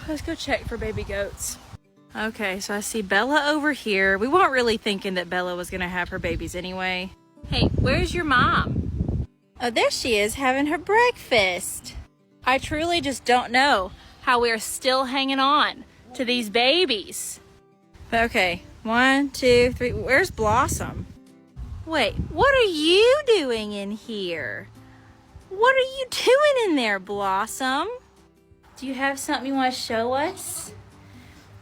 Let's go check for baby goats. Okay, so I see Bella over here. We weren't really thinking that Bella was gonna have her babies anyway. Hey, where's your mom? Oh, there she is having her breakfast. I truly just don't know how we're still hanging on to these babies. Okay, 1, 2, 3, where's Blossom? Wait, what are you doing in here? What are you doing in there, Blossom? Do you have something you want to show us?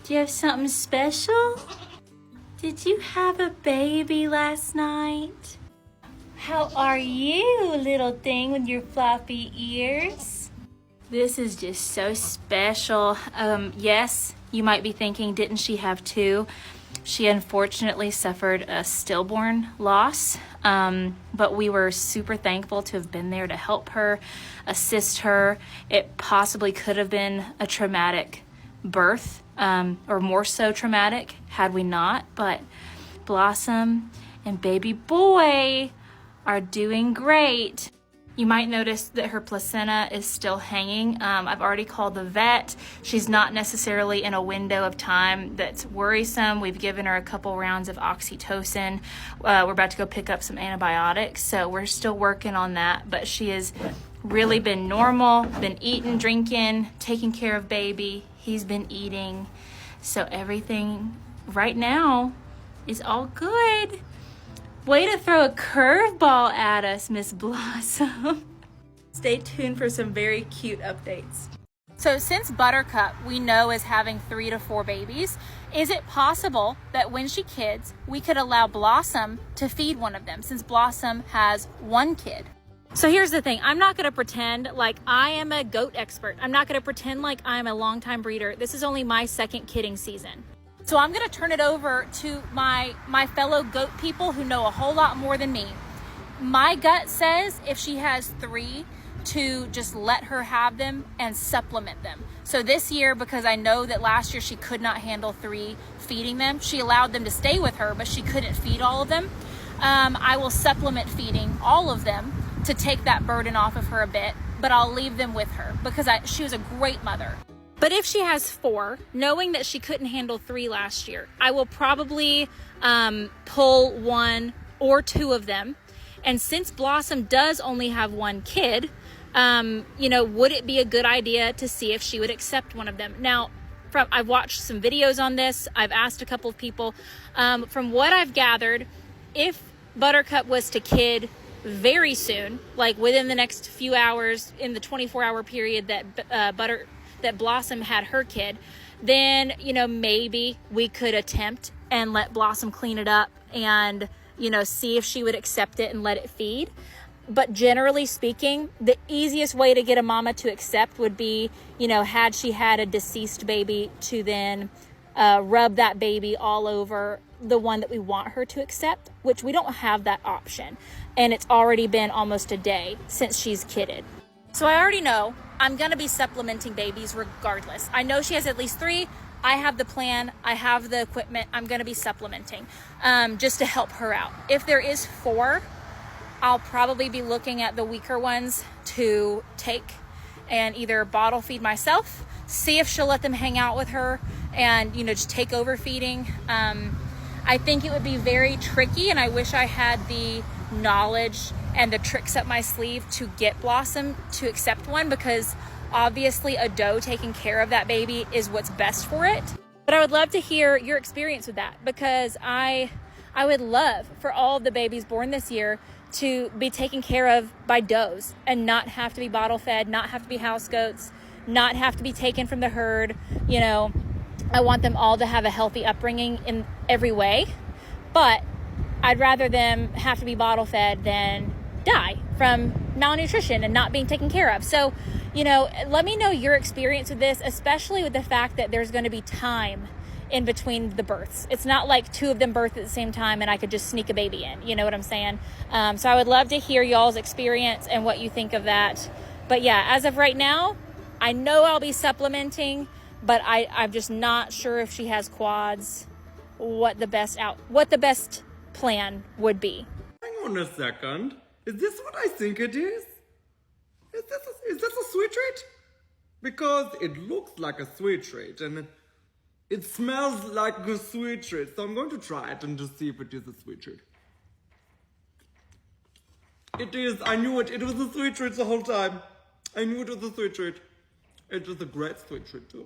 Do you have something special? Did you have a baby last night? How are you, little thing with your floppy ears? This is just so special. Yes, you might be thinking, didn't she have 2? She unfortunately suffered a stillborn loss, but we were super thankful to have been there to help her, assist her. It possibly could have been a traumatic birth, or more so traumatic had we not, but Blossom and baby boy are doing great. You might notice that her placenta is still hanging. I've already called the vet. She's not necessarily in a window of time that's worrisome. We've given her a couple rounds of oxytocin. We're about to go pick up some antibiotics, so we're still working on that, but she has really been normal, been eating, drinking, taking care of baby. He's been eating. So everything right now is all good. Way to throw a curveball at us, Miss Blossom. Stay tuned for some very cute updates. So since Buttercup we know is having 3 to 4 babies, is it possible that when she kids, we could allow Blossom to feed one of them since Blossom has 1 kid? So here's the thing, I'm not gonna pretend like I am a goat expert. I'm not gonna pretend like I'm a longtime breeder. This is only my 2nd kidding season. So I'm gonna turn it over to my fellow goat people who know a whole lot more than me. My gut says if she has 3, to just let her have them and supplement them. So this year, because I know that last year she could not handle 3 feeding them, she allowed them to stay with her, but she couldn't feed all of them. I will supplement feeding all of them to take that burden off of her a bit, but I'll leave them with her because she was a great mother. But if she has 4, knowing that she couldn't handle 3 last year, I will probably pull 1 or 2 of them. And since Blossom does only have 1 kid, would it be a good idea to see if she would accept one of them? Now, I've watched some videos on this. I've asked a couple of people. From what I've gathered, if Buttercup was to kid very soon, like within the next few hours in the 24-hour period that Blossom had her kid, then, maybe we could attempt and let Blossom clean it up and, see if she would accept it and let it feed. But generally speaking, the easiest way to get a mama to accept would be, had she had a deceased baby, to then rub that baby all over the one that we want her to accept, which we don't have that option. And it's already been almost a day since she's kidded. So I already know I'm going to be supplementing babies regardless. I know she has at least 3. I have the plan. I have the equipment. I'm going to be supplementing just to help her out. If there is 4, I'll probably be looking at the weaker ones to take and either bottle feed myself, see if she'll let them hang out with her and, just take over feeding. I think it would be very tricky, and I wish I had the knowledge and the tricks up my sleeve to get Blossom to accept one, because obviously a doe taking care of that baby is what's best for it. But I would love to hear your experience with that, because I would love for all of the babies born this year to be taken care of by does and not have to be bottle fed, not have to be house goats, not have to be taken from the herd. I want them all to have a healthy upbringing in every way, but I'd rather them have to be bottle fed than die from malnutrition and not being taken care of. So, let me know your experience with this, especially with the fact that there's going to be time in between the births. It's not like 2 of them birth at the same time and I could just sneak a baby in. You know what I'm saying? So I would love to hear y'all's experience and what you think of that. But yeah, as of right now, I know I'll be supplementing, but I'm just not sure if she has quads, what the best plan would be. Hang on a second. Is this what I think it is? Is this a sweet treat? because it looks like a sweet treat and it smells like a sweet treat. So I'm going to try it and just see if it is a sweet treat. It is. I knew it. It was a sweet treat the whole time. I knew it was a sweet treat. It was a great sweet treat too.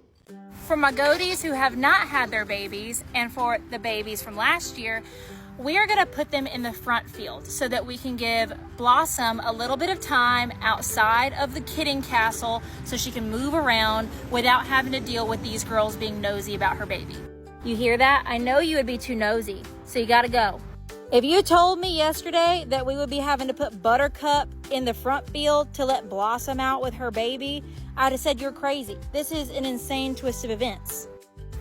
For my goaties who have not had their babies, and for the babies from last year, we are gonna put them in the front field so that we can give Blossom a little bit of time outside of the kidding castle so she can move around without having to deal with these girls being nosy about her baby. You hear that? I know you would be too nosy, so you gotta go. If you told me yesterday that we would be having to put Buttercup in the front field to let Blossom out with her baby, I'd have said you're crazy. This is an insane twist of events.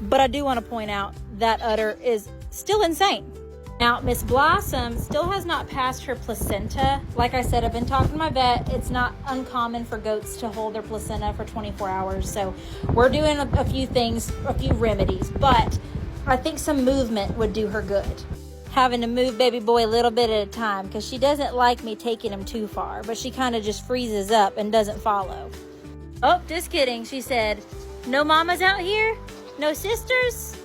But I do want to point out that udder is still insane. Now, Miss Blossom still has not passed her placenta. Like I said, I've been talking to my vet. It's not uncommon for goats to hold their placenta for 24 hours. So we're doing a few things, a few remedies, but I think some movement would do her good. Having to move baby boy a little bit at a time because she doesn't like me taking him too far, but she kind of just freezes up and doesn't follow. Oh, just kidding. She said, no mamas out here? No sisters?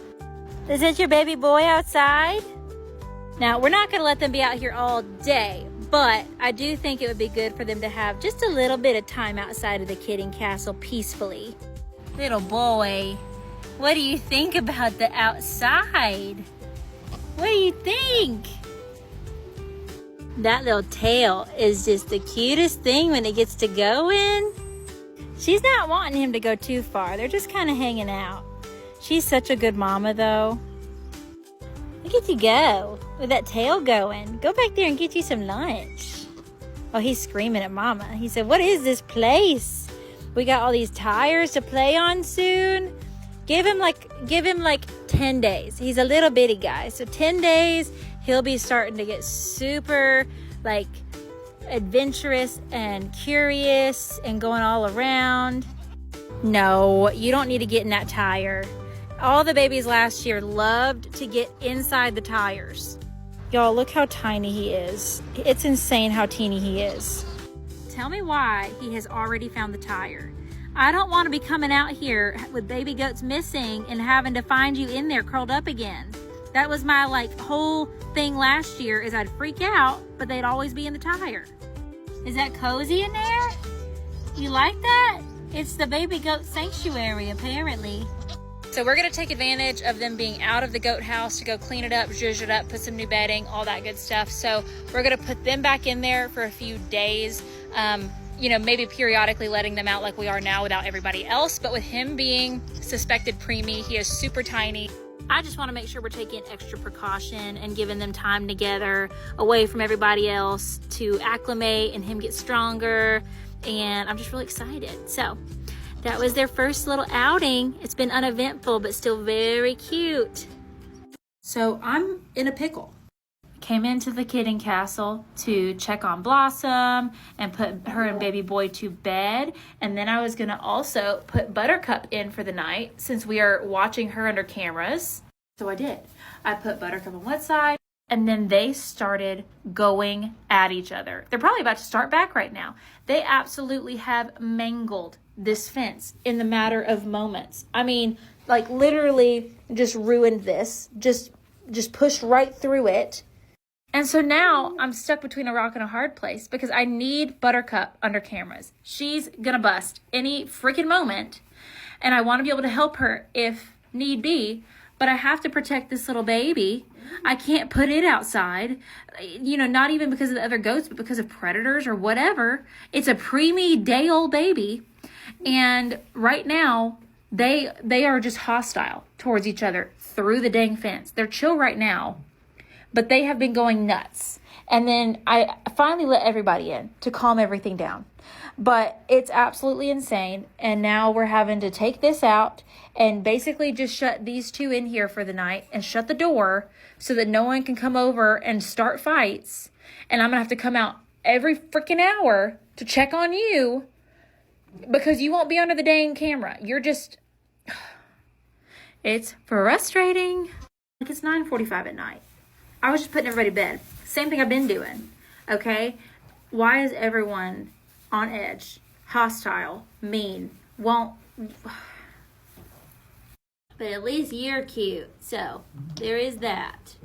Is it your baby boy outside? Now, we're not going to let them be out here all day, but I do think it would be good for them to have just a little bit of time outside of the kidding castle peacefully. Little boy, what do you think about the outside? What do you think? That little tail is just the cutest thing when it gets to going. She's not wanting him to go too far. They're just kind of hanging out. She's such a good mama, though. Look at you go with that tail going. Go back there and get you some lunch. Oh, he's screaming at mama. He said, what is this place? We got all these tires to play on soon. Give him like 10 days. He's a little bitty guy. So 10 days, he'll be starting to get super like adventurous and curious and going all around. No, you don't need to get in that tire. All the babies last year loved to get inside the tires. Y'all, look how tiny he is. It's insane how teeny he is. Tell me why he has already found the tire. I don't want to be coming out here with baby goats missing and having to find you in there curled up again. That was my whole thing last year is I'd freak out, but they'd always be in the tire. Is that cozy in there? You like that? It's the baby goat sanctuary, apparently. So we're gonna take advantage of them being out of the goat house to go clean it up, zhuzh it up, put some new bedding, all that good stuff. So we're gonna put them back in there for a few days. Maybe periodically letting them out like we are now without everybody else. But with him being suspected preemie, he is super tiny. I just want to make sure we're taking extra precaution and giving them time together away from everybody else to acclimate and him get stronger. And I'm just really excited. So that was their first little outing. It's been uneventful, but still very cute. So I'm in a pickle. Came into the kidding castle to check on Blossom and put her and baby boy to bed. And then I was going to also put Buttercup in for the night since we are watching her under cameras. So I did. I put Buttercup on one side and then they started going at each other. They're probably about to start back right now. They absolutely have mangled this fence in the matter of moments. I mean, literally just ruined this, just pushed right through it. And so now I'm stuck between a rock and a hard place because I need Buttercup under cameras. She's gonna bust any freaking moment and I want to be able to help her if need be, but I have to protect this little baby. I can't put it outside, not even because of the other goats, but because of predators or whatever. It's a preemie day-old baby. And right now they are just hostile towards each other through the dang fence. They're chill right now, but they have been going nuts. And then I finally let everybody in to calm everything down. But it's absolutely insane. And now we're having to take this out and basically just shut these two in here for the night and shut the door so that no one can come over and start fights. And I'm going to have to come out every freaking hour to check on you because you won't be under the dang camera. You're just... It's frustrating. It's 9:45 at night. I was just putting everybody to bed. Same thing I've been doing, okay? Why is everyone on edge, hostile, mean, won't. But at least you're cute, so there is that.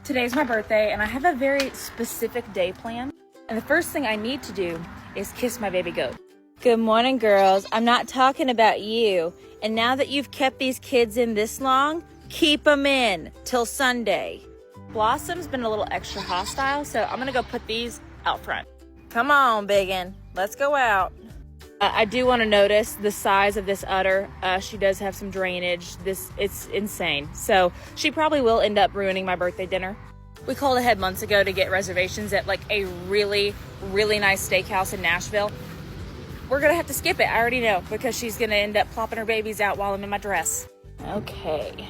Today's my birthday, and I have a very specific day planned. And the first thing I need to do is kiss my baby goat. Good morning, girls. I'm not talking about you. And now that you've kept these kids in this long, keep them in till Sunday. Blossom's been a little extra hostile, so I'm gonna go put these out front. Come on, biggin', let's go out. I do want to notice the size of this udder. She does have some drainage. It's insane. So she probably will end up ruining my birthday dinner. We called ahead months ago to get reservations at like a really, really nice steakhouse in Nashville. We're gonna have to skip it, I already know, because she's gonna end up plopping her babies out while I'm in my dress. Okay.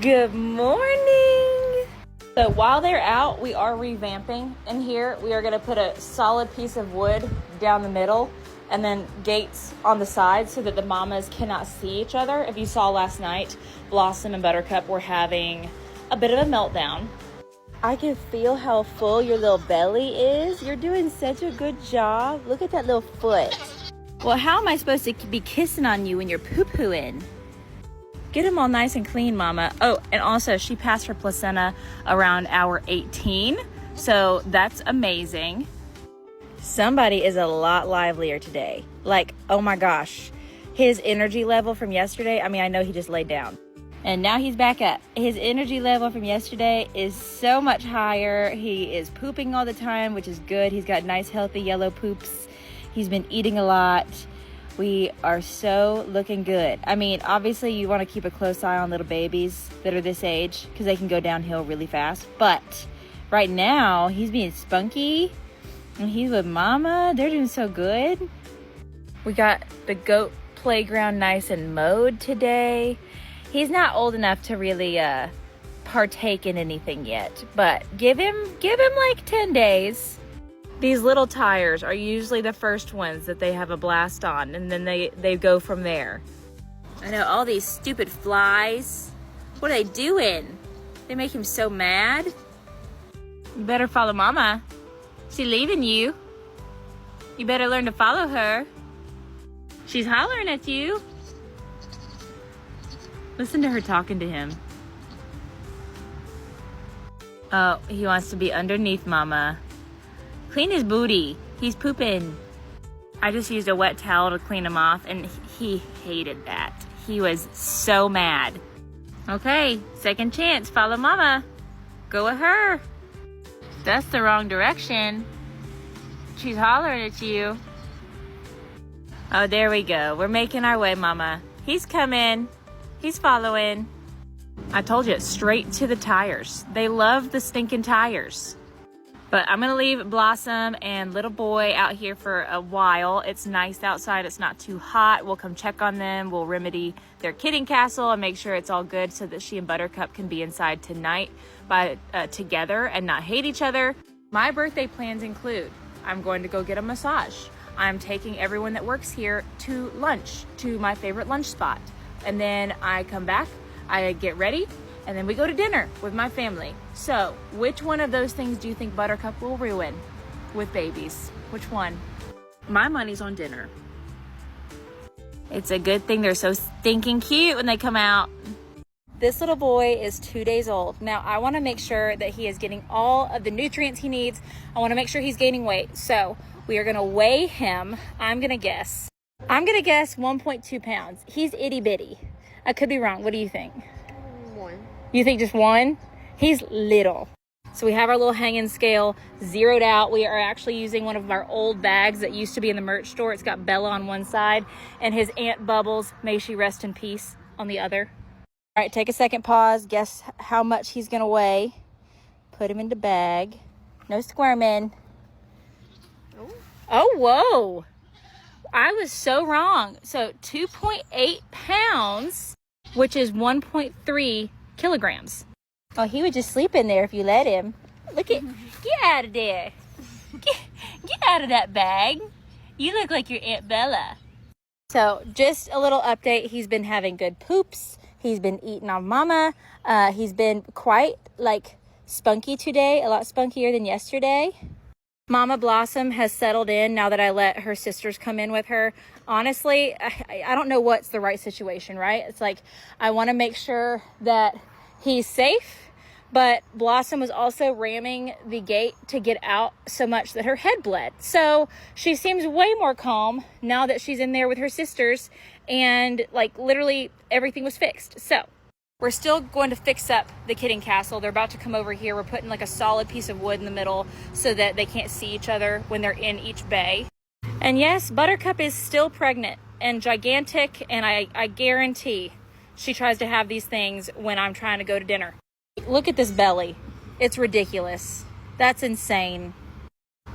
Good morning. So while they're out, we are revamping. In here, we are gonna put a solid piece of wood down the middle and then gates on the sides so that the mamas cannot see each other. If you saw last night, Blossom and Buttercup were having a bit of a meltdown. I can feel how full your little belly is. You're doing such a good job. Look at that little foot. Well, how am I supposed to be kissing on you when you're poo-pooing? Get them all nice and clean, mama. Oh, and also she passed her placenta around hour 18. So that's amazing. Somebody is a lot livelier today. Like, oh my gosh. His energy level from yesterday, I mean, I know he just laid down. And now he's back up. His energy level from yesterday is so much higher. He is pooping all the time, which is good. He's got nice, healthy yellow poops. He's been eating a lot. We are so looking good. I mean, obviously you want to keep a close eye on little babies that are this age because they can go downhill really fast. But right now, he's being spunky. And he's with mama. They're doing so good. We got the goat playground nice and mowed today. He's not old enough to really partake in anything yet, but give him like 10 days. These little tires are usually the first ones that they have a blast on, and then they go from there. I know, all these stupid flies. What are they doing? They make him so mad. You better follow mama. She's leaving you. You better learn to follow her. She's hollering at you. Listen to her talking to him. Oh, he wants to be underneath mama. Clean his booty. He's pooping. I just used a wet towel to clean him off, and he hated that. He was so mad. Okay, second chance. Follow mama. Go with her. That's the wrong direction. She's hollering at you. Oh, there we go. We're making our way, mama. He's coming. He's following. I told you, straight to the tires. They love the stinking tires. But I'm gonna leave Blossom and little boy out here for a while. It's nice outside, it's not too hot. We'll come check on them. We'll remedy their kidding castle and make sure it's all good so that she and Buttercup can be inside tonight together and not hate each other. My birthday plans include, I'm going to go get a massage. I'm taking everyone that works here to lunch, to my favorite lunch spot. And then I come back, I get ready, and then we go to dinner with my family. So, which one of those things do you think Buttercup will ruin with babies? Which one? My money's on dinner. It's a good thing they're so stinking cute when they come out. This little boy is 2 days old. Now, I want to make sure that he is getting all of the nutrients he needs. I want to make sure he's gaining weight. So, we are going to weigh him. I'm going to guess 1.2 pounds. He's itty bitty. I could be wrong. What do you think? 1. You think just 1? He's little. So we have our little hanging scale zeroed out. We are actually using one of our old bags that used to be in the merch store. It's got Bella on one side and his Aunt Bubbles, may she rest in peace, on the other. All right, take a second pause. Guess how much he's gonna weigh. Put him in the bag. No squirming. Oh, whoa. I was so wrong. So 2.8 pounds, which is 1.3 kilograms. Oh, he would just sleep in there if you let him. Look at, get out of there. Get out of that bag. You look like your Aunt Bella. So just a little update. He's been having good poops. He's been eating on mama. He's been quite like spunky today, a lot spunkier than yesterday. Mama Blossom has settled in now that I let her sisters come in with her. Honestly, I don't know what's the right situation, right? It's like, I want to make sure that he's safe, but Blossom was also ramming the gate to get out so much that her head bled. So she seems way more calm now that she's in there with her sisters, and like literally everything was fixed. So we're still going to fix up the kidding castle. They're about to come over here. We're putting like a solid piece of wood in the middle so that they can't see each other when they're in each bay. And yes, Buttercup is still pregnant and gigantic, and I guarantee she tries to have these things when I'm trying to go to dinner. Look at this belly. It's ridiculous. That's insane.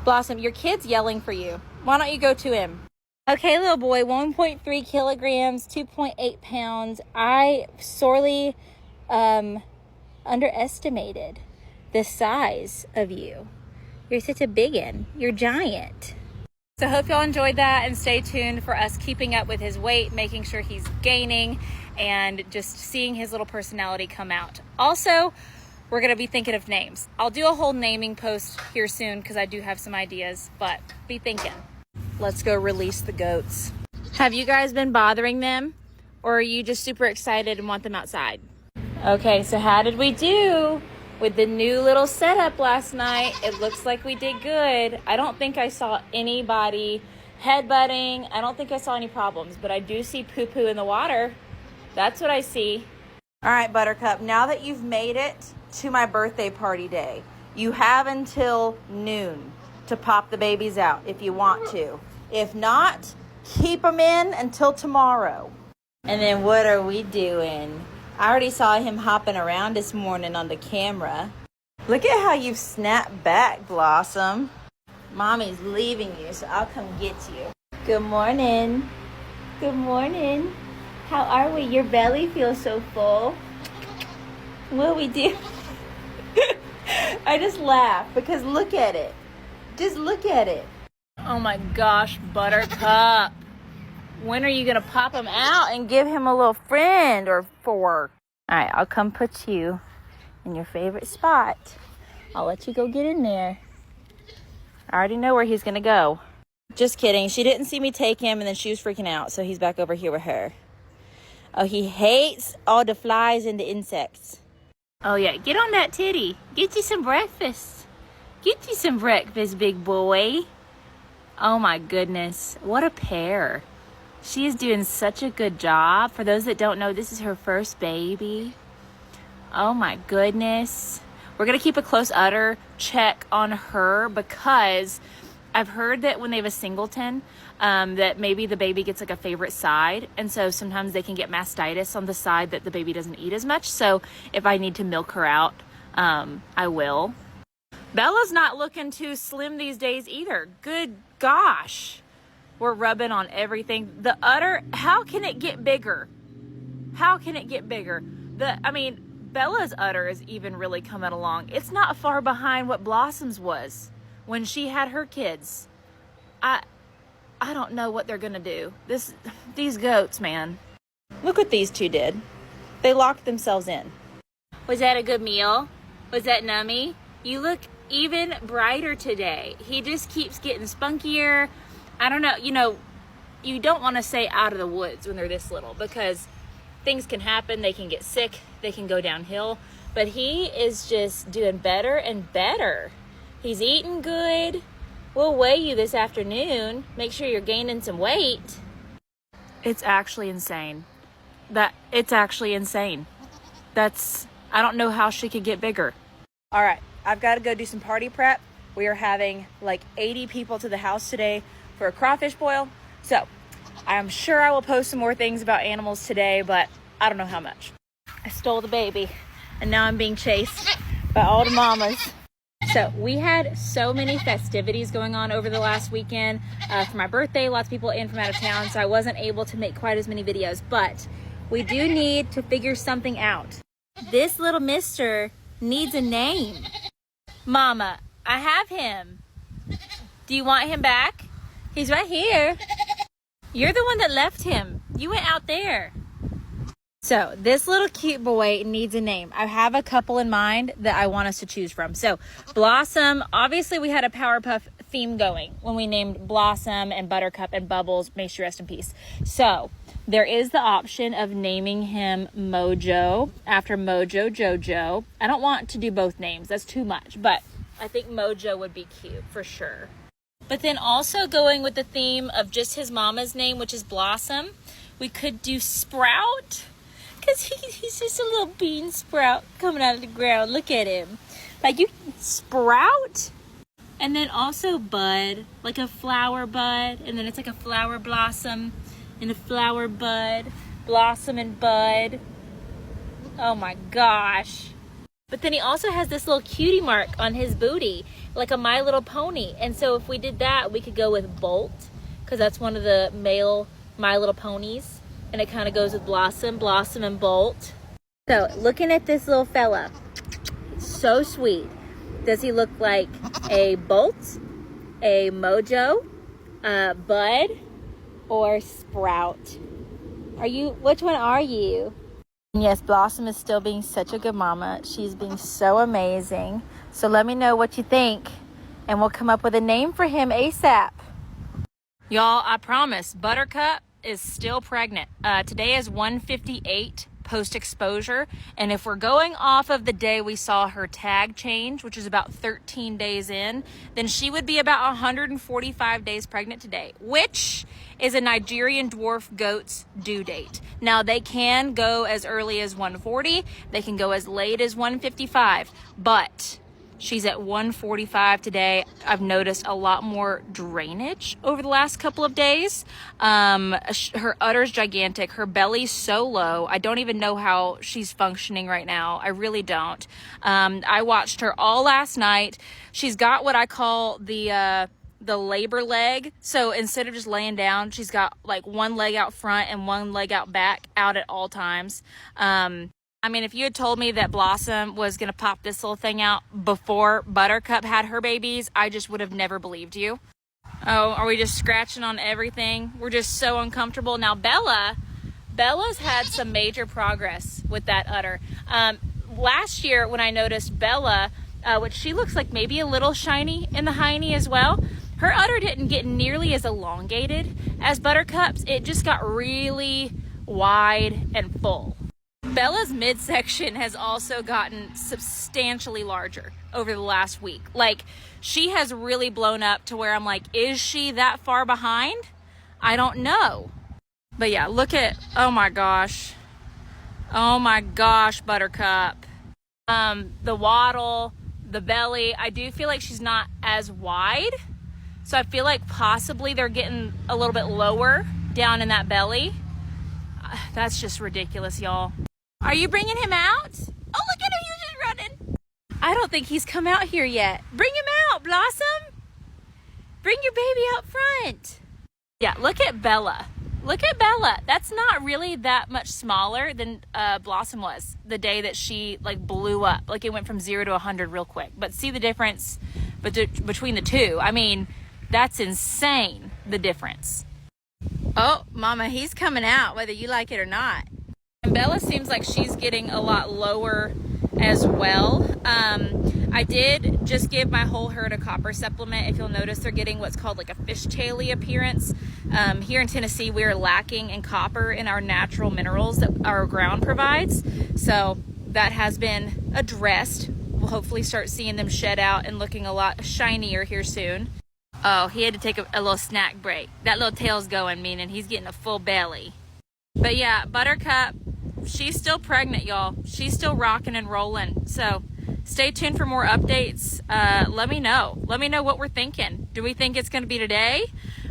Blossom, your kid's yelling for you. Why don't you go to him? Okay, little boy, 1.3 kilograms, 2.8 pounds. I sorely underestimated the size of you. You're such a biggin'. You're giant. So I hope y'all enjoyed that, and stay tuned for us keeping up with his weight, making sure he's gaining, and just seeing his little personality come out. Also, we're going to be thinking of names. I'll do a whole naming post here soon because I do have some ideas, but be thinking. Let's go release the goats. Have you guys been bothering them, or are you just super excited and want them outside? Okay, so how did we do with the new little setup last night? It looks like we did good. I don't think I saw anybody headbutting. I don't think I saw any problems, but I do see poo-poo in the water. That's what I see. All right, Buttercup, now that you've made it to my birthday party day, you have until noon to pop the babies out if you want to. If not, keep them in until tomorrow. And then what are we doing? I already saw him hopping around this morning on the camera. Look at how you've snapped back, Blossom. Mommy's leaving you, so I'll come get you. Good morning. Good morning. How are we? Your belly feels so full. What we do? I just laugh because look at it. Just look at it. Oh my gosh, Buttercup. When are you going to pop him out and give him a little friend or four? All right, I'll come put you in your favorite spot. I'll let you go get in there. I already know where he's going to go. Just kidding. She didn't see me take him, and then she was freaking out, so he's back over here with her. Oh, he hates all the flies and the insects. Oh, yeah. Get on that titty. Get you some breakfast. Get you some breakfast, big boy. Oh, my goodness. What a pair. She is doing such a good job. For those that don't know, this is her first baby. Oh, my goodness. We're going to keep a close udder check on her because I've heard that when they have a singleton, that maybe the baby gets like a favorite side. And so sometimes they can get mastitis on the side that the baby doesn't eat as much. So if I need to milk her out, I will. Bella's not looking too slim these days either. Good gosh. We're rubbing on everything. The udder, how can it get bigger? How can it get bigger? Bella's udder is even really coming along. It's not far behind what Blossom's was when she had her kids. I don't know what they're gonna do. These goats, man. Look what these two did. They locked themselves in. Was that a good meal? Was that nummy? You look even brighter today. He just keeps getting spunkier. I don't know, you don't want to say out of the woods when they're this little because things can happen. They can get sick. They can go downhill. But he is just doing better and better. He's eating good. We'll weigh you this afternoon. Make sure you're gaining some weight. It's actually insane. It's actually insane. I don't know how she could get bigger. All right, I've got to go do some party prep. We are having like 80 people to the house today for a crawfish boil. So I'm sure I will post some more things about animals today, but I don't know how much. I stole the baby and now I'm being chased by all the mamas. So we had so many festivities going on over the last weekend for my birthday. Lots of people in from out of town, so I wasn't able to make quite as many videos, but we do need to figure something out. This little mister needs a name. Mama, I have him. Do you want him back? He's right here. You're the one that left him. You went out there. So this little cute boy needs a name. I have a couple in mind that I want us to choose from. So Blossom, obviously we had a Powerpuff theme going when we named Blossom and Buttercup and Bubbles, may she rest in peace. So there is the option of naming him Mojo after Mojo Jojo. I don't want to do both names, that's too much, but I think Mojo would be cute for sure. But then also going with the theme of just his mama's name, which is Blossom, we could do Sprout, because he's just a little bean sprout coming out of the ground. Look at him. Like, you sprout. And then also bud, like a flower bud, and then it's like a flower blossom and a flower bud, blossom and bud. Oh my gosh. But then he also has this little cutie mark on his booty, like a My Little Pony. And so if we did that, we could go with Bolt, because that's one of the male My Little Ponies. And it kind of goes with Blossom, Blossom and Bolt. So looking at this little fella, so sweet. Does he look like a Bolt, a Mojo, a Bud, or Sprout? Which one are you? And yes, Blossom is still being such a good mama. She's being so amazing. So let me know what you think, and we'll come up with a name for him ASAP. Y'all, I promise, Buttercup is still pregnant. Today is 158 post-exposure, and if we're going off of the day we saw her tag change, which is about 13 days in, then she would be about 145 days pregnant today, which is a Nigerian dwarf goat's due date. Now, they can go as early as 140, they can go as late as 155, but she's at 145 today. I've noticed a lot more drainage over the last couple of days. Her udder's gigantic. Her belly's so low. I don't even know how she's functioning right now. I really don't. I watched her all last night. She's got what I call the labor leg. So instead of just laying down, she's got like one leg out front and one leg out back, out at all times. I mean, if you had told me that Blossom was going to pop this little thing out before Buttercup had her babies, I just would have never believed you. Oh, are we just scratching on everything? We're just so uncomfortable. Now, Bella's had some major progress with that udder. Last year when I noticed Bella, which she looks like maybe a little shiny in the hiney as well, her udder didn't get nearly as elongated as Buttercup's. It just got really wide and full. Bella's midsection has also gotten substantially larger over the last week. Like, she has really blown up to where I'm like, is she that far behind? I don't know. But yeah, look at, oh my gosh, Buttercup. The waddle, the belly, I do feel like she's not as wide. So I feel like possibly they're getting a little bit lower down in that belly. That's just ridiculous, y'all. Are you bringing him out? Oh, look at him, he was just running. I don't think he's come out here yet. Bring him out, Blossom. Bring your baby out front. Yeah, look at Bella. Look at Bella. That's not really that much smaller than Blossom was the day that she like blew up. Like, it went from 0 to 100 real quick. But see the difference between the two. I mean, that's insane, the difference. Oh, Mama, he's coming out whether you like it or not. And Bella seems like she's getting a lot lower as well. I did just give my whole herd a copper supplement. If you'll notice, they're getting what's called like a fishtaily appearance. Here in Tennessee, we're lacking in copper in our natural minerals that our ground provides. So that has been addressed. We'll hopefully start seeing them shed out and looking a lot shinier here soon. Oh, he had to take a little snack break. That little tail's going, meaning he's getting a full belly. But yeah, Buttercup, she's still pregnant, y'all. She's still rocking and rolling. So stay tuned for more updates. Let me know. Let me know what we're thinking. Do we think it's going to be today?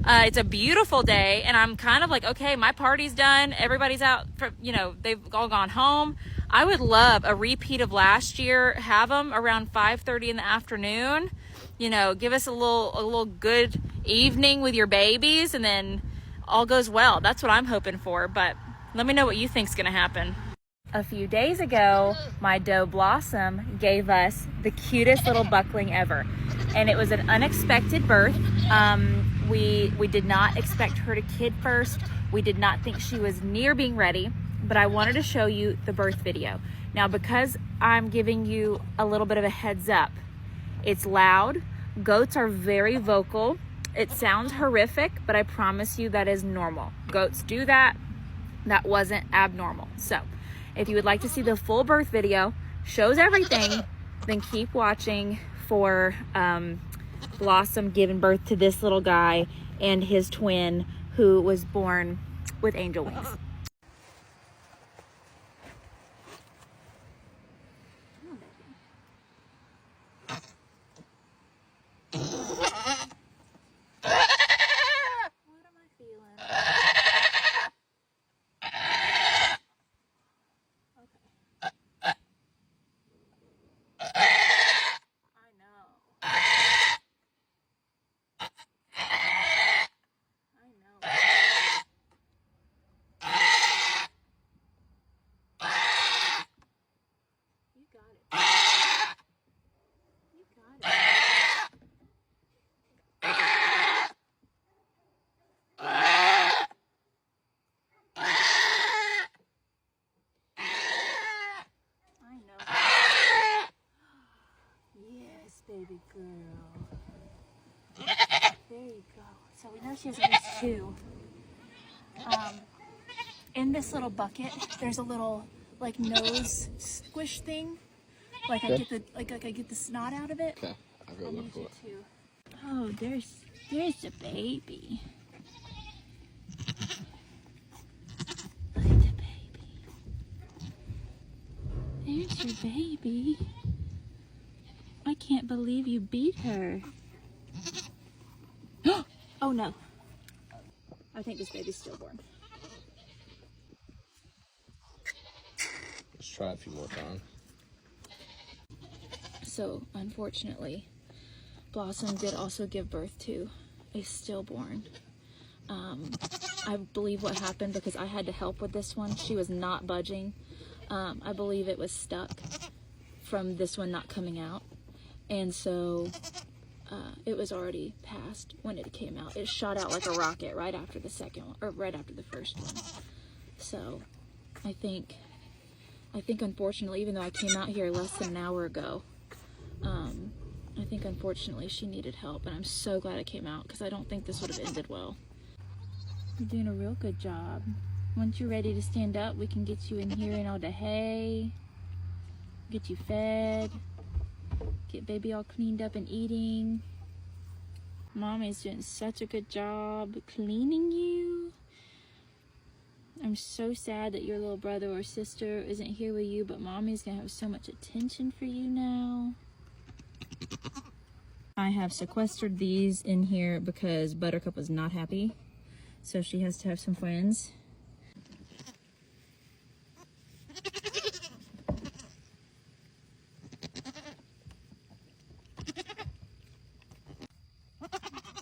It's a beautiful day, and I'm kind of like, okay, my party's done. Everybody's out, they've all gone home. I would love a repeat of last year. Have them around 5:30 in the afternoon. Give us a little good evening with your babies, and then all goes well. That's what I'm hoping for, but let me know what you think's gonna happen. A few days ago, my doe Blossom gave us the cutest little buckling ever, and it was an unexpected birth. We did not expect her to kid first. We did not think she was near being ready, but I wanted to show you the birth video. Now, because I'm giving you a little bit of a heads up, it's loud. Goats are very vocal. It sounds horrific, but I promise you that is normal. Goats do that. That wasn't abnormal. So if you would like to see the full birth video, shows everything, then keep watching for Blossom giving birth to this little guy and his twin who was born with angel wings. Baby girl. There you go. So we know she has at least two. In this little bucket, there's a little like nose squish thing. Like I get the snot out of it. Okay, I'll go look for it. Too. Oh, there's the baby. Look at the baby. There's your baby. I can't believe you beat her. Oh no. I think this baby's stillborn. Let's try it a few more times. So unfortunately, Blossom did also give birth to a stillborn. I believe what happened, because I had to help with this one, she was not budging. I believe it was stuck from this one not coming out. And so it was already past when it came out. It shot out like a rocket right after the second one, or right after the first one. So I think unfortunately, even though I came out here less than an hour ago, I think unfortunately she needed help, and I'm so glad it came out, because I don't think this would have ended well. You're doing a real good job. Once you're ready to stand up, we can get you in here and all the hay, get you fed, get baby all cleaned up and eating. Mommy's doing such a good job cleaning you. I'm so sad that your little brother or sister isn't here with you, but Mommy's gonna have so much attention for you now. I have sequestered these in here because Buttercup was not happy, so she has to have some friends.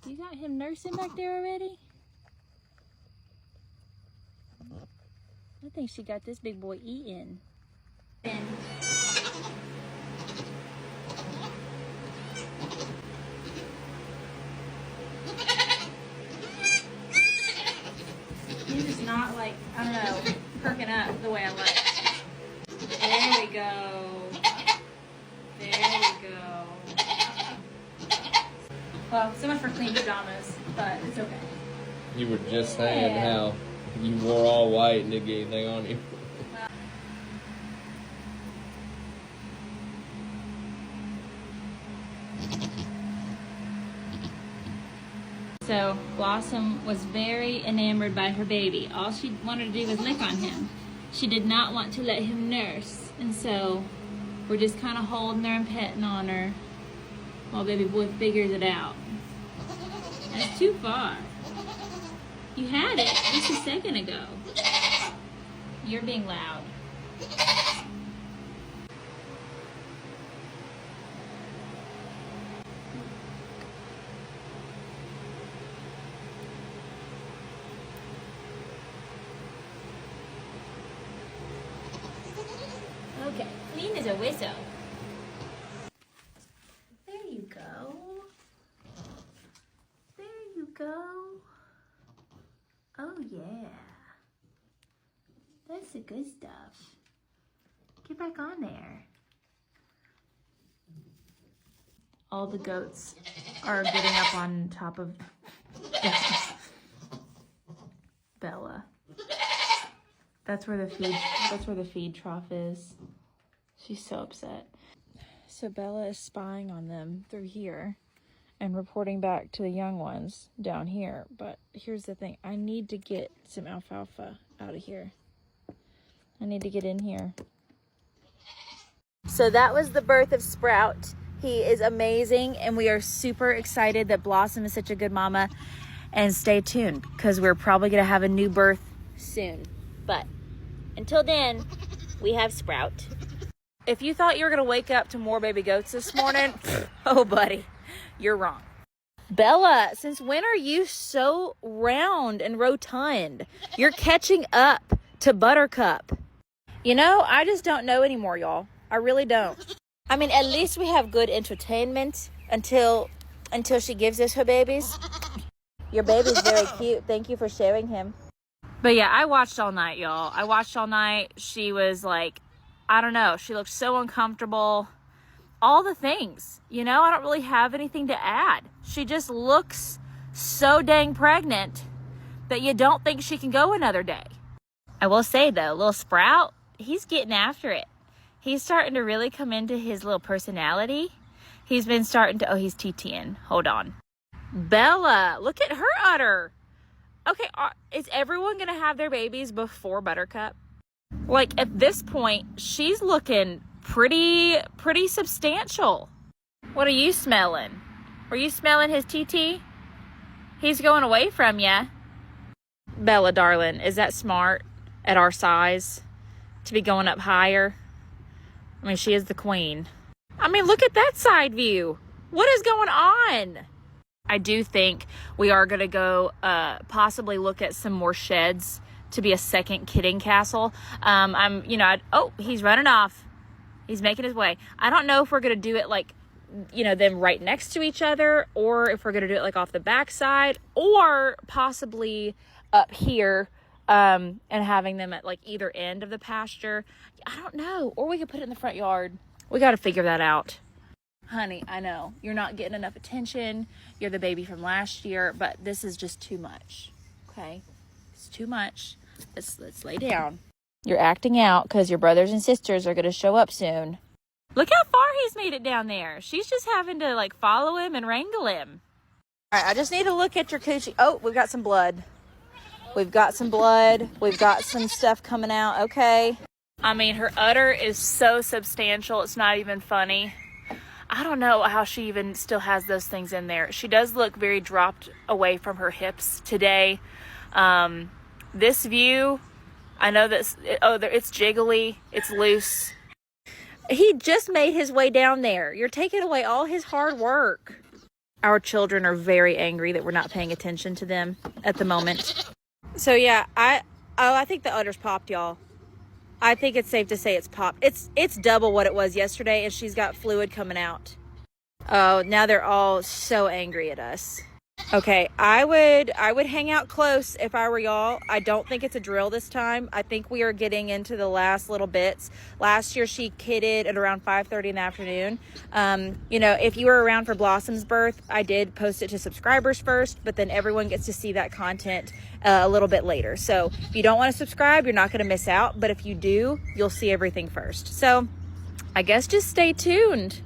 You got him nursing back there already? I think she got this big boy eating. He's just not like, I don't know, perking up the way I like. There we go. There we go. Well, so much for clean pajamas, but it's okay. You were just saying how you wore all white and didn't get anything on you. So Blossom was very enamored by her baby. All she wanted to do was lick on him. She did not want to let him nurse. And so we're just kind of holding her and petting on her while baby boy figures it out. That's too far. You had it just a second ago. You're being loud. Okay, clean as a whistle. There you go. There you go. Oh yeah. That's the good stuff. Get back on there. All the goats are getting up on top of Bella. That's where the feed trough is. She's so upset. So Bella is spying on them through here and reporting back to the young ones down here. But here's the thing. I need to get some alfalfa out of here. I need to get in here. So that was the birth of Sprout. He is amazing, and we are super excited that Blossom is such a good mama. And stay tuned, because we're probably going to have a new birth soon. But until then, we have Sprout. If you thought you were going to wake up to more baby goats this morning, oh, buddy, you're wrong. Bella, since when are you so round and rotund? You're catching up to Buttercup. You know, I just don't know anymore, y'all. I really don't. I mean, at least we have good entertainment until she gives us her babies. Your baby's very cute. Thank you for sharing him. But yeah, I watched all night, y'all. I watched all night. She was like, I don't know. She looked so uncomfortable. All the things. You know, I don't really have anything to add. She just looks so dang pregnant that you don't think she can go another day. I will say, though, little Sprout, he's getting after it. He's starting to really come into his little personality. He's been starting to... Oh, he's TTing. Hold on. Bella, look at her udder. Okay, is everyone going to have their babies before Buttercup? Like, at this point, she's looking pretty substantial. What are you smelling? Are you smelling his TT? He's going away from ya. Bella, darling, is that smart at our size to be going up higher? I mean, she is the queen. I mean, look at that side view. What is going on? I do think we are going to go possibly look at some more sheds to be a second kidding castle. Oh, he's running off. He's making his way. I don't know if we're going to do it like, you know, them right next to each other, or if we're going to do it like off the backside, or possibly up here and having them at like either end of the pasture. I don't know. Or we could put it in the front yard. We got to figure that out. Honey, I know you're not getting enough attention. You're the baby from last year, but this is just too much. Okay? It's too much. Let's lay down. You're acting out because your brothers and sisters are going to show up soon. Look how far he's made it down there. She's just having to like follow him and wrangle him. All right, I just need to look at your coochie. Oh, we've got some blood. We've got some blood. We've got some stuff coming out. Okay. I mean, her udder is so substantial. It's not even funny. I don't know how she even still has those things in there. She does look very dropped away from her hips today. This view, I know that, it's jiggly. It's loose. He just made his way down there. You're taking away all his hard work. Our children are very angry that we're not paying attention to them at the moment. So yeah, I think the udder's popped, y'all. I think it's safe to say it's popped. It's double what it was yesterday, and she's got fluid coming out. Oh, now they're all so angry at us. Okay, I would hang out close if I were y'all. I don't think it's a drill this time. I think we are getting into the last little bits. Last year she kidded at around 5:30 in the afternoon. You know, if you were around for Blossom's birth, I did post it to subscribers first, but then everyone gets to see that content a little bit later. So if you don't want to subscribe, you're not going to miss out. But if you do, you'll see everything first. So I guess just stay tuned.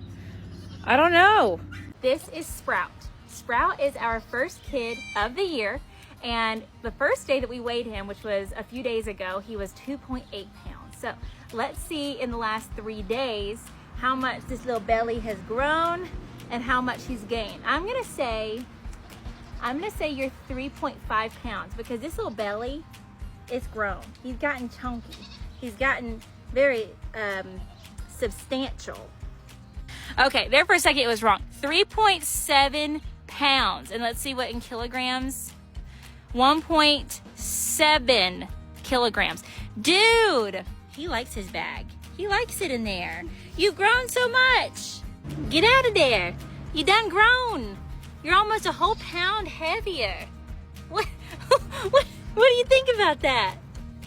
I don't know. This is Sprout. Sprout is our first kid of the year, and the first day that we weighed him, which was a few days ago, he was 2.8 pounds. So let's see in the last 3 days how much this little belly has grown and how much he's gained. I'm gonna say you're 3.5 pounds, because this little belly is grown. He's gotten chunky. He's gotten very substantial. Okay, there for a second it was wrong. 3.7 pounds. And let's see what in kilograms. 1.7 kilograms. Dude, he likes his bag. He likes it in there. You've grown so much. Get out of there. You done grown. You're almost a whole pound heavier. What do you think about that?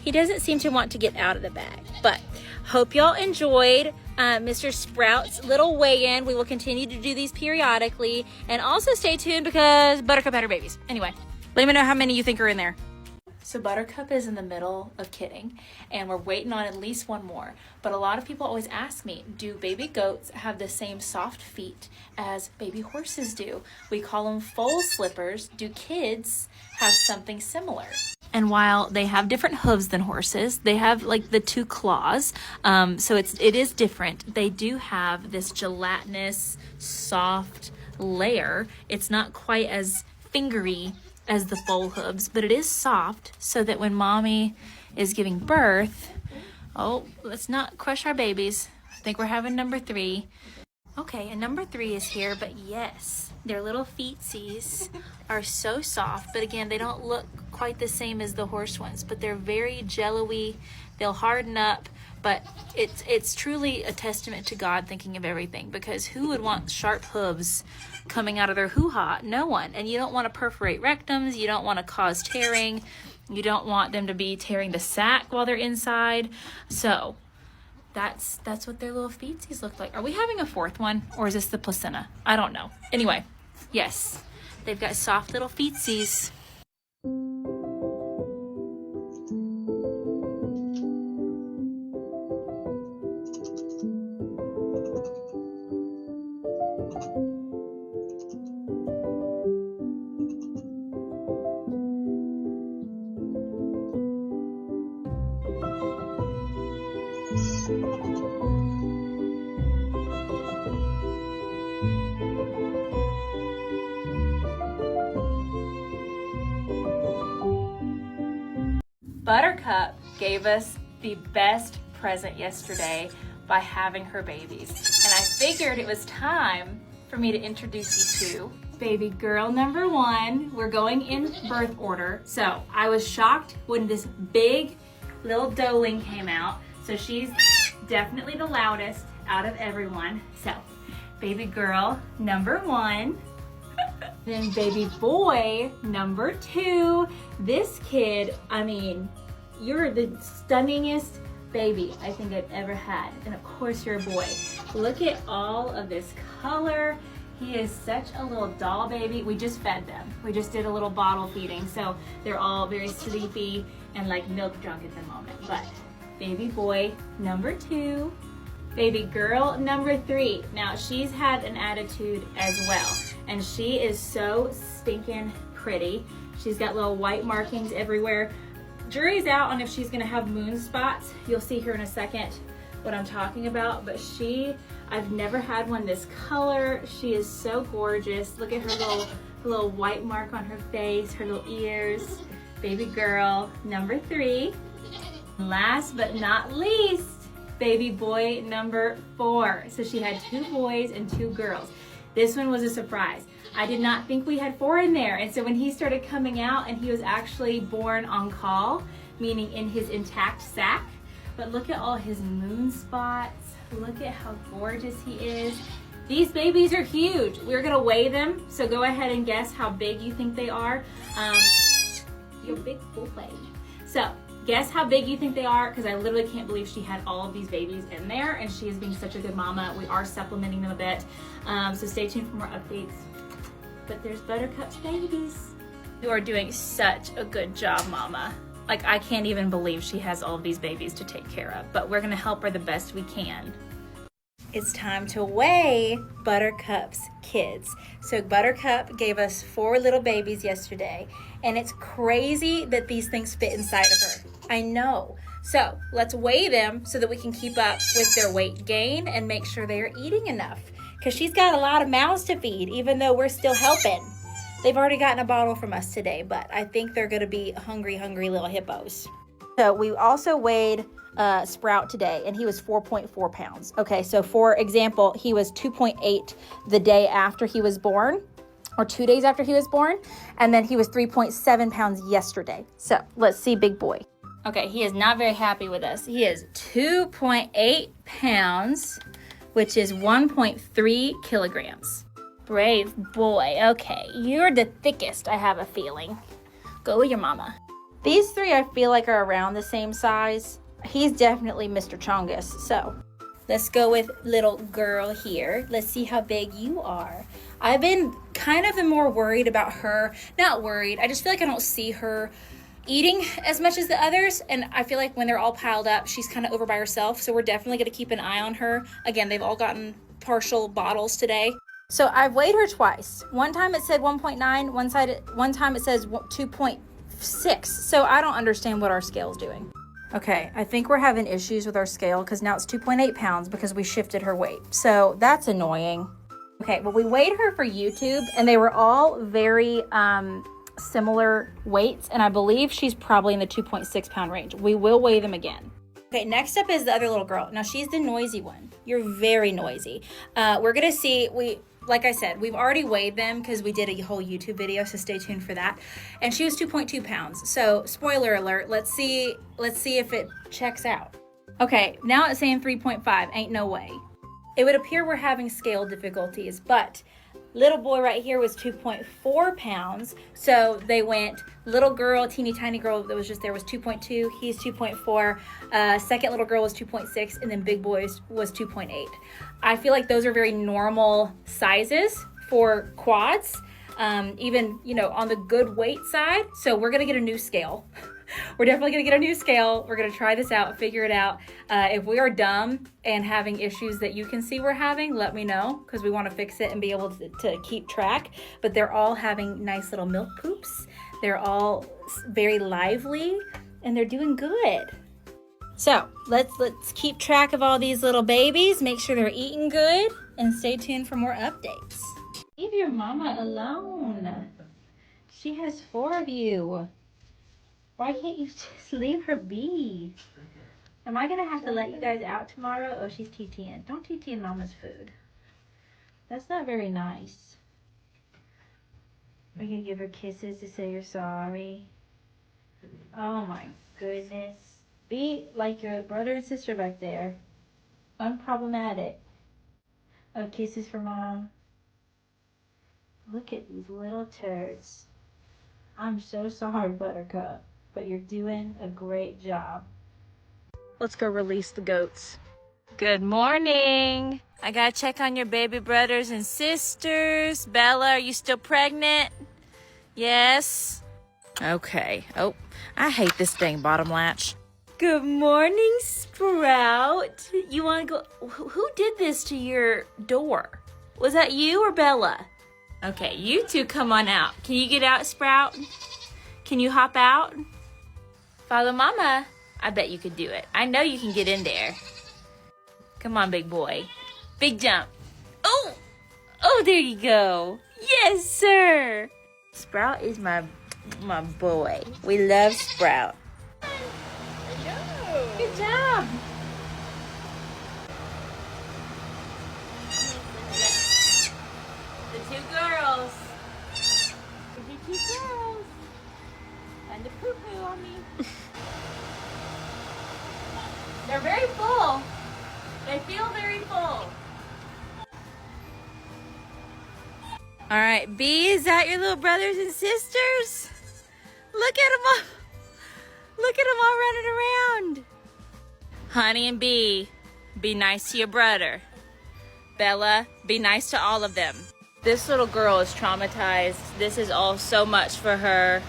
He doesn't seem to want to get out of the bag, but hope y'all enjoyed Mr. Sprout's little weigh-in. We will continue to do these periodically, and also stay tuned because Buttercup had her babies. Anyway, let me know how many you think are in there. So Buttercup is in the middle of kidding, and we're waiting on at least one more. But a lot of people always ask me, do baby goats have the same soft feet as baby horses do? We call them foal slippers. Do kids have something similar? And while they have different hooves than horses, they have like the 2 claws. So it is different. They do have this gelatinous, soft layer. It's not quite as fingery as the foal hooves, but it is soft, so that when mommy is giving birth, oh, let's not crush our babies. I think we're having number 3. Okay, and number 3 is here, but yes, their little feetsies are so soft, but again, they don't look quite the same as the horse ones, but they're very jello-y. They'll harden up, but it's truly a testament to God thinking of everything, because who would want sharp hooves coming out of their hoo-ha? No one. And you don't want to perforate rectums. You don't want to cause tearing. You don't want them to be tearing the sac while they're inside. So that's what their little feetsies look like. Are we having a 4th one, or is this the placenta? I don't know. Anyway, yes, they've got soft little feetsies. Buttercup gave us the best present yesterday by having her babies. And I figured it was time for me to introduce you to baby girl number 1. We're going in birth order. So I was shocked when this big little doeling came out. So she's definitely the loudest out of everyone. So baby girl number 1. Then baby boy number 2. This kid, I mean, you're the stunningest baby I think I've ever had. And of course you're a boy. Look at all of this color. He is such a little doll baby. We just fed them. We just did a little bottle feeding. So they're all very sleepy and like milk drunk at the moment. But baby boy number 2. Baby girl number 3. Now she's had an attitude as well. And she is so stinking pretty. She's got little white markings everywhere. Jury's out on if she's gonna have moon spots. You'll see here in a second what I'm talking about, but I've never had one this color. She is so gorgeous. Look at her little white mark on her face, her little ears. Baby girl number 3. Last but not least, baby boy number 4. So she had 2 boys and 2 girls. This one was a surprise. I did not think we had 4 in there. And so when he started coming out, and he was actually born on call, meaning in his intact sac. But look at all his moon spots. Look at how gorgeous he is. These babies are huge. We're gonna weigh them. So go ahead and guess how big you think they are. You're a big boy. So guess how big you think they are, because I literally can't believe she had all of these babies in there, and she is being such a good mama. We are supplementing them a bit, so stay tuned for more updates. But there's Buttercup's babies. You are doing such a good job, mama. Like, I can't even believe she has all of these babies to take care of, but we're gonna help her the best we can. It's time to weigh Buttercup's kids. So Buttercup gave us 4 little babies yesterday, and it's crazy that these things fit inside of her. I know. So let's weigh them so that we can keep up with their weight gain and make sure they are eating enough, because she's got a lot of mouths to feed, even though we're still helping. They've already gotten a bottle from us today, but I think they're gonna be hungry little hippos. So we also weighed Sprout today, and he was 4.4 pounds. Okay, so for example, he was 2.8 the day after he was born, or 2 days after he was born, and then he was 3.7 pounds yesterday. So let's see big boy. Okay, he is not very happy with us. He is 2.8 pounds, which is 1.3 kilograms. Brave boy. Okay, you're the thickest, I have a feeling. Go with your mama. These three I feel like are around the same size. He's definitely Mr. Chongus. So let's go with little girl here. Let's see how big you are. I've been kind of more worried about her. Not worried. I just feel like I don't see her eating as much as the others. And I feel like when they're all piled up, she's kind of over by herself. So we're definitely going to keep an eye on her. Again, they've all gotten partial bottles today. So I've weighed her twice. One time it said 1.9. One time it says 2.6. So I don't understand what our scale's doing. Okay, I think we're having issues with our scale because now it's 2.8 pounds because we shifted her weight. So that's annoying. Okay, well, we weighed her for YouTube and they were all very similar weights. And I believe she's probably in the 2.6 pound range. We will weigh them again. Okay, next up is the other little girl. Now she's the noisy one. You're very noisy. We're gonna see, like I said, we've already weighed them because we did a whole YouTube video, so stay tuned for that. And she was 2.2 pounds. So spoiler alert, let's see if it checks out. Okay, now it's saying 3.5, ain't no way. It would appear we're having scale difficulties, but little boy right here was 2.4 pounds. So they went little girl, teeny tiny girl that was just there was 2.2, he's 2.4, second little girl was 2.6, and then big boy was 2.8. I feel like those are very normal sizes for quads, even, you know, on the good weight side. So we're gonna get a new scale. We're definitely gonna get a new scale. We're gonna try this out, figure it out. If we are dumb and having issues that you can see we're having, let me know, because we want to fix it and be able to keep track. But they're all having nice little milk poops. They're all very lively and they're doing good. So let's keep track of all these little babies, make sure they're eating good, and stay tuned for more updates. Leave your mama alone. She has 4 of you. Why can't you just leave her be? Am I gonna have to let you guys out tomorrow? Oh, she's TTing. Don't TT mama's food. That's not very nice. Are you gonna give her kisses to say you're sorry? Oh my goodness. Be like your brother and sister back there. Unproblematic. Oh, kisses for mom. Look at these little turds. I'm so sorry, Buttercup, but you're doing a great job. Let's go release the goats. Good morning. I gotta check on your baby brothers and sisters. Bella, are you still pregnant? Yes? Okay. Oh, I hate this dang bottom latch. Good morning, Sprout. You wanna go? Who did this to your door? Was that you or Bella? Okay, you two come on out. Can you get out, Sprout? Can you hop out? Follow Mama. I bet you could do it. I know you can get in there. Come on, big boy. Big jump. Oh! Oh, there you go. Yes, sir. Sprout is my boy. We love Sprout. Good job. The 2 girls. The 2 girls. And the poo-poo on me. They're very full. They feel very full. All right, B, is that your little brothers and sisters? Look at them all. Look at them all running around. Honey and B, be nice to your brother. Bella, be nice to all of them. This little girl is traumatized. This is all so much for her.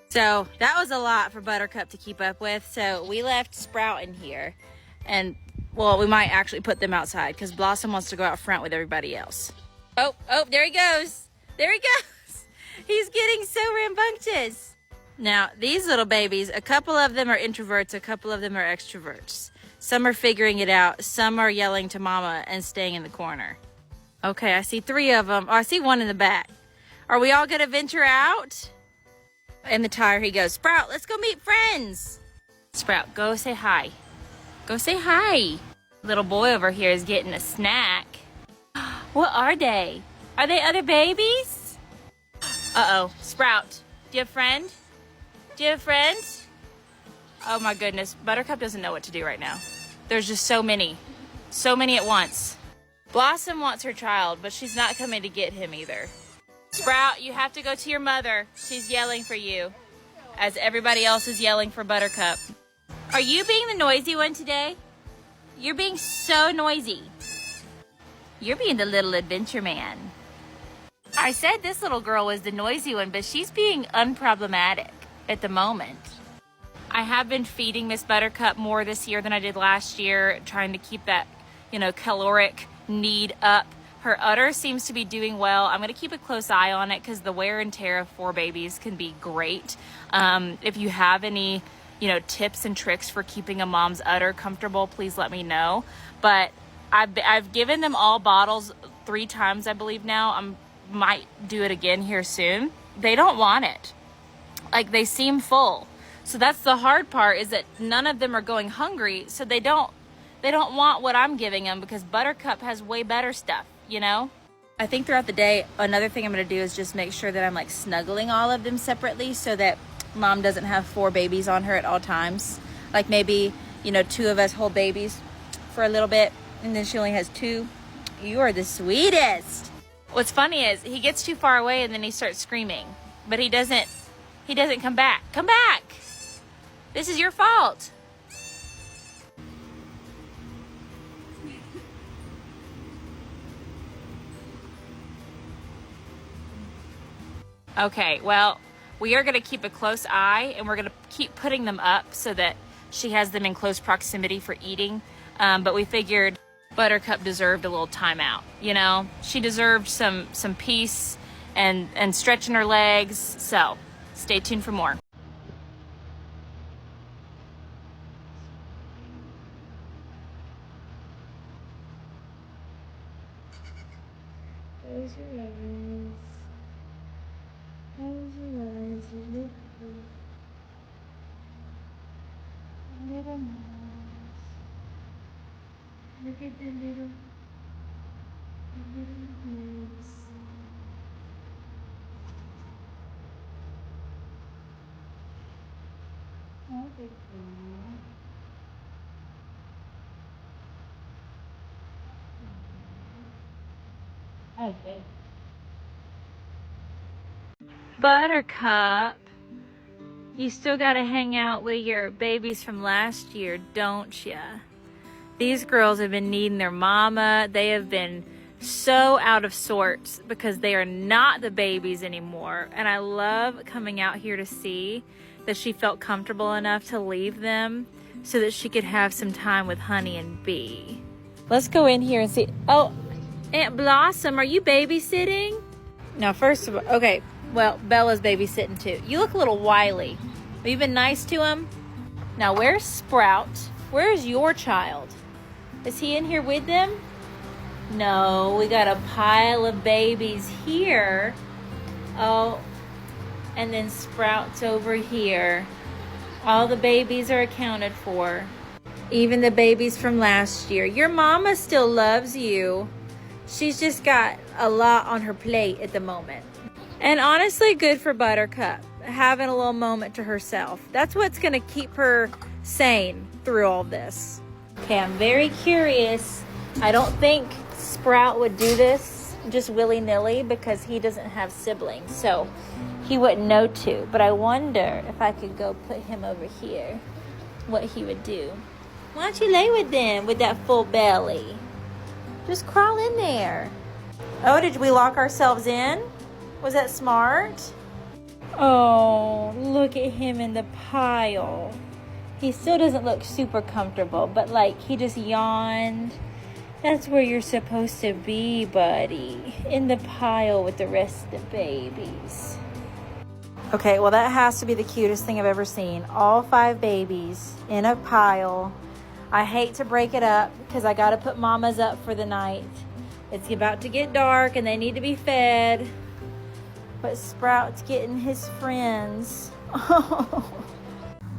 So that was a lot for Buttercup to keep up with. So we left Sprout in here. And, well, we might actually put them outside because Blossom wants to go out front with everybody else. Oh, there he goes. There he goes. He's getting so rambunctious. Now, these little babies, a couple of them are introverts, a couple of them are extroverts. Some are figuring it out. Some are yelling to mama and staying in the corner. Okay, I see 3 of them. Oh, I see 1 in the back. Are we all going to venture out? In the tire he goes. Sprout, let's go meet friends. Sprout, go say hi. Go say hi. Little boy over here is getting a snack. What are they? Are they other babies? Uh-oh. Sprout, do you have a friend? Do you have a friend? Oh my goodness. Buttercup doesn't know what to do right now. There's just so many. So many at once. Blossom wants her child, but she's not coming to get him either. Sprout, you have to go to your mother. She's yelling for you. as everybody else is yelling for Buttercup. Are you being the noisy one today? You're being so noisy. You're being the little adventure man. I said this little girl was the noisy one, but she's being unproblematic at the moment. I have been feeding Miss Buttercup more this year than I did last year, trying to keep that, caloric need up. Her udder seems to be doing well. I'm gonna keep a close eye on it because the wear and tear of 4 babies can be great. If you have any, tips and tricks for keeping a mom's udder comfortable, please let me know. But I've given them all bottles 3 times, I believe now. I might do it again here soon. They don't want it. Like, they seem full. So that's the hard part, is that none of them are going hungry, so they don't want what I'm giving them because Buttercup has way better stuff, I think throughout the day, another thing I'm gonna do is just make sure that I'm like snuggling all of them separately so that mom doesn't have 4 babies on her at all times. Like maybe, 2 of us hold babies for a little bit and then she only has 2. You are the sweetest. What's funny is he gets too far away and then he starts screaming, but he doesn't come back. Come back. This is your fault. Okay, well, we are going to keep a close eye and we're going to keep putting them up so that she has them in close proximity for eating. But we figured Buttercup deserved a little timeout, She deserved some peace and stretching her legs. So stay tuned for more. Close your eyes. Close your eyes a little. Little nose. Look at the little nose. Oh, big girl. Okay. Buttercup, you still got to hang out with your babies from last year, don't ya? These girls have been needing their mama. They have been so out of sorts because they are not the babies anymore. And I love coming out here to see that she felt comfortable enough to leave them so that she could have some time with Honey and Bee. Let's go in here and see. Oh, Aunt Blossom, are you babysitting? Now, first of all, okay, well, Bella's babysitting too. You look a little wily. Have you been nice to him? Now, where's Sprout? Where's your child? Is he in here with them? No, we got a pile of babies here. Oh, and then Sprout's over here. All the babies are accounted for. Even the babies from last year. Your mama still loves you. She's just got a lot on her plate at the moment. And honestly, good for Buttercup, having a little moment to herself. That's what's gonna keep her sane through all this. Okay, I'm very curious. I don't think Sprout would do this just willy-nilly because he doesn't have siblings, so he wouldn't know to. But I wonder if I could go put him over here, what he would do. Why don't you lay with them with that full belly? Just crawl in there. Oh, did we lock ourselves in? Was that smart? Oh, look at him in the pile. He still doesn't look super comfortable, but like he just yawned. That's where you're supposed to be, buddy. In the pile with the rest of the babies. Okay, well that has to be the cutest thing I've ever seen. All 5 babies in a pile. I hate to break it up because I gotta put mamas up for the night. It's about to get dark and they need to be fed. But Sprout's getting his friends.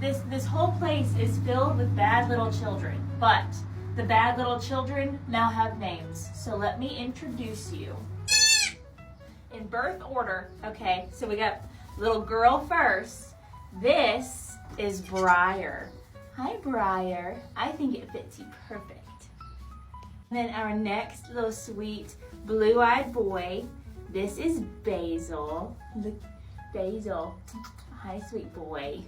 This whole place is filled with bad little children, but the bad little children now have names. So let me introduce you. In birth order, okay, so we got little girl first. This is Briar. Hi, Briar. I think it fits you perfect. And then our next little sweet blue-eyed boy. This is Basil. Look, Basil. Hi, sweet boy.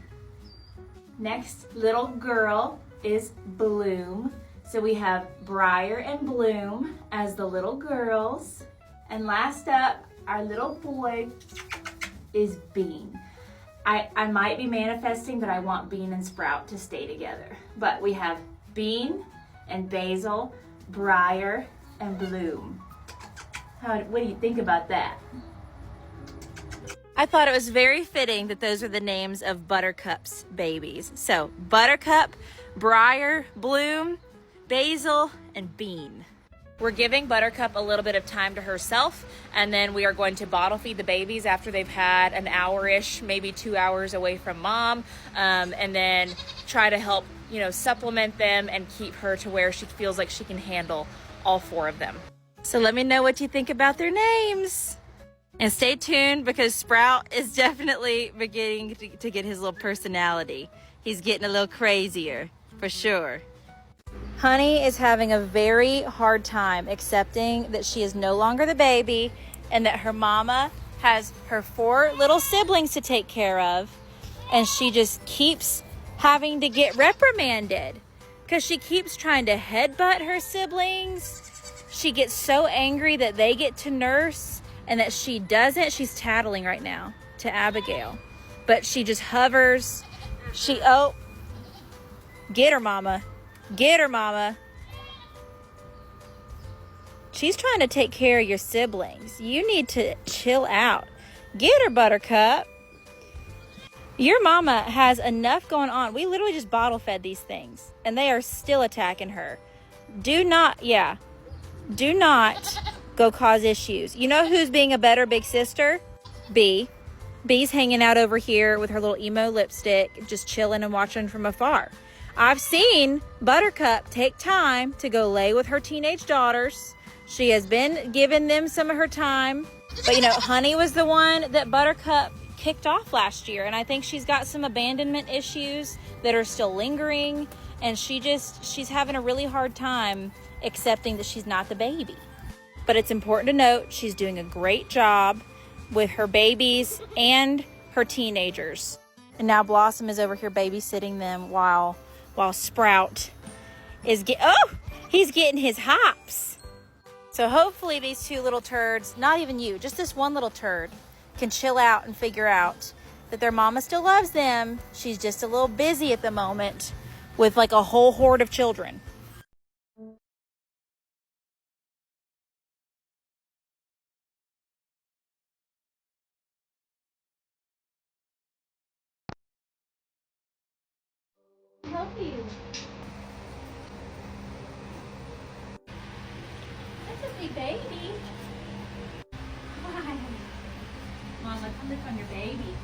Next little girl is Bloom. So we have Briar and Bloom as the little girls. And last up, our little boy is Bean. I might be manifesting, but I want Bean and Sprout to stay together. But we have Bean and Basil, Briar, and Bloom. What do you think about that? I thought it was very fitting that those are the names of Buttercup's babies. So Buttercup, Briar, Bloom, Basil, and Bean. We're giving Buttercup a little bit of time to herself, and then we are going to bottle feed the babies after they've had an hour-ish, maybe 2 hours away from mom, and then try to help, supplement them and keep her to where she feels like she can handle all 4 of them. So let me know what you think about their names. And stay tuned because Sprout is definitely beginning to get his little personality. He's getting a little crazier, for sure. Honey is having a very hard time accepting that she is no longer the baby and that her mama has her 4 little siblings to take care of, and she just keeps having to get reprimanded because she keeps trying to headbutt her siblings. She gets so angry that they get to nurse and that she doesn't. She's tattling right now to Abigail, but she just hovers. Get her, mama. Get her, mama. She's trying to take care of your siblings. You need to chill out. Get her, Buttercup. Your mama has enough going on. We literally just bottle fed these things, and they are still attacking her. Do not go cause issues. You know who's being a better big sister? B. B's hanging out over here with her little emo lipstick, just chilling and watching from afar. I've seen Buttercup take time to go lay with her teenage daughters. She has been giving them some of her time. But Honey was the one that Buttercup kicked off last year. And I think she's got some abandonment issues that are still lingering. And she's having a really hard time accepting that she's not the baby. But it's important to note she's doing a great job with her babies and her teenagers. And now Blossom is over here babysitting them while Sprout is he's getting his hops. So hopefully these 2 little turds, not even you, just this one little turd, can chill out and figure out that their mama still loves them. She's just a little busy at the moment with like a whole horde of children. Help you. That's a big baby. Why? Mama, come look on your baby.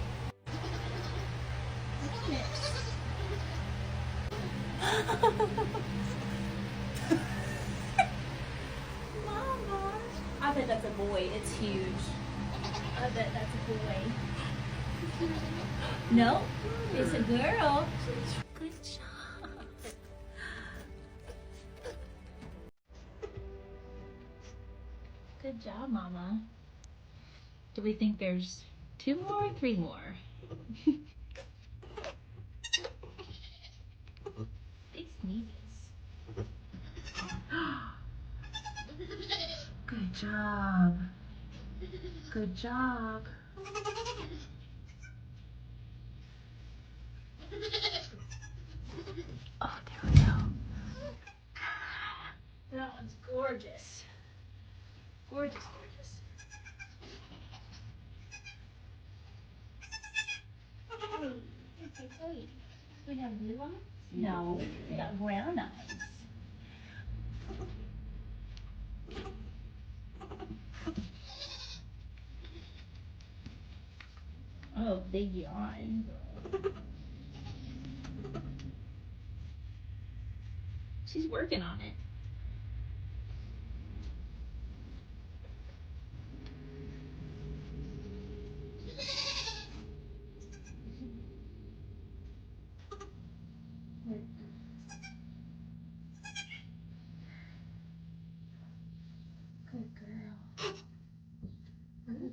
Look at Mama. I bet that's a boy. It's huge. I bet that's a boy. No, it's a girl. Good job. Good job, Mama. Do we think there's 2 more or 3 more? They sneeze. Good job. Good job. Oh, there we go. That one's gorgeous. Gorgeous, gorgeous. Hey. We have blue ones? No, we got brown eyes. Oh, big yawn. She's working on it. Good girl. Good girl.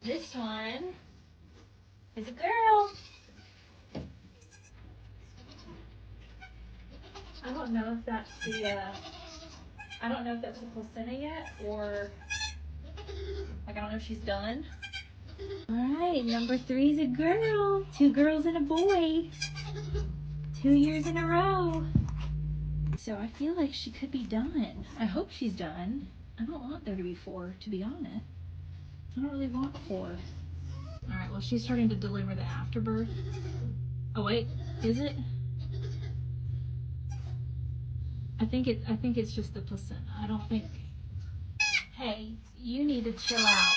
This one is a girl. I don't know if that's I don't know if that's the placenta yet, or like I don't know if she's done. All right, number 3 is a girl. 2 girls and a boy. 2 years in a row. So I feel like she could be done. I hope she's done. I don't want there to be 4, to be honest. I don't really want 4. All right, well, she's starting to deliver the afterbirth. Oh wait, is it? I think it's just the placenta. I don't think. Hey, you need to chill out.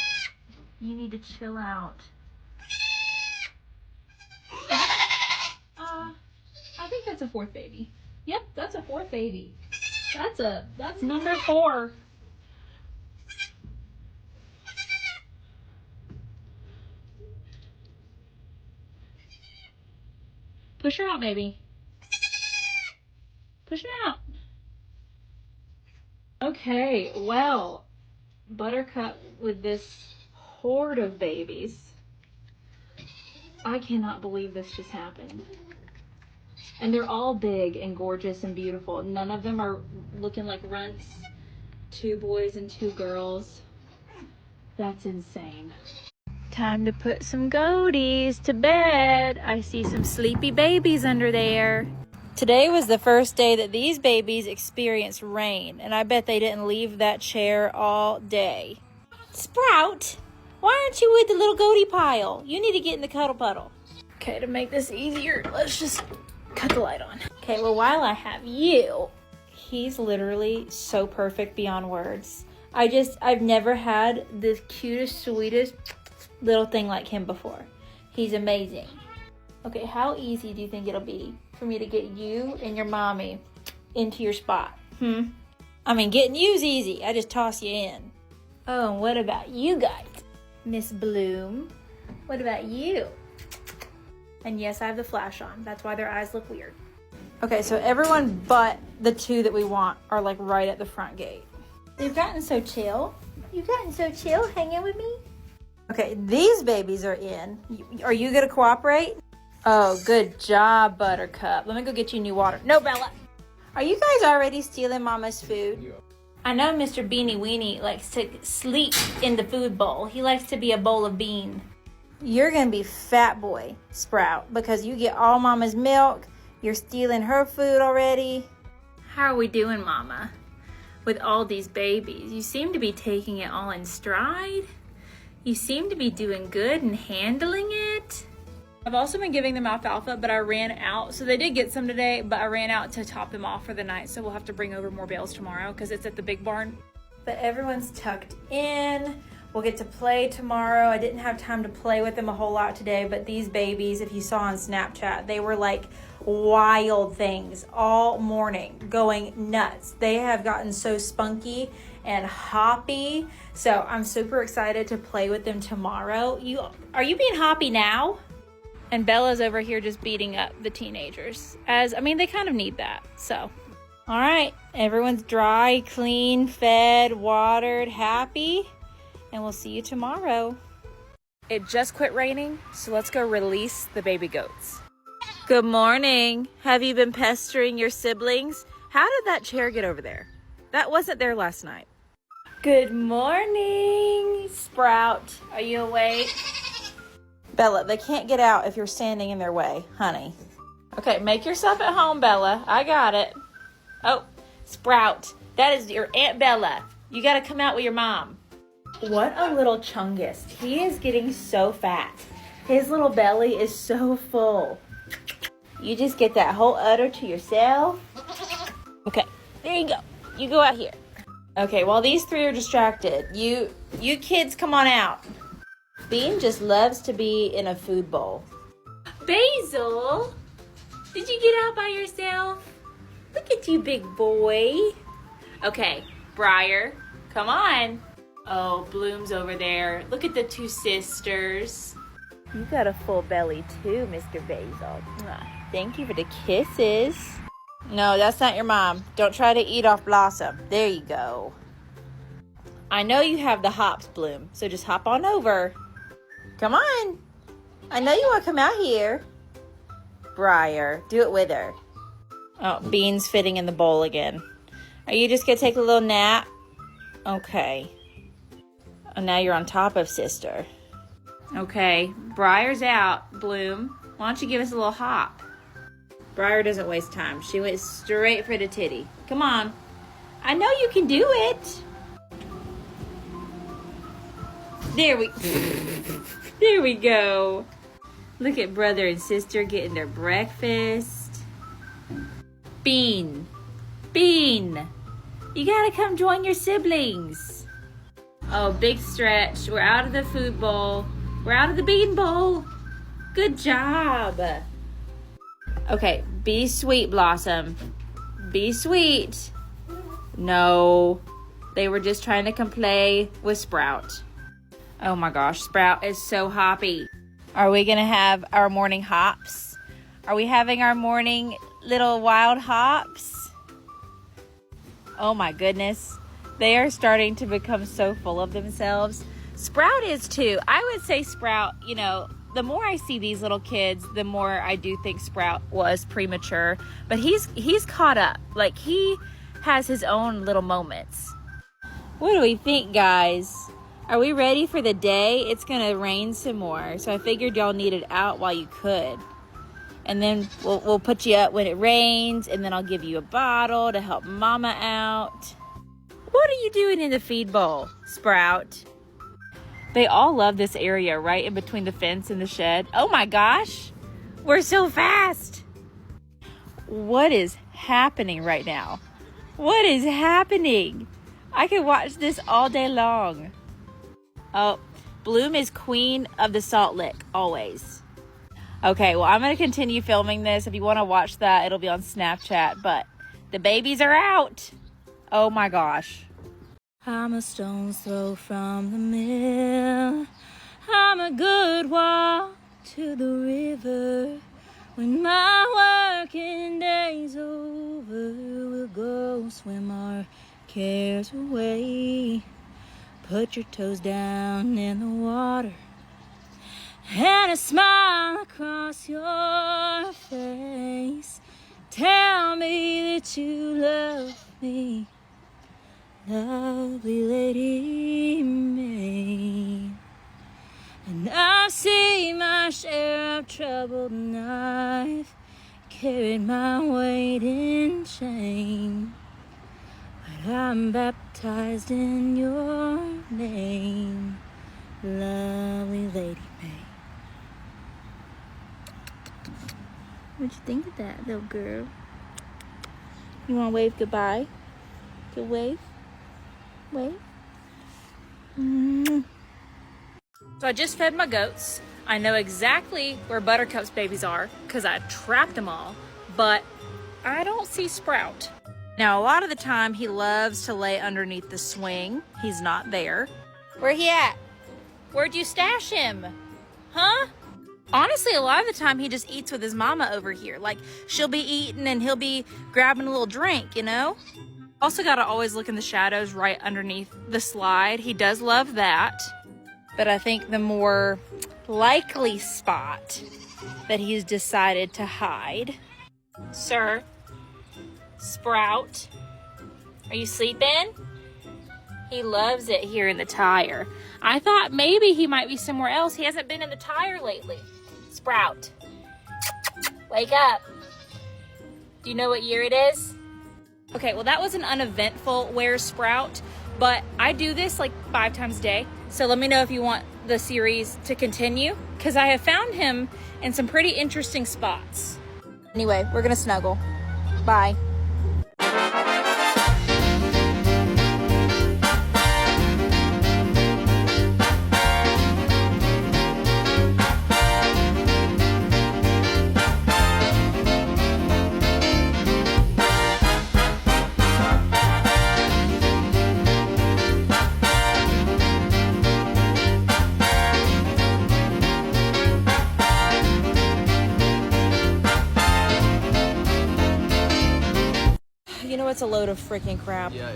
You need to chill out. I think that's a 4th baby. Yep, that's a 4th baby. That's number 4. Push her out, baby. Push her out. Okay, well, Buttercup with this horde of babies. I cannot believe this just happened. And they're all big and gorgeous and beautiful. None of them are looking like runts. 2 boys and 2 girls. That's insane. Time to put some goaties to bed. I see some sleepy babies under there. Today was the first day that these babies experienced rain, and I bet they didn't leave that chair all day. Sprout, why aren't you with the little goatee pile? You need to get in the cuddle puddle. Okay, to make this easier, let's just cut the light on. Okay, well, while I have you, he's literally so perfect beyond words. I've never had the cutest, sweetest little thing like him before. He's amazing. Okay, how easy do you think it'll be for me to get you and your mommy into your spot? I mean, getting you's easy. I just toss you in. Oh, and what about you guys? Miss Bloom, what about you? And yes, I have the flash on. That's why their eyes look weird. Okay, so everyone but the 2 that we want are like right at the front gate. You've gotten so chill. You've gotten so chill hanging with me. Okay, these babies are in. Are you gonna cooperate? Oh, good job, Buttercup. Let me go get you new water. No, Bella. Are you guys already stealing Mama's food? Yeah. I know Mr. Beanie Weenie likes to sleep in the food bowl. He likes to be a bowl of bean. You're gonna be fat boy, Sprout, because you get all Mama's milk. You're stealing her food already. How are we doing, Mama? With all these babies, you seem to be taking it all in stride. You seem to be doing good and handling it. I've also been giving them alfalfa, but I ran out. So they did get some today, but I ran out to top them off for the night. So we'll have to bring over more bales tomorrow because it's at the big barn. But everyone's tucked in. We'll get to play tomorrow. I didn't have time to play with them a whole lot today, but these babies, if you saw on Snapchat, they were like wild things all morning, going nuts. They have gotten so spunky and hoppy. So I'm super excited to play with them tomorrow. Are you being hoppy now? And Bella's over here just beating up the teenagers. They kind of need that, so. All right, everyone's dry, clean, fed, watered, happy, and we'll see you tomorrow. It just quit raining, so let's go release the baby goats. Good morning. Have you been pestering your siblings? How did that chair get over there? That wasn't there last night. Good morning, Sprout. Are you awake? Bella, they can't get out if you're standing in their way, honey. Okay, make yourself at home, Bella. I got it. Oh, Sprout, that is your Aunt Bella. You gotta come out with your mom. What a little chungus. He is getting so fat. His little belly is so full. You just get that whole udder to yourself. Okay, there you go. You go out here. Okay, while these 3 are distracted, you kids come on out. Bean just loves to be in a food bowl. Basil, did you get out by yourself? Look at you, big boy. Okay, Briar, come on. Oh, Bloom's over there. Look at the 2 sisters. You got a full belly too, Mr. Basil. Thank you for the kisses. No, that's not your mom. Don't try to eat off Blossom. There you go. I know you have the hops, Bloom, so just hop on over. Come on. I know you want to come out here. Briar, do it with her. Oh, Bean's fitting in the bowl again. Are you just going to take a little nap? Okay. Oh, now you're on top of sister. Okay, Briar's out. Bloom, why don't you give us a little hop? Briar doesn't waste time. She went straight for the titty. Come on. I know you can do it. There we go. Look at brother and sister getting their breakfast. Bean, you gotta come join your siblings. Oh, big stretch. We're out of the food bowl. We're out of the bean bowl. Good job. Okay, be sweet, Blossom. Be sweet. No, they were just trying to come play with Sprout. Oh my gosh, Sprout is so hoppy. Are we gonna have our morning hops? Are we having our morning little wild hops? Oh my goodness. They are starting to become so full of themselves. Sprout is too. I would say Sprout, you know, the more I see these little kids, the more I do think Sprout was premature. But he's caught up. Like, he has his own little moments. What do we think, guys? Are we ready for the day? It's gonna rain some more, so I figured y'all needed out while you could. And then we'll put you up when it rains, and then I'll give you a bottle to help Mama out. What are you doing in the feed bowl, Sprout? They all love this area right in between the fence and the shed. Oh my gosh, we're so fast. What is happening right now? What is happening? I could watch this all day long. Oh, Bloom is queen of the salt lick, always. Okay, well, I'm going to continue filming this. If you want to watch that, it'll be on Snapchat. But the babies are out. Oh my gosh. I'm a stone's throw from the mill. I'm a good walk to the river. When my working day's over, we'll go swim our cares away. Put your toes down in the water and a smile across your face. Tell me that you love me, lovely Lady May. And I've seen my share of trouble, and I've carried my weight in shame. But I'm baptized in your name, lovely Lady May. What'd you think of that, little girl? You want to wave goodbye? Good wave? Wave? So I just fed my goats. I know exactly where Buttercup's babies are because I trapped them all, but I don't see Sprout. Now, a lot of the time he loves to lay underneath the swing. He's not there. Where he at? Where'd you stash him? Huh? Honestly, a lot of the time he just eats with his mama over here. Like, she'll be eating and he'll be grabbing a little drink, you know? Also gotta always look in the shadows right underneath the slide. He does love that. But I think the more likely spot that he's decided to hide. Sir, Sprout, are you sleeping? He loves it here in the tire. I thought maybe he might be somewhere else. He hasn't been in the tire lately. Sprout, wake up. Do you know what year it is? Okay, well, that was an uneventful Where's Sprout, but I do this like 5 times a day. So let me know if you want the series to continue, because I have found him in some pretty interesting spots. Anyway, we're gonna snuggle. Bye. You know, it's a load of freaking crap. Yeah,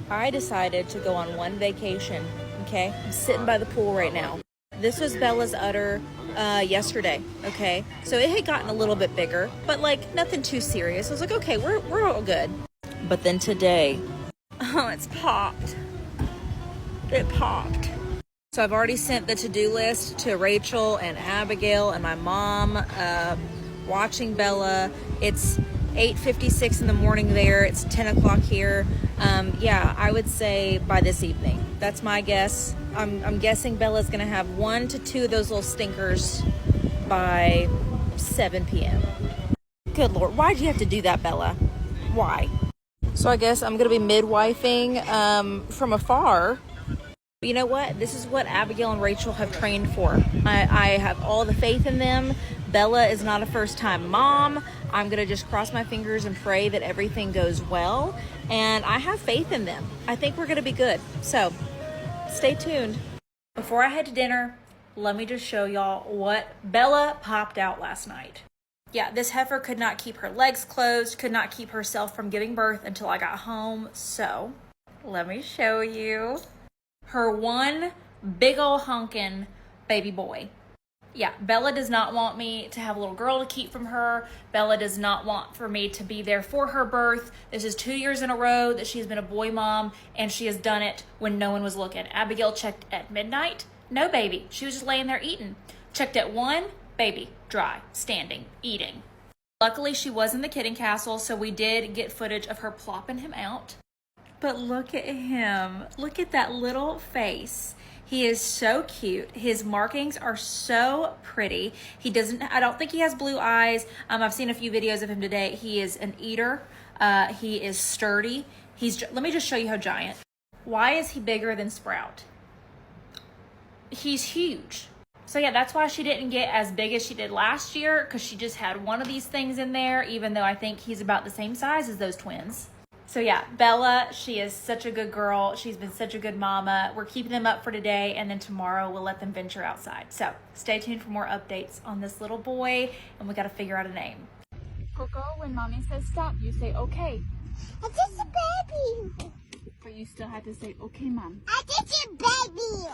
I decided to go on one vacation, okay? I'm sitting by the pool right now. This was Bella's udder yesterday, okay? So it had gotten a little bit bigger, but like nothing too serious. I was like, okay, we're all good. But then today, oh, it's popped. It popped. So I've already sent the to-do list to Rachel and Abigail and my mom, watching Bella. It's 8:56 in the morning there. It's 10 o'clock here. Yeah, I would say by this evening. That's my guess. I'm guessing Bella's gonna have 1 to 2 of those little stinkers by 7 p.m. Good Lord, why'd you have to do that, Bella? Why? So I guess I'm gonna be midwifing from afar. But you know what? This is what Abigail and Rachel have trained for. I have all the faith in them. Bella is not a first-time mom. I'm gonna just cross my fingers and pray that everything goes well. And I have faith in them. I think we're gonna be good. So stay tuned. Before I head to dinner, let me just show y'all what Bella popped out last night. Yeah, this heifer could not keep her legs closed, could not keep herself from giving birth until I got home. So let me show you her one big ol' honkin' baby boy. Yeah, Bella does not want me to have a little girl to keep from her. Bella does not want for me to be there for her birth. This is 2 years in a row that she's been a boy mom, and she has done it when no one was looking. Abigail checked at midnight. No baby. She was just laying there eating. Checked at 1, baby, dry, standing, eating. Luckily, she was in the kidding castle, so we did get footage of her plopping him out. But look at him. Look at that little face. He is so cute. His markings are so pretty. I don't think he has blue eyes. I've seen a few videos of him today. He is an eater. He is sturdy. Let me just show you how giant. Why is he bigger than Sprout? He's huge. So yeah, that's why she didn't get as big as she did last year, because she just had one of these things in there, even though I think he's about the same size as those twins. So yeah, Bella, she is such a good girl. She's been such a good mama. We're keeping them up for today, and then tomorrow we'll let them venture outside. So stay tuned for more updates on this little boy, and we got to figure out a name. Coco, when mommy says stop, you say okay. It's just a baby. But you still have to say okay, mom. It's just a baby.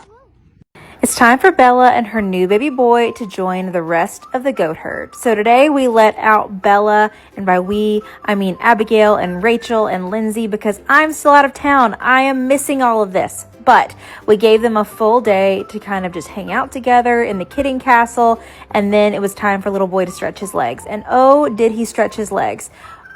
It's time for Bella and her new baby boy to join the rest of the goat herd. So today we let out Bella, and by we, I mean Abigail and Rachel and Lindsay, because I'm still out of town. I am missing all of this. But we gave them a full day to kind of just hang out together in the kidding castle, and then it was time for little boy to stretch his legs. And oh, did he stretch his legs.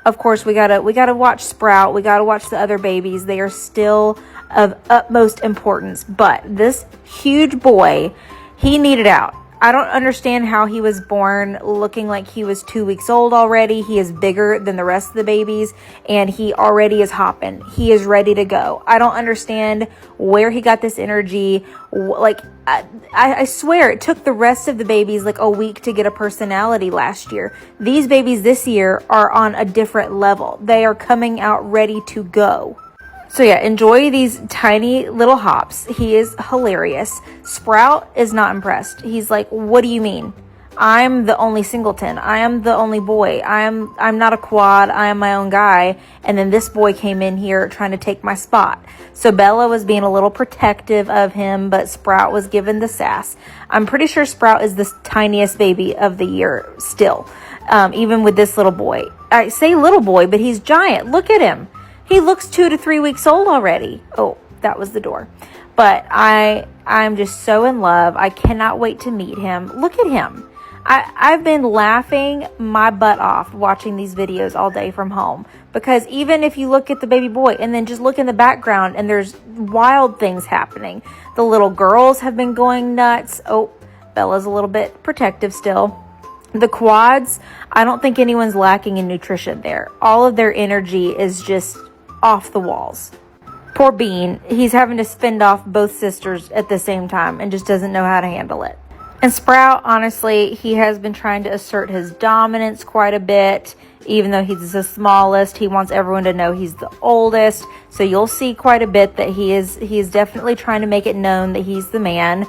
Of course, we gotta watch Sprout. We gotta watch the other babies. They are still of utmost importance. But this huge boy, he needed out. I don't understand how he was born looking like he was 2 weeks old already. He is bigger than the rest of the babies, and he already is hopping. He is ready to go. I don't understand where he got this energy. Like, I swear it took the rest of the babies like a week to get a personality last year. These babies this year are on a different level. They are coming out ready to go. So yeah, enjoy these tiny little hops. He is hilarious. Sprout is not impressed. He's like, what do you mean? I'm the only singleton. I am the only boy. I'm not a quad. I am my own guy. And then this boy came in here trying to take my spot. So Bella was being a little protective of him, but Sprout was given the sass. I'm pretty sure Sprout is the tiniest baby of the year still, even with this little boy. I say little boy, but he's giant. Look at him. He looks 2 to 3 weeks old already. Oh, that was the door. But I'm just so in love. I cannot wait to meet him. Look at him. I've been laughing my butt off watching these videos all day from home. Because even if you look at the baby boy and then just look in the background and there's wild things happening. The little girls have been going nuts. Oh, Bella's a little bit protective still. The quads, I don't think anyone's lacking in nutrition there. All of their energy is just off the walls. Poor Bean, he's having to fend off both sisters at the same time and just doesn't know how to handle it. And Sprout, honestly, he has been trying to assert his dominance quite a bit. Even though he's the smallest, he wants everyone to know he's the oldest. So you'll see quite a bit that he is definitely trying to make it known that he's the man.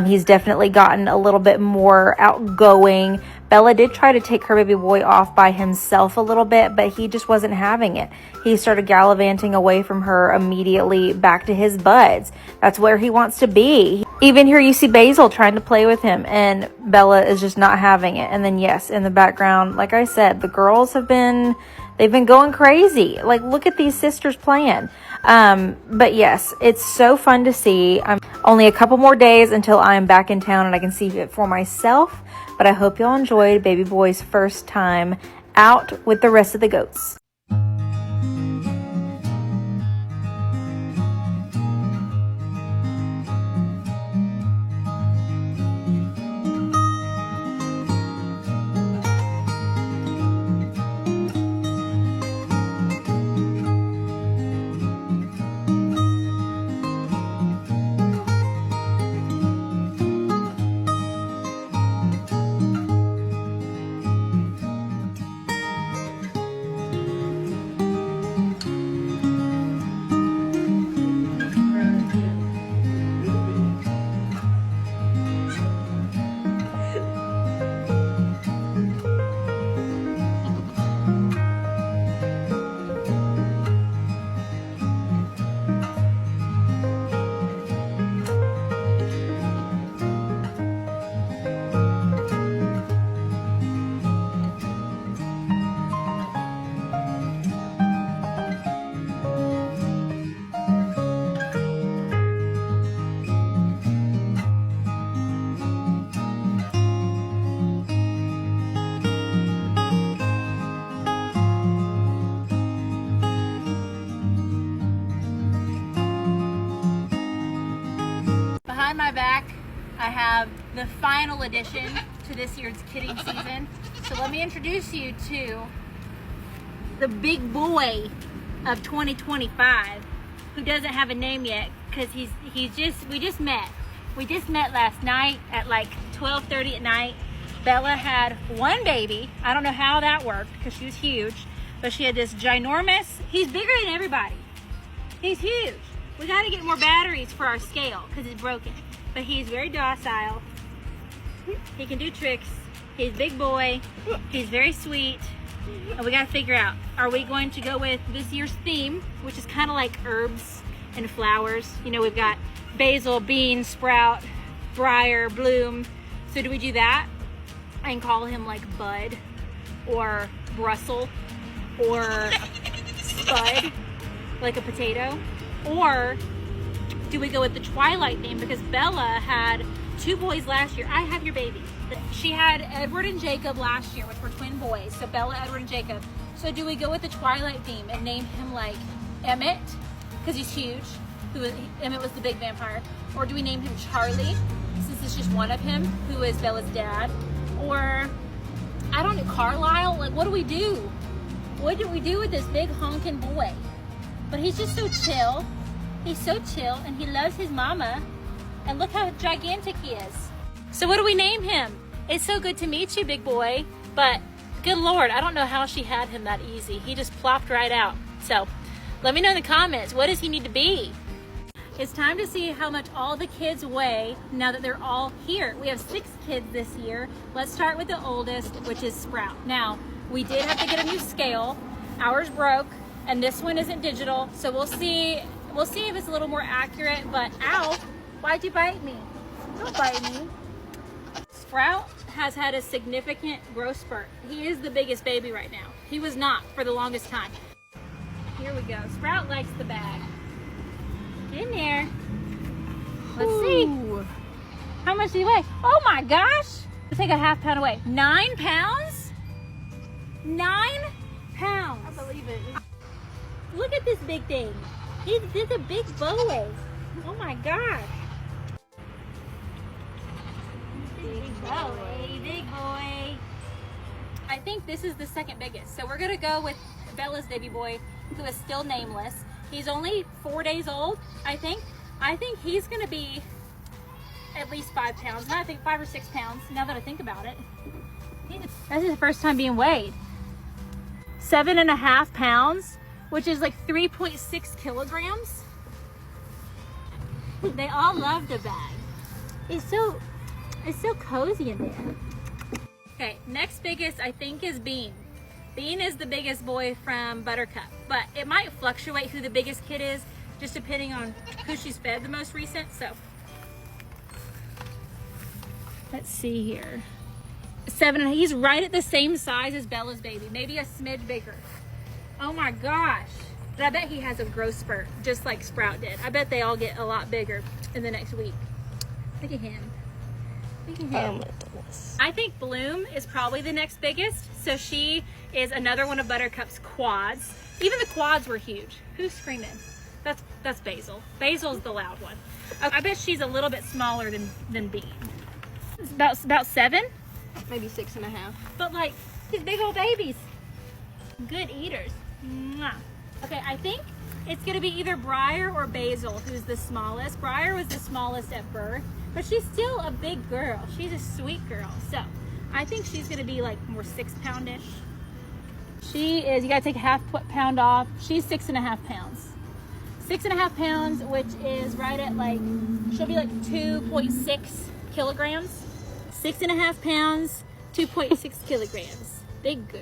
He's definitely gotten a little bit more outgoing. Bella did try to take her baby boy off by himself a little bit, but he just wasn't having it. He started gallivanting away from her immediately back to his buds. That's where he wants to be. Even here you see Basil trying to play with him, and Bella is just not having it. And then yes, in the background, like I said, the girls they've been going crazy. Like, look at these sisters playing. But yes, it's so fun to see. I'm only a couple more days until I'm back in town and I can see it for myself. But I hope y'all enjoyed baby boy's first time out with the rest of the goats. Behind my back, I have the final addition to this year's kidding season. So let me introduce you to the big boy of 2025, who doesn't have a name yet because we just met. We just met last night at like 12:30 at night. Bella had one baby. I don't know how that worked because she was huge, but she had this ginormous, he's bigger than everybody. He's huge. We got to get more batteries for our scale because it's broken. But he's very docile. He can do tricks. He's a big boy. He's very sweet. And we got to figure out, are we going to go with this year's theme, which is kind of like herbs and flowers. You know, we've got basil, bean, sprout, briar, bloom. So do we do that and call him like Bud or Brussels or Spud, like a potato? Or do we go with the Twilight theme? Because Bella had 2 boys last year. I have your baby. She had Edward and Jacob last year, which were twin boys. So Bella, Edward, and Jacob. So do we go with the Twilight theme and name him like Emmett, because he's huge? Emmett was the big vampire. Or do we name him Charlie, since it's just one of him, who is Bella's dad? Or, I don't know, Carlisle? Like, what do we do? What do we do with this big honking boy? But he's just so chill. He's so chill, and he loves his mama. And look how gigantic he is. So what do we name him? It's so good to meet you, big boy. But good Lord, I don't know how she had him that easy. He just plopped right out. So let me know in the comments, what does he need to be? It's time to see how much all the kids weigh now that they're all here. We have 6 kids this year. Let's start with the oldest, which is Sprout. Now, we did have to get a new scale. Ours broke. And this one isn't digital, so we'll see if it's a little more accurate. But ow, why'd you bite me? Don't bite me. Sprout has had a significant growth spurt. He is the biggest baby right now. He was not for the longest time. Here we go. Sprout likes the bag. Get in there. Let's see. How much do you weigh? Oh my gosh. Let's take a ½ pound away. 9 pounds? 9 pounds. I believe it. Look at this big thing. He's a big boy. Oh my gosh. Big boy, big boy. I think this is the second biggest. So we're gonna go with Bella's baby boy, who is still nameless. He's only 4 days old, I think. I think he's gonna be at least 5 pounds. Now I think 5 or 6 pounds, now that I think about it. This is the first time being weighed. 7.5 pounds. Which is like 3.6 kilograms. They all love the bag. It's so cozy in there. Okay, next biggest I think is Bean. Bean is the biggest boy from Buttercup, but it might fluctuate who the biggest kid is, just depending on who she's fed the most recent. So Let's see here. 7, and he's right at the same size as Bella's baby, maybe a smidge bigger. Oh my gosh. But I bet he has a growth spurt, just like Sprout did. I bet they all get a lot bigger in the next week. Look at him. Look at him. Oh my goodness. I think Bloom is probably the next biggest. So she is another one of Buttercup's quads. Even the quads were huge. Who's screaming? That's Basil. Basil's the loud one. I bet she's a little bit smaller than Bean. It's about 7, Maybe 6.5. but like these big old babies. Good eaters. Mwah. Okay, I think it's gonna be either Briar or Basil who's the smallest. Briar was the smallest at birth, but she's still a big girl. She's a sweet girl. So I think she's gonna be like more 6-poundish. She is, you gotta take a half pound off. She's 6.5 pounds. 6.5 pounds, which is right at like, she'll be like 2.6 kilograms. 6.5 pounds, 2.6 kilograms. Big girl.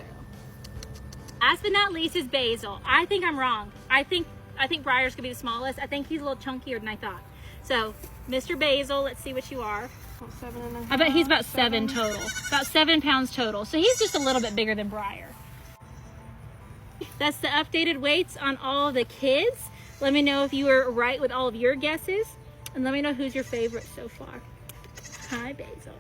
Last but not least is Basil. I think I'm wrong. I think Briar's gonna be the smallest. I think he's a little chunkier than I thought. So, Mr. Basil, let's see what you are. 7.5. I bet he's about 7 total. About 7 pounds total. So he's just a little bit bigger than Briar. That's the updated weights on all the kids. Let me know if you were right with all of your guesses. And let me know who's your favorite so far. Hi, Basil.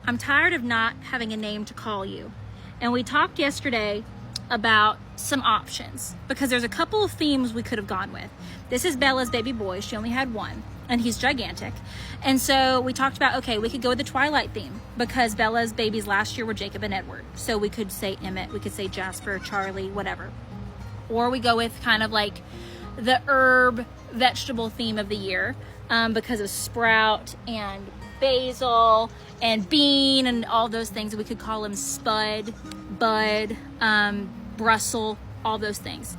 I'm tired of not having a name to call you. And we talked yesterday about some options because there's a couple of themes we could have gone with. This is Bella's baby boy. She only had one and he's gigantic. And so we talked about, okay, we could go with the Twilight theme because Bella's babies last year were Jacob and Edward. So we could say Emmett, we could say Jasper, Charlie, whatever. Or we go with kind of like the herb vegetable theme of the year because of Sprout and Basil and Bean and all those things. We could call him Spud, Bud, Brussel, all those things.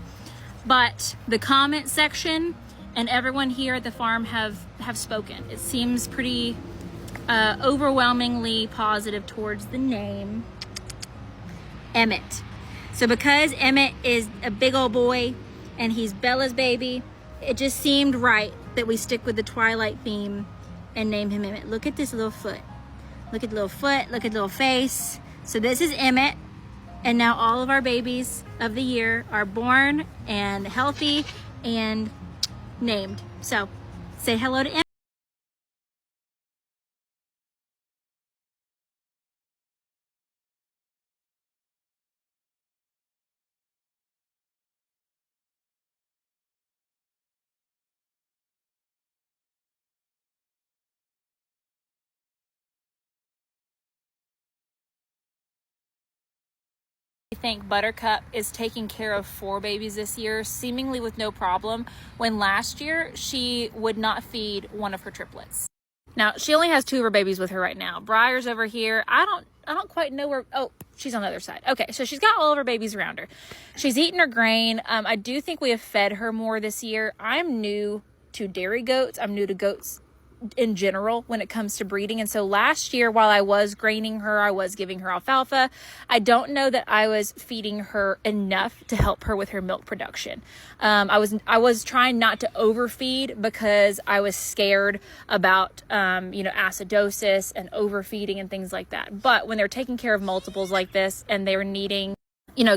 But the comment section and everyone here at the farm have spoken. It seems pretty overwhelmingly positive towards the name Emmett. So because Emmett is a big old boy and he's Bella's baby, it just seemed right that we stick with the Twilight theme and name him Emmett. Look at this little foot. Look at the little foot, look at the little face. So this is Emmett. And now all of our babies of the year are born and healthy and named. So say hello to Emmett. I think Buttercup is taking care of 4 babies this year, seemingly with no problem, when last year she would not feed one of her triplets. Now, she only has 2 of her babies with her right now. Briar's over here. I don't quite know where, oh, she's on the other side. Okay, so she's got all of her babies around her. She's eating her grain. I do think we have fed her more this year. I'm new to dairy goats. I'm new to goats in general when it comes to breeding. And so last year, while I was graining her, I was giving her alfalfa. I don't know that I was feeding her enough to help her with her milk production. I was trying not to overfeed because I was scared about, acidosis and overfeeding and things like that. But when they're taking care of multiples like this and they're needing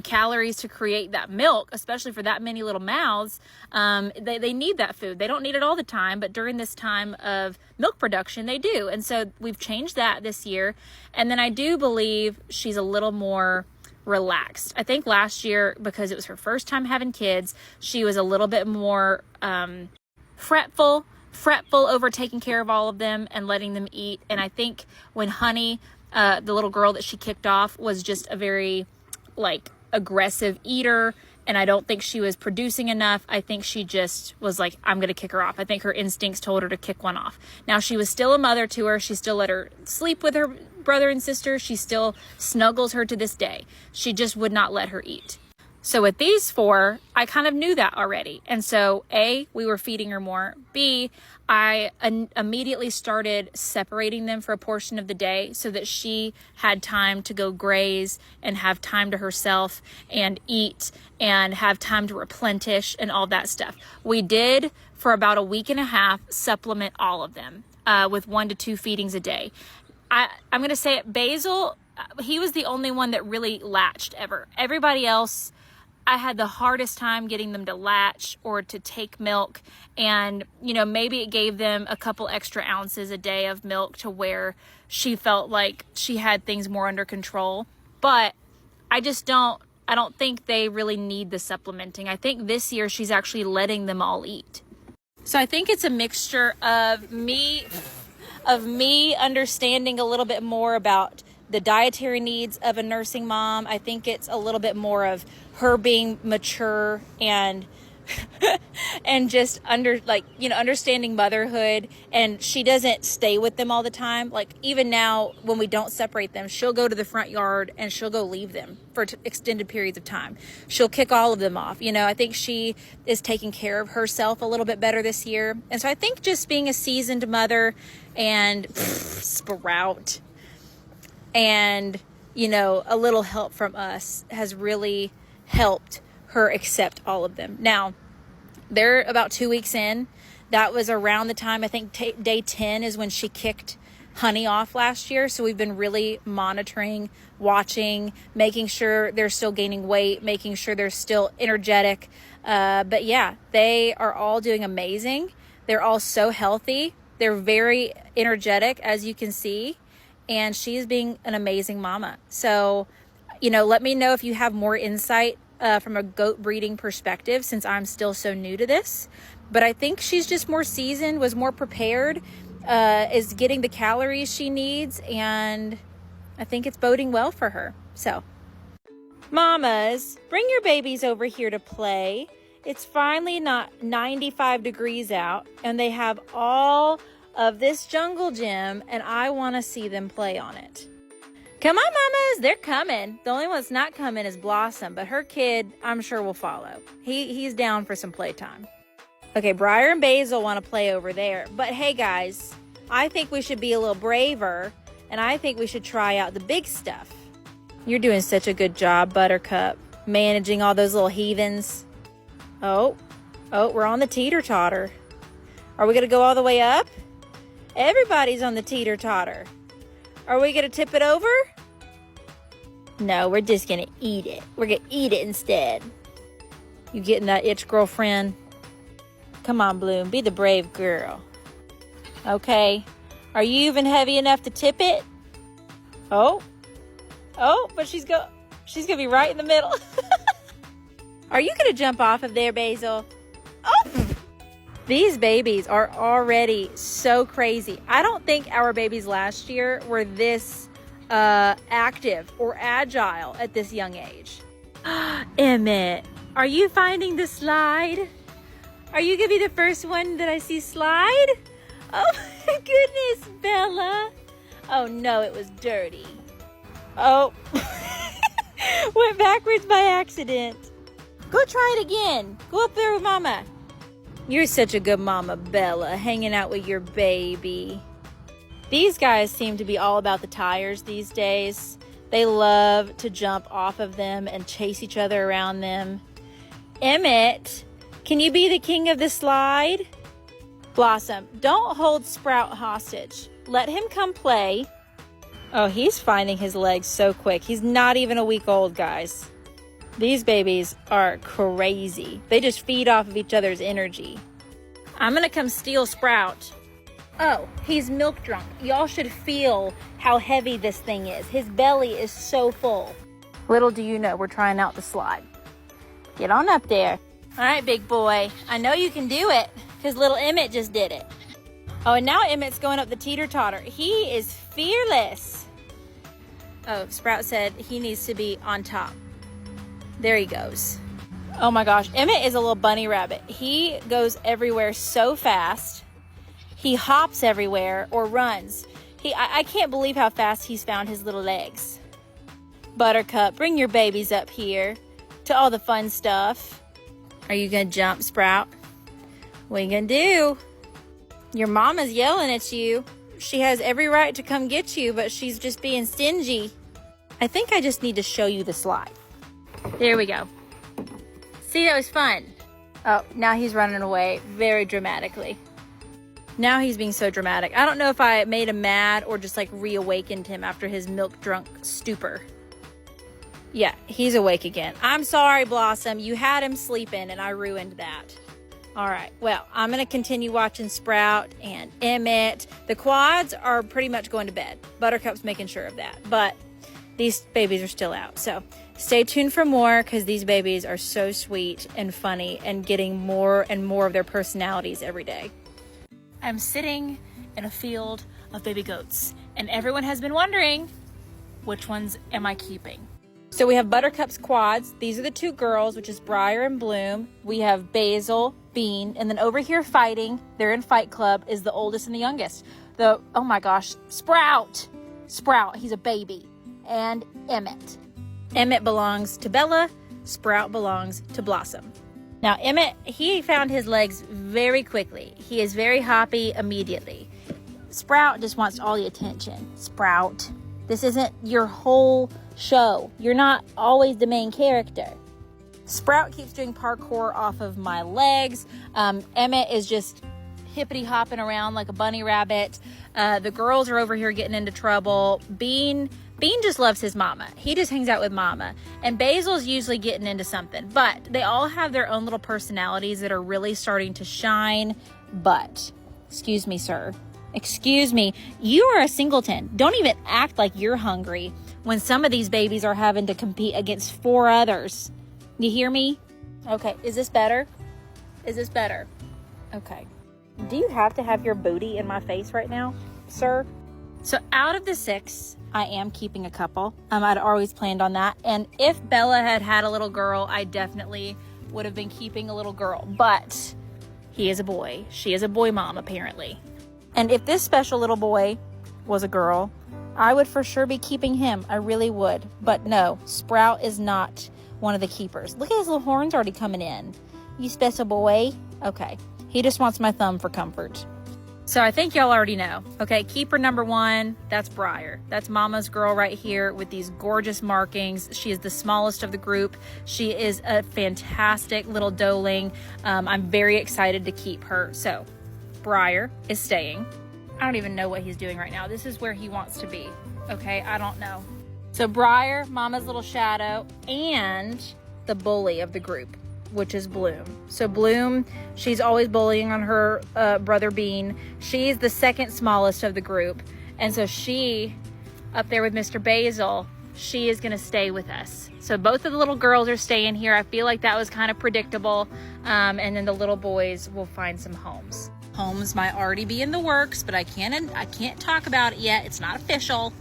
calories to create that milk, especially for that many little mouths, they need that food. They don't need it all the time, but during this time of milk production, they do. And so we've changed that this year. And then I do believe she's a little more relaxed. I think last year, because it was her first time having kids, she was a little bit more fretful over taking care of all of them and letting them eat. And I think when Honey, the little girl that she kicked off, was just a very aggressive eater, and I don't think she was producing enough. I think she just was like, I'm gonna kick her off. I think her instincts told her to kick one off. Now, she was still a mother to her. She still let her sleep with her brother and sister. She still snuggles her to this day. She just would not let her eat. So with these 4, I kind of knew that already. And so A, we were feeding her more. B, I immediately started separating them for a portion of the day so that she had time to go graze and have time to herself and eat and have time to replenish and all that stuff. We did, for about a week and a half, supplement all of them with 1 to 2 feedings a day. I'm going to say it, Basil, he was the only one that really latched ever. Everybody else, I had the hardest time getting them to latch or to take milk. And, you know, maybe it gave them a couple extra ounces a day of milk to where she felt like she had things more under control. But I don't think they really need the supplementing. I think this year she's actually letting them all eat. So I think it's a mixture of me understanding a little bit more about the dietary needs of a nursing mom. I think it's a little bit more of her being mature and and just understanding motherhood. And she doesn't stay with them all the time. Like even now when we don't separate them, she'll go to the front yard and she'll go leave them for extended periods of time. She'll kick all of them off. You know, I think she is taking care of herself a little bit better this year. And so I think just being a seasoned mother and Sprout and, you know, a little help from us has really helped her accept all of them. Now, they're about 2 weeks in. That was around the time, I think day 10 is when she kicked Honey off last year. So we've been really monitoring, watching, making sure they're still gaining weight, making sure they're still energetic. But yeah, they are all doing amazing. They're all so healthy. They're very energetic, as you can see. And she's being an amazing mama. So, you know, let me know if you have more insight from a goat breeding perspective, since I'm still so new to this. But I think she's just more seasoned, was more prepared, is getting the calories she needs, and I think it's boding well for her. So, mamas, bring your babies over here to play. It's finally not 95 degrees out, and they have all of this jungle gym, and I want to see them play on it. Come on, mamas, they're coming. The only one that's not coming is Blossom, but her kid, I'm sure, will follow. He's down for some playtime. Okay, Briar and Basil want to play over there. But hey, guys, I think we should be a little braver, and I think we should try out the big stuff. You're doing such a good job, Buttercup, managing all those little heathens. Oh, we're on the teeter-totter. Are we going to go all the way up? Everybody's on the teeter-totter. Are we going to tip it over? No, we're just going to eat it. We're going to eat it instead. You getting that itch, girlfriend? Come on, Bloom. Be the brave girl. Okay. Are you even heavy enough to tip it? Oh, but she's going to be right in the middle. Are you going to jump off of there, Basil? Oh! These babies are already so crazy. I don't think our babies last year were this active or agile at this young age. Emmett, are you finding the slide? Are you going to be the first one that I see slide? Oh my goodness, Bella. Oh no, it was dirty. Oh, went backwards by accident. Go try it again. Go up there with Mama. You're such a good mama, Bella, hanging out with your baby. These guys seem to be all about the tires these days. They love to jump off of them and chase each other around them. Emmett, can you be the king of the slide? Blossom, don't hold Sprout hostage. Let him come play. Oh, he's finding his legs so quick. He's not even a week old, guys. These babies are crazy. They just feed off of each other's energy. I'm gonna come steal Sprout. Oh, he's milk drunk. Y'all should feel how heavy this thing is. His belly is so full. Little do you know, we're trying out the slide. Get on up there. All right, big boy. I know you can do it, because little Emmett just did it. Oh, and now Emmett's going up the teeter-totter. He is fearless. Oh, Sprout said he needs to be on top. There he goes. Oh my gosh, Emmett is a little bunny rabbit. He goes everywhere so fast. He hops everywhere or runs. I can't believe how fast he's found his little legs. Buttercup, bring your babies up here to all the fun stuff. Are you gonna jump, Sprout? What are you gonna do? Your mama's yelling at you. She has every right to come get you, but she's just being stingy. I think I just need to show you the slide. There we go. See, that was fun. Oh, now he's running away very dramatically. Now he's being so dramatic. I don't know if I made him mad or just like reawakened him after his milk drunk stupor. Yeah, he's awake again. I'm sorry, Blossom. You had him sleeping and I ruined that. All right, well, I'm going to continue watching Sprout and Emmett. The quads are pretty much going to bed. Buttercup's making sure of that. But these babies are still out. So stay tuned for more because these babies are so sweet and funny and getting more and more of their personalities every day. I'm sitting in a field of baby goats and everyone has been wondering, which ones am I keeping? So we have Buttercup's quads. These are the two girls, which is Briar and Bloom. We have Basil, Bean, and then over here fighting, they're in Fight Club, is the oldest and the youngest. Oh my gosh, Sprout. Sprout, he's a baby. And Emmett. Emmett belongs to Bella. Sprout belongs to Blossom. Now Emmett, he found his legs very quickly. He is very hoppy immediately. Sprout just wants all the attention. Sprout, this isn't your whole show. You're not always the main character. Sprout keeps doing parkour off of my legs. Emmett is just hippity hopping around like a bunny rabbit. The girls are over here getting into trouble. Bean just loves his mama. He just hangs out with mama. And Basil's usually getting into something. But they all have their own little personalities that are really starting to shine. But, excuse me, sir. Excuse me. You are a singleton. Don't even act like you're hungry when some of these babies are having to compete against 4 others. You hear me? Okay, is this better? Is this better? Okay. Do you have to have your booty in my face right now, sir? So out of the 6, I am keeping a couple. I'd always planned on that. And if Bella had had a little girl, I definitely would have been keeping a little girl. But he is a boy. She is a boy mom, apparently. And if this special little boy was a girl, I would for sure be keeping him. I really would. But no, Sprout is not one of the keepers. Look at his little horns already coming in. You special boy. Okay. He just wants my thumb for comfort. So I think y'all already know. Okay, keeper number 1, that's Briar. That's Mama's girl right here with these gorgeous markings. She is the smallest of the group. She is a fantastic little doeling. I'm very excited to keep her. So Briar is staying. I don't even know what he's doing right now. This is where he wants to be. Okay, I don't know. So Briar, Mama's little shadow, and the bully of the group, which is Bloom. So Bloom, she's always bullying on her brother Bean. She's the second smallest of the group. And so she, up there with Mr. Basil, she is gonna stay with us. So both of the little girls are staying here. I feel like that was kind of predictable. And then the little boys will find some homes. Homes might already be in the works, but I can't talk about it yet. It's not official.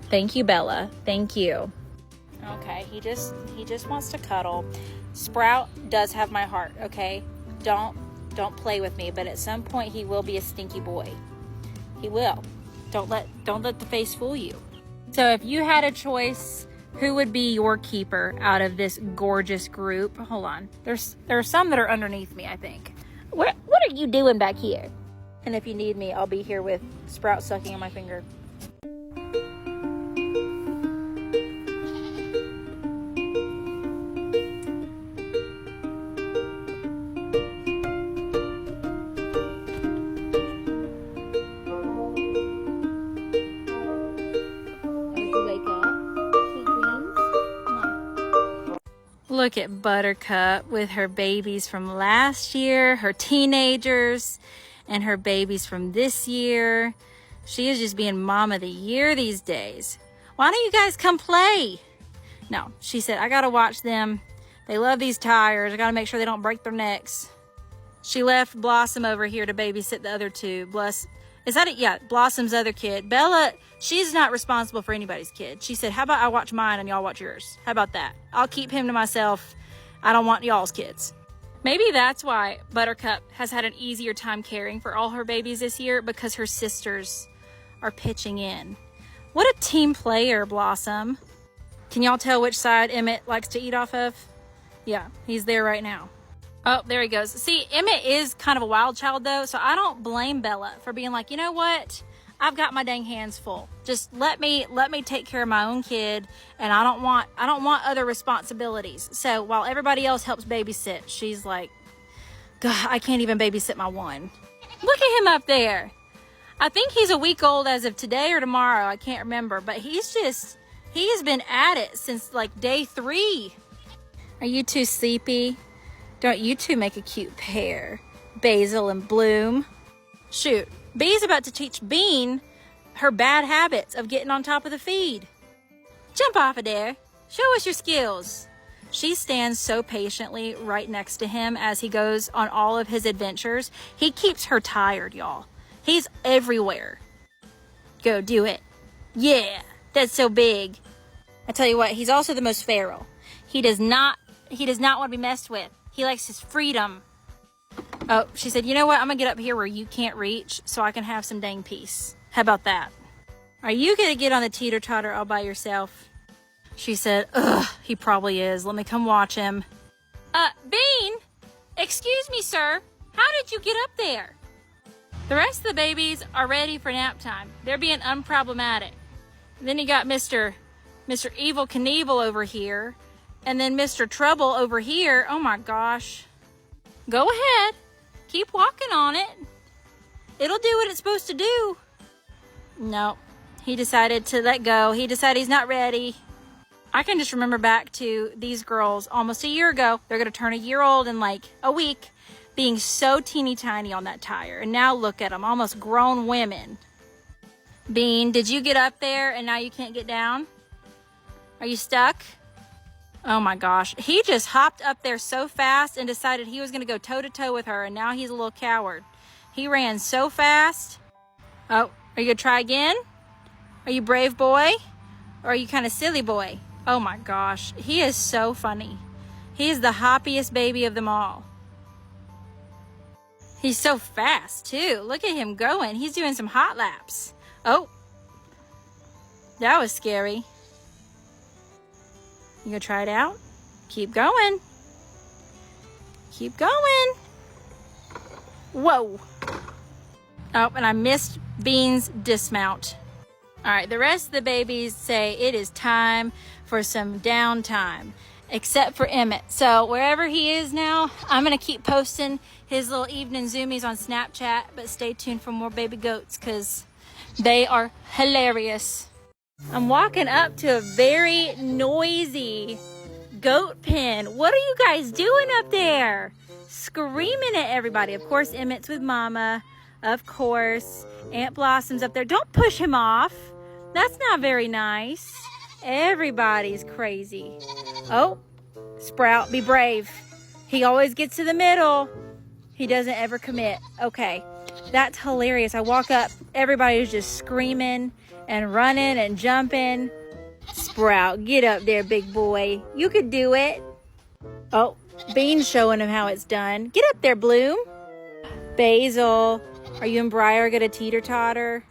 Thank you, Bella. Thank you. Okay, he just wants to cuddle. Sprout does have my heart, okay? Don't play with me, but at some point he will be a stinky boy. He will. Don't let the face fool you. So if you had a choice, who would be your keeper out of this gorgeous group? Hold on. There are some that are underneath me, I think. What are you doing back here? And if you need me, I'll be here with Sprout sucking on my finger. Look at Buttercup with her babies from last year, her teenagers, and her babies from this year. She is just being mom of the year these days. Why don't you guys come play? No, she said, I gotta watch them. They love these tires. I gotta make sure they don't break their necks. She left Blossom over here to babysit the other 2. Is that it? Yeah, Blossom's other kid. Bella, she's not responsible for anybody's kid. She said, how about I watch mine and y'all watch yours? How about that? I'll keep him to myself. I don't want y'all's kids. Maybe that's why Buttercup has had an easier time caring for all her babies this year, because her sisters are pitching in. What a team player, Blossom. Can y'all tell which side Emmett likes to eat off of? Yeah, he's there right now. Oh, there he goes. See, Emmett is kind of a wild child though, so I don't blame Bella for being like, you know what? I've got my dang hands full. Just let me take care of my own kid, and I don't want other responsibilities. So while everybody else helps babysit, she's like, God, I can't even babysit my one. Look at him up there. I think he's a week old as of today or tomorrow. I can't remember, but he has been at it since like day 3. Are you two sleepy? Don't you two make a cute pair? Basil and Bloom. Shoot, Bee's about to teach Bean her bad habits of getting on top of the feed. Jump off of there. Show us your skills. She stands so patiently right next to him as he goes on all of his adventures. He keeps her tired, y'all. He's everywhere. Go do it. Yeah, that's so big. I tell you what, he's also the most feral. He does not want to be messed with. He likes his freedom. Oh, she said, you know what? I'm going to get up here where you can't reach so I can have some dang peace. How about that? Are you going to get on the teeter-totter all by yourself? She said, ugh, he probably is. Let me come watch him. Bean, excuse me, sir. How did you get up there? The rest of the babies are ready for nap time. They're being unproblematic. And then you got Mr. Evil Knievel over here. And then Mr. Trouble over here. Oh my gosh. Go ahead. Keep walking on it. It'll do what it's supposed to do. No, he decided to let go. He decided he's not ready. I can just remember back to these girls almost a year ago. They're going to turn a year old in like a week, being so teeny tiny on that tire. And now look at them, almost grown women. Bean, did you get up there and now you can't get down? Are you stuck? Oh my gosh. He just hopped up there so fast and decided he was going to go toe to toe with her. And now he's a little coward. He ran so fast. Oh, are you going to try again? Are you brave boy? Or are you kind of silly boy? Oh my gosh. He is so funny. He is the hoppiest baby of them all. He's so fast too. Look at him going. He's doing some hot laps. Oh, that was scary. You gonna try it out? Keep going. Keep going. Whoa. Oh, and I missed Bean's dismount. All right, the rest of the babies say it is time for some downtime, except for Emmett. So wherever he is now, I'm gonna keep posting his little evening zoomies on Snapchat, but stay tuned for more baby goats because they are hilarious. I'm walking up to a very noisy goat pen. What are you guys doing up there? Screaming at everybody. Of course, Emmett's with Mama. Of course, Aunt Blossom's up there. Don't push him off. That's not very nice. Everybody's crazy. Oh, Sprout, be brave. He always gets to the middle. He doesn't ever commit. Okay, that's hilarious. I walk up, everybody's just screaming and running and jumping. Sprout, get up there, big boy. You could do it. Oh, Bean's showing him how it's done. Get up there, Bloom. Basil, are you and Briar gonna teeter-totter?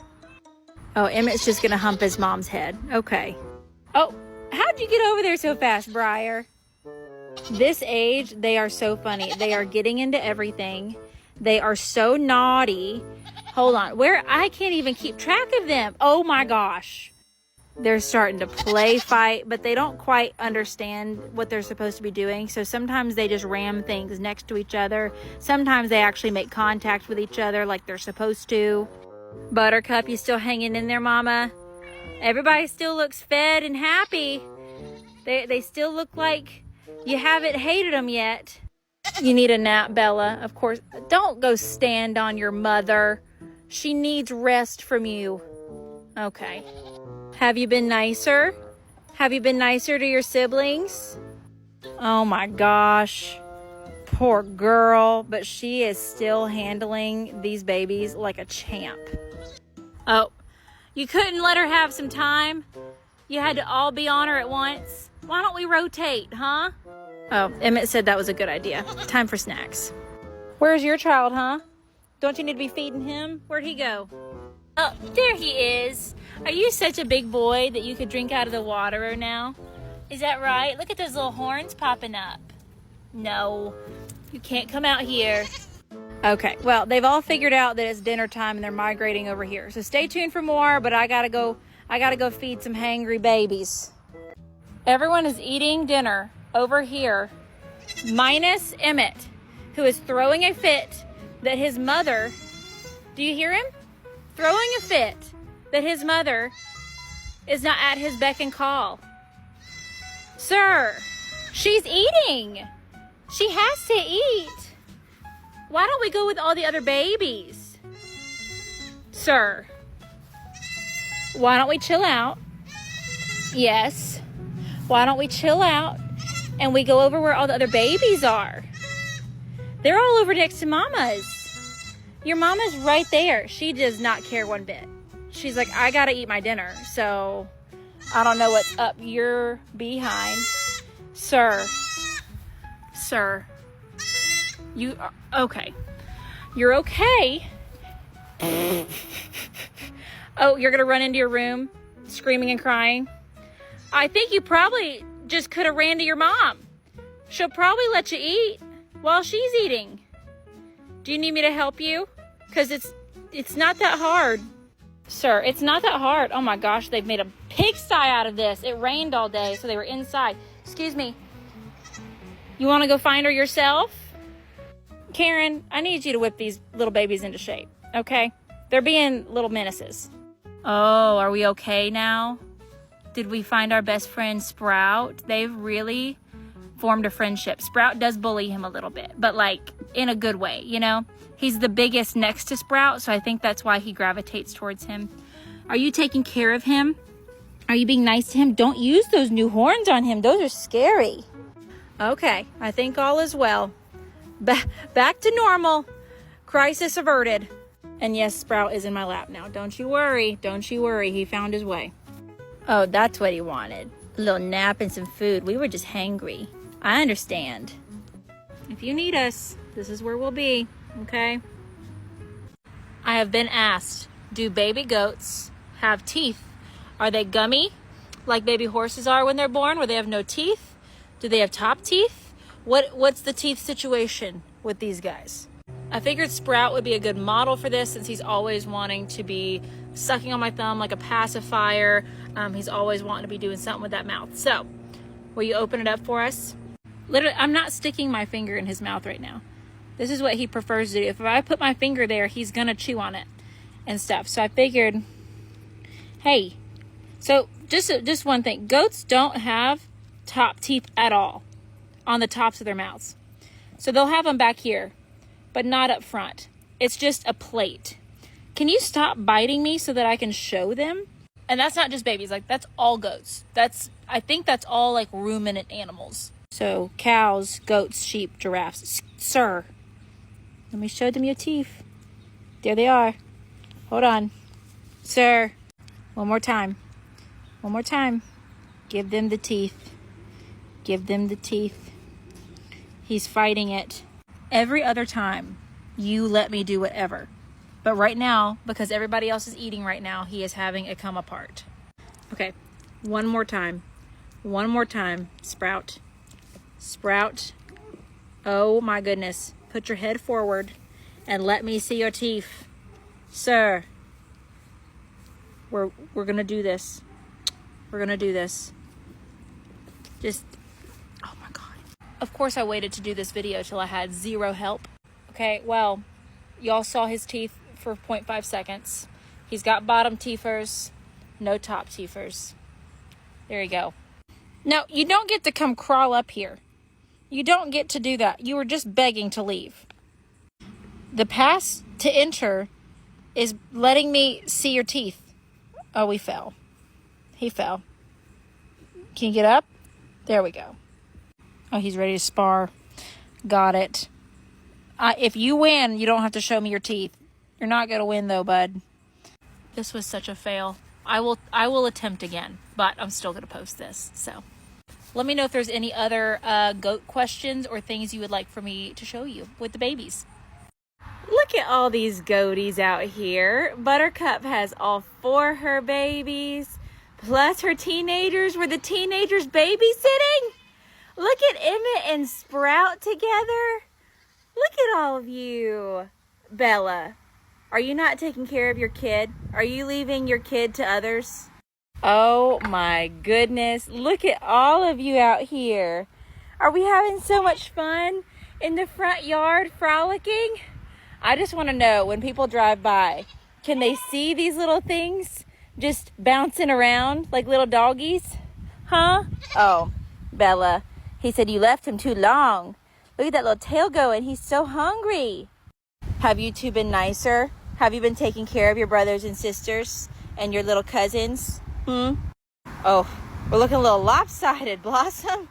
Oh, Emmett's just gonna hump his mom's head. Okay. Oh, how'd you get over there so fast, Briar? This age, they are so funny. They are getting into everything. They are so naughty. Hold on, I can't even keep track of them. Oh my gosh. They're starting to play fight, but they don't quite understand what they're supposed to be doing. So sometimes they just ram things next to each other. Sometimes they actually make contact with each other like they're supposed to. Buttercup, you still hanging in there, Mama? Everybody still looks fed and happy. They still look like you haven't hated them yet. You need a nap, Bella. Of course, don't go stand on your mother. She needs rest from you. Okay. Have you been nicer? Have you been nicer to your siblings? Oh my gosh. Poor girl. But she is still handling these babies like a champ. Oh, you couldn't let her have some time? You had to all be on her at once? Why don't we rotate, huh? Oh, Emmett said that was a good idea. Time for snacks. Where's your child, huh? Don't you need to be feeding him? Where'd he go? Oh, there he is. Are you such a big boy that you could drink out of the water now? Is that right? Look at those little horns popping up. No, you can't come out here. Okay, well, they've all figured out that it's dinner time and they're migrating over here. So stay tuned for more, but I gotta go feed some hangry babies. Everyone is eating dinner over here, minus Emmett, who is throwing a fit that his mother Do you hear him? Throwing a fit that his mother is not at his beck and call. Sir, she's eating. She has to eat. Why don't we go with all the other babies? Sir, why don't we chill out? Yes. Why don't we chill out and we go over where all the other babies are? They're all over next to Mama's. Your Mama's right there. She does not care one bit. She's like, I gotta eat my dinner, so I don't know what's up your behind. Sir, you are okay. You're okay. Oh, you're gonna run into your room screaming and crying? I think you probably just could have ran to your mom. She'll probably let you eat while she's eating. Do you need me to help you? Because it's not that hard. Sir, it's not that hard. Oh my gosh, they've made a pigsty out of this. It rained all day, so they were inside. Excuse me. You want to go find her yourself? Karen, I need you to whip these little babies into shape, okay? They're being little menaces. Oh, are we okay now? Did we find our best friend Sprout? They've really formed a friendship. Sprout does bully him a little bit, but like in a good way, you know? He's the biggest next to Sprout, so I think that's why he gravitates towards him. Are you taking care of him? Are you being nice to him? Don't use those new horns on him. Those are scary. Okay, I think all is well. Back to normal. Crisis averted. And yes, Sprout is in my lap now. Don't you worry. Don't you worry. He found his way. Oh, that's what he wanted. A little nap and some food. We were just hangry. I understand. If you need us, this is where we'll be. Okay? I have been asked, do baby goats have teeth? Are they gummy like baby horses are when they're born, where they have no teeth? Do they have top teeth? What's the teeth situation with these guys? I figured Sprout would be a good model for this since he's always wanting to be sucking on my thumb like a pacifier. He's always wanting to be doing something with that mouth. So, will you open it up for us? Literally, I'm not sticking my finger in his mouth right now. This is what he prefers to do. If I put my finger there, he's gonna chew on it and stuff. So I figured, hey, so just one thing. Goats don't have top teeth at all on the tops of their mouths. So they'll have them back here, but not up front. It's just a plate. Can you stop biting me so that I can show them? And that's not just babies, like that's all goats. I think that's all like ruminant animals. So cows, goats, sheep, giraffes. Sir, let me show them your teeth. There they are. Hold on. Sir, one more time. One more time. Give them the teeth. Give them the teeth. He's fighting it. Every other time, you let me do whatever. But right now, because everybody else is eating right now, he is having a come apart. Okay, one more time. One more time. Sprout. Sprout. Oh my goodness. Put your head forward and let me see your teeth. Sir, we're gonna do this. We're gonna do this. Just, oh my God. Of course I waited to do this video till I had zero help. Okay, well, y'all saw his teeth for 0.5 seconds. He's got bottom teethers, no top teethers. There you go. No, you don't get to come crawl up here. You don't get to do that. You were just begging to leave. The pass to enter is letting me see your teeth. Oh, we fell. He fell. Can you get up? There we go. Oh, he's ready to spar. Got it. If you win, you don't have to show me your teeth. You're not going to win though, bud. This was such a fail. I will attempt again, but I'm still going to post this. So let me know if there's any other goat questions or things you would like for me to show you with the babies. Look at all these goaties out here. Buttercup has all 4 her babies, plus her teenagers. Were the teenagers babysitting? Look at Emmett and Sprout together. Look at all of you. Bella, are you not taking care of your kid? Are you leaving your kid to others? Oh my goodness. Look at all of you out here. Are we having so much fun in the front yard frolicking? I just want to know, when people drive by, can they see these little things just bouncing around like little doggies? Huh? Oh, Bella, he said you left him too long. Look at that little tail going. He's so hungry. Have you two been nicer? Have you been taking care of your brothers and sisters and your little cousins? Oh, we're looking a little lopsided, Blossom.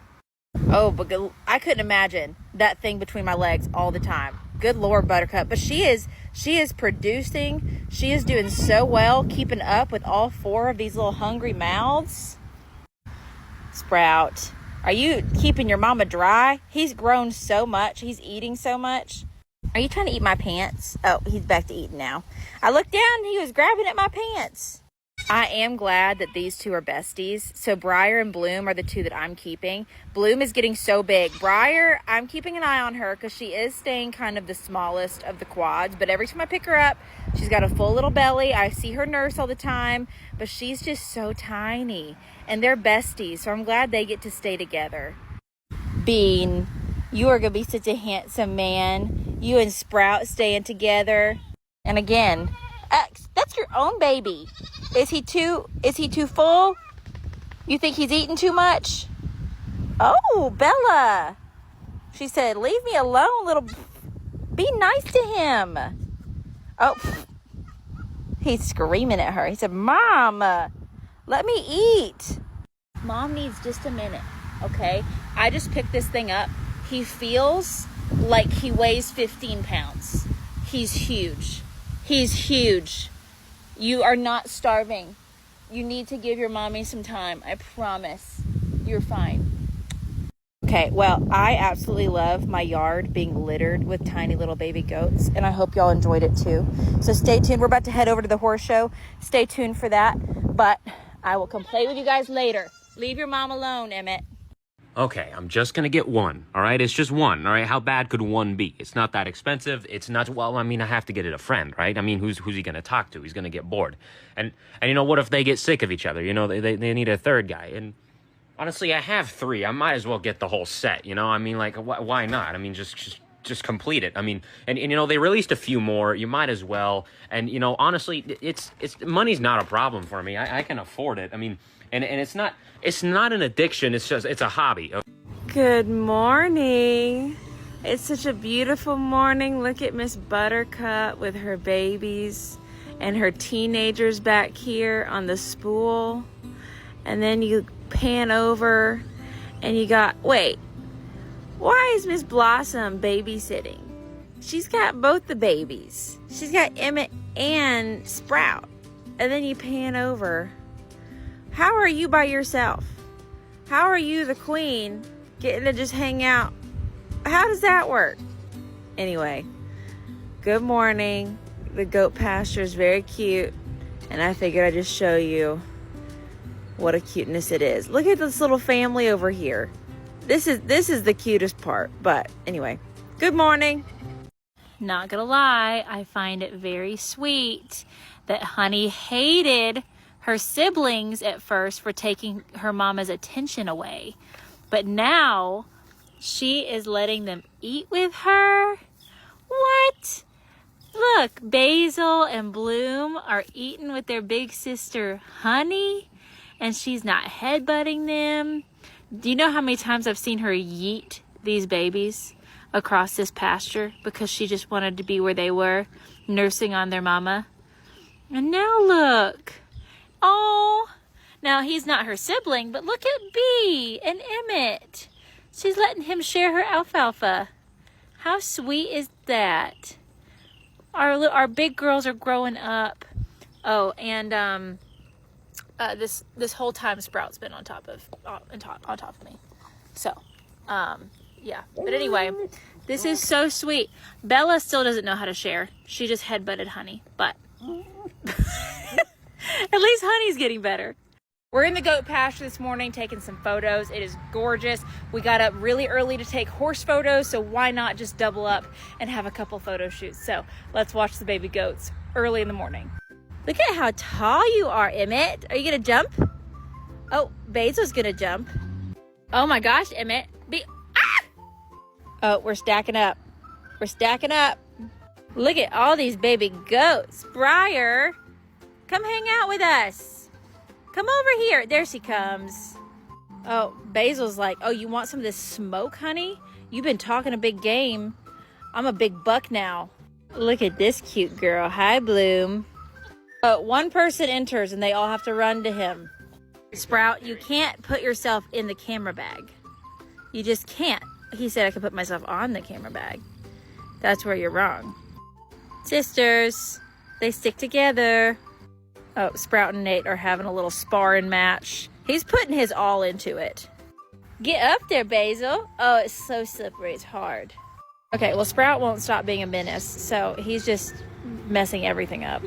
Oh, but I couldn't imagine that thing between my legs all the time. Good Lord, Buttercup. But she is producing. She is doing so well, keeping up with all 4 of these little hungry mouths. Sprout, are you keeping your mama dry? He's grown so much. He's eating so much. Are you trying to eat my pants? Oh, he's back to eating now. I looked down and he was grabbing at my pants. I am glad that these two are besties. So Briar and Bloom are the 2 that I'm keeping. Bloom is getting so big. Briar, I'm keeping an eye on her because she is staying kind of the smallest of the quads. But every time I pick her up, she's got a full little belly. I see her nurse all the time, but she's just so tiny. And they're besties, so I'm glad they get to stay together. Bean, you are going to be such a handsome man. You and Sprout staying together. And again, that's your own baby. Is he too full? You think he's eating too much? Oh, Bella. She said, leave me alone, little. Be nice to him. Oh, he's screaming at her. He said, Mom, let me eat. Mom needs just a minute, okay? I just picked this thing up. He feels like he weighs 15 pounds. He's huge. He's huge. You are not starving. You need to give your mommy some time. I promise. You're fine. Okay, well, I absolutely love my yard being littered with tiny little baby goats, and I hope y'all enjoyed it too. So stay tuned. We're about to head over to the horse show. Stay tuned for that, but I will come play with you guys later. Leave your mom alone, Emmett. Okay, I'm just gonna get one, all right? It's just one, all right? How bad could one be? It's not that expensive. It's not, well, I mean, I have to get it a friend, right? I mean, who's he gonna talk to? He's gonna get bored. And you know, what if they get sick of each other? You know, they need a third guy. And honestly, I have 3. I might as well get the whole set, you know? I mean, like, why not? I mean, just complete it. I mean, and you know, they released a few more. You might as well. And, you know, honestly, it's money's not a problem for me. I can afford it. I mean, and it's not an addiction. It's a hobby. Good morning. It's such a beautiful morning. Look at Miss Buttercup with her babies and her teenagers back here on the spool. And then you pan over and you got, wait, why is Miss Blossom babysitting? She's got both the babies. She's got Emmett and Sprout. And then you pan over. How are you by yourself? How are you, the queen, getting to just hang out? How does that work? Anyway, good morning. The goat pasture is very cute, and I figured I'd just show you what a cuteness it is. Look at this little family over here. This is the cutest part, but anyway, good morning. Not gonna lie, I find it very sweet that Honey hated her siblings at first for taking her mama's attention away. But now she is letting them eat with her. What? Look, Basil and Bloom are eating with their big sister Honey, and she's not headbutting them. Do you know how many times I've seen her yeet these babies across this pasture because she just wanted to be where they were, nursing on their mama? And now look. Oh, now he's not her sibling, but look at Bee and Emmett. She's letting him share her alfalfa. How sweet is that? Our big girls are growing up. Oh, and this whole time Sprout's been on top of me. So, yeah. But anyway, this is so sweet. Bella still doesn't know how to share. She just headbutted Honey, but at least Honey's getting better. We're in the goat pasture this morning taking some photos. It is gorgeous. We got up really early to take horse photos, so why not just double up and have a couple photo shoots? So let's watch the baby goats early in the morning. Look at how tall you are, Emmett. Are you gonna jump? Oh, Basil's gonna jump. Oh my gosh, Emmett. Ah! Oh, we're stacking up. We're stacking up. Look at all these baby goats. Briar, come hang out with us. Come over here. There she comes. Oh, Basil's like, oh, you want some of this smoke, honey? You've been talking a big game. I'm a big buck now. Look at this cute girl. Hi, Bloom. One person enters and they all have to run to him. Sprout, you can't put yourself in the camera bag. You just can't. He said I could put myself on the camera bag. That's where you're wrong. Sisters, they stick together. Oh, Sprout and Nate are having a little sparring match. He's putting his all into it. Get up there, Basil. Oh, it's so slippery, it's hard. Okay, well, Sprout won't stop being a menace, so he's just messing everything up.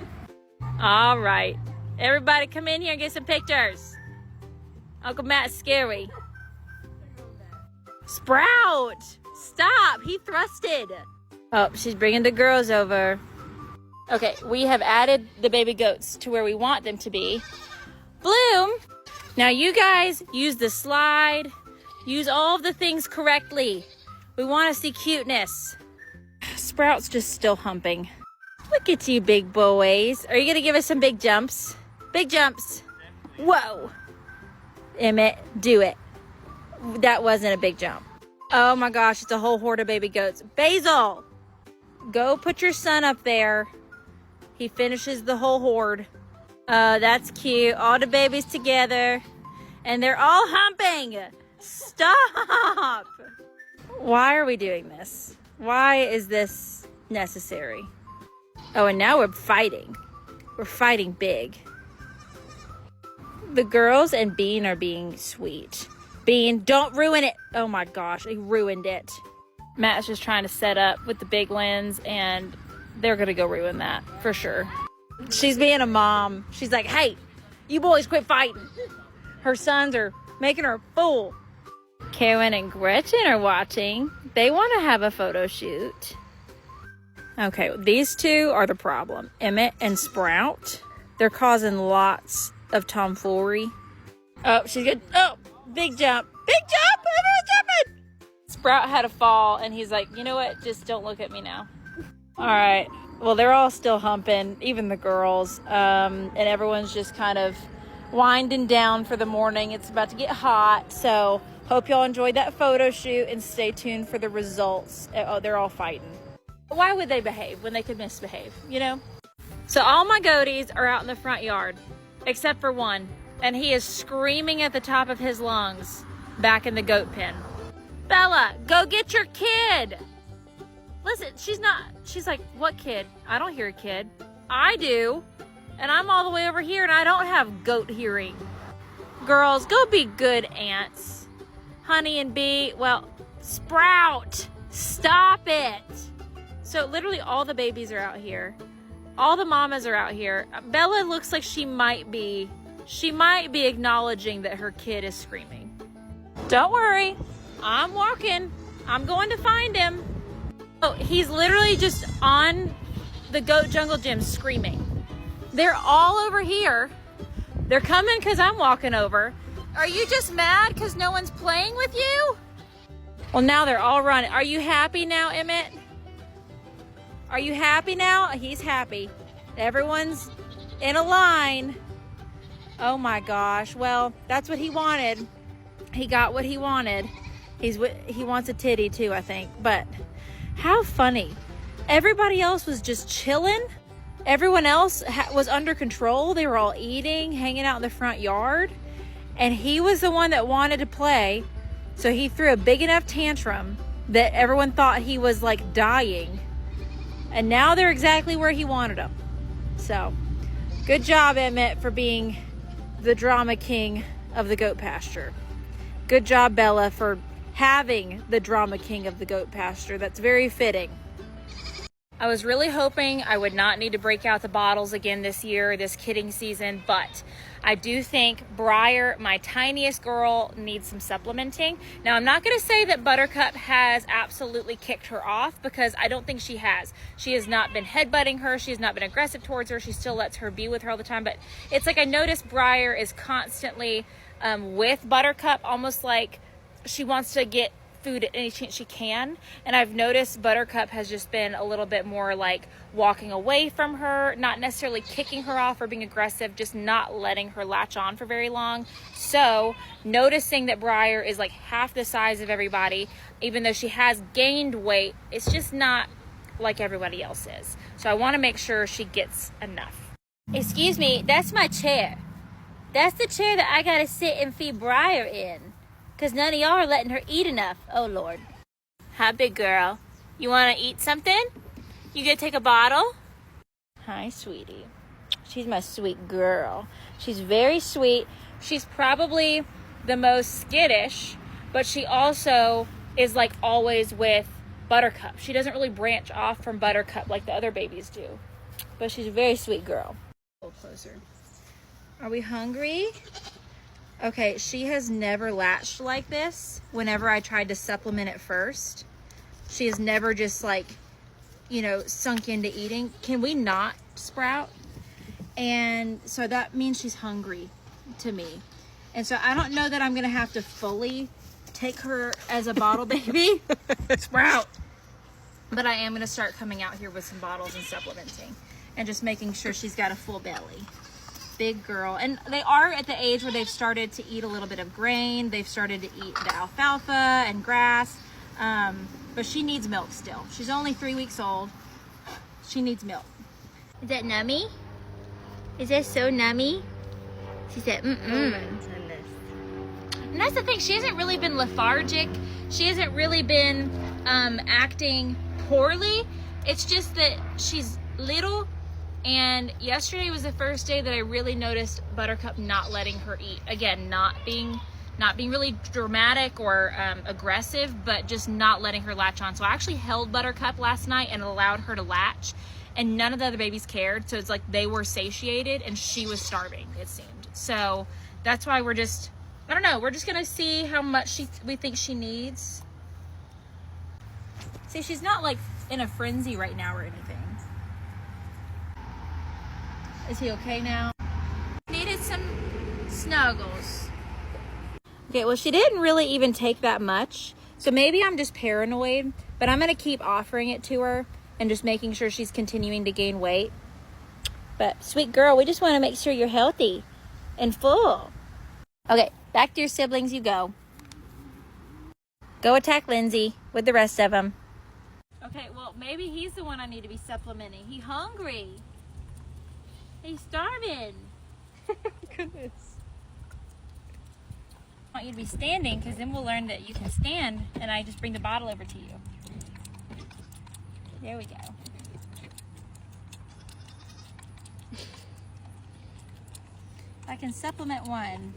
All right, everybody come in here and get some pictures. Uncle Matt's scary. Sprout, stop, he thrusted. Oh, she's bringing the girls over. Okay, we have added the baby goats to where we want them to be. Bloom, now you guys use the slide, use all of the things correctly. We want to see cuteness. Sprout's just still humping. Look at you, big boys. Are you going to give us some big jumps? Big jumps. Whoa. Emmett, do it. That wasn't a big jump. Oh my gosh, it's a whole horde of baby goats. Basil, go put your son up there. He finishes the whole horde. That's cute. All the babies together. And they're all humping. Stop. Why are we doing this? Why is this necessary? Oh, and now we're fighting. We're fighting big. The girls and Bean are being sweet. Bean, don't ruin it. Oh my gosh, he ruined it. Matt's just trying to set up with the big lens and they're gonna go ruin that for sure. She's being a mom. She's like, hey, you boys quit fighting. Her sons are making her a fool. Karen and Gretchen are watching. They want to have a photo shoot. Okay, these two are the problem. Emmett and Sprout. They're causing lots of tomfoolery. Oh, she's good. Oh, big jump. Big jump! Everyone's jumping! Sprout had a fall, and he's like, you know what? Just don't look at me now. All right. Well, they're all still humping, even the girls. And everyone's just kind of winding down for the morning. It's about to get hot, so hope y'all enjoyed that photo shoot and stay tuned for the results. Oh, they're all fighting. Why would they behave when they could misbehave, you know? So all my goaties are out in the front yard, except for one, and he is screaming at the top of his lungs back in the goat pen. Bella, go get your kid. Listen, she's like, what kid? I don't hear a kid. I do, and I'm all the way over here and I don't have goat hearing. Girls, go be good aunts. Honey and Bee, well, Sprout, stop it. So literally all the babies are out here. All the mamas are out here. Bella looks like she might be acknowledging that her kid is screaming. Don't worry, I'm walking. I'm going to find him. Oh, he's literally just on the Goat Jungle Gym screaming. They're all over here. They're coming because I'm walking over. Are you just mad because no one's playing with you? Well, now they're all running. Are you happy now, Emmett? Are you happy now? He's happy. Everyone's in a line. Oh my gosh. Well, that's what he wanted. He got what he wanted. He wants a titty too, I think. But how funny. Everybody else was just chilling. Everyone else was under control. They were all eating, hanging out in the front yard. And he was the one that wanted to play. So he threw a big enough tantrum that everyone thought he was like dying. And now they're exactly where he wanted them. So, good job, Emmett, for being the drama king of the goat pasture. Good job, Bella, for having the drama king of the goat pasture. That's very fitting. I was really hoping I would not need to break out the bottles again this year, this kidding season, but I do think Briar, my tiniest girl, needs some supplementing. Now, I'm not going to say that Buttercup has absolutely kicked her off because I don't think she has. She has not been headbutting her. She has not been aggressive towards her. She still lets her be with her all the time. But it's like I noticed Briar is constantly with Buttercup, almost like she wants to get food at any chance she can. And I've noticed Buttercup has just been a little bit more like walking away from her, not necessarily kicking her off or being aggressive, just not letting her latch on for very long. So noticing that Briar is like half the size of everybody, even though she has gained weight, it's just not like everybody else is. So I want to make sure she gets enough. Excuse me, that's my chair. That's the chair that I gotta sit and feed Briar in. Because none of y'all are letting her eat enough. Oh, Lord. Hi, big girl. You want to eat something? You gonna take a bottle? Hi, sweetie. She's my sweet girl. She's very sweet. She's probably the most skittish, but she also is like always with Buttercup. She doesn't really branch off from Buttercup like the other babies do. But she's a very sweet girl. A little closer. Are we hungry? Okay, she has never latched like this whenever I tried to supplement it first. She has never just like, you know, sunk into eating. Can we not, Sprout? And so that means she's hungry to me. And so I don't know that I'm gonna have to fully take her as a bottle baby, Sprout. But I am gonna start coming out here with some bottles and supplementing and just making sure she's got a full belly. Big girl. And they are at the age where they've started to eat a little bit of grain. They've started to eat the alfalfa and grass. But she needs milk still. She's only 3 weeks old. She needs milk. Is that nummy? Is that so nummy? She said, And that's the thing. She hasn't really been lethargic. She hasn't really been acting poorly. It's just that she's little. And yesterday was the first day that I really noticed Buttercup not letting her eat. Again, not being really dramatic or aggressive, but just not letting her latch on. So I actually held Buttercup last night and allowed her to latch, and none of the other babies cared. So it's like they were satiated and she was starving, it seemed. So that's why we're just, I don't know, we're just gonna see how much we think she needs. See, she's not like in a frenzy right now or anything. Is he okay now? Needed some snuggles. Okay, well, she didn't really even take that much. So maybe I'm just paranoid, but I'm going to keep offering it to her and just making sure she's continuing to gain weight. But sweet girl, we just want to make sure you're healthy and full. Okay, back to your siblings you go. Go attack Lindsay with the rest of them. Okay, well, maybe he's the one I need to be supplementing. He's hungry. He's starving. Goodness. I want you to be standing, because then we'll learn that you can stand, and I just bring the bottle over to you. There we go. If I can supplement one,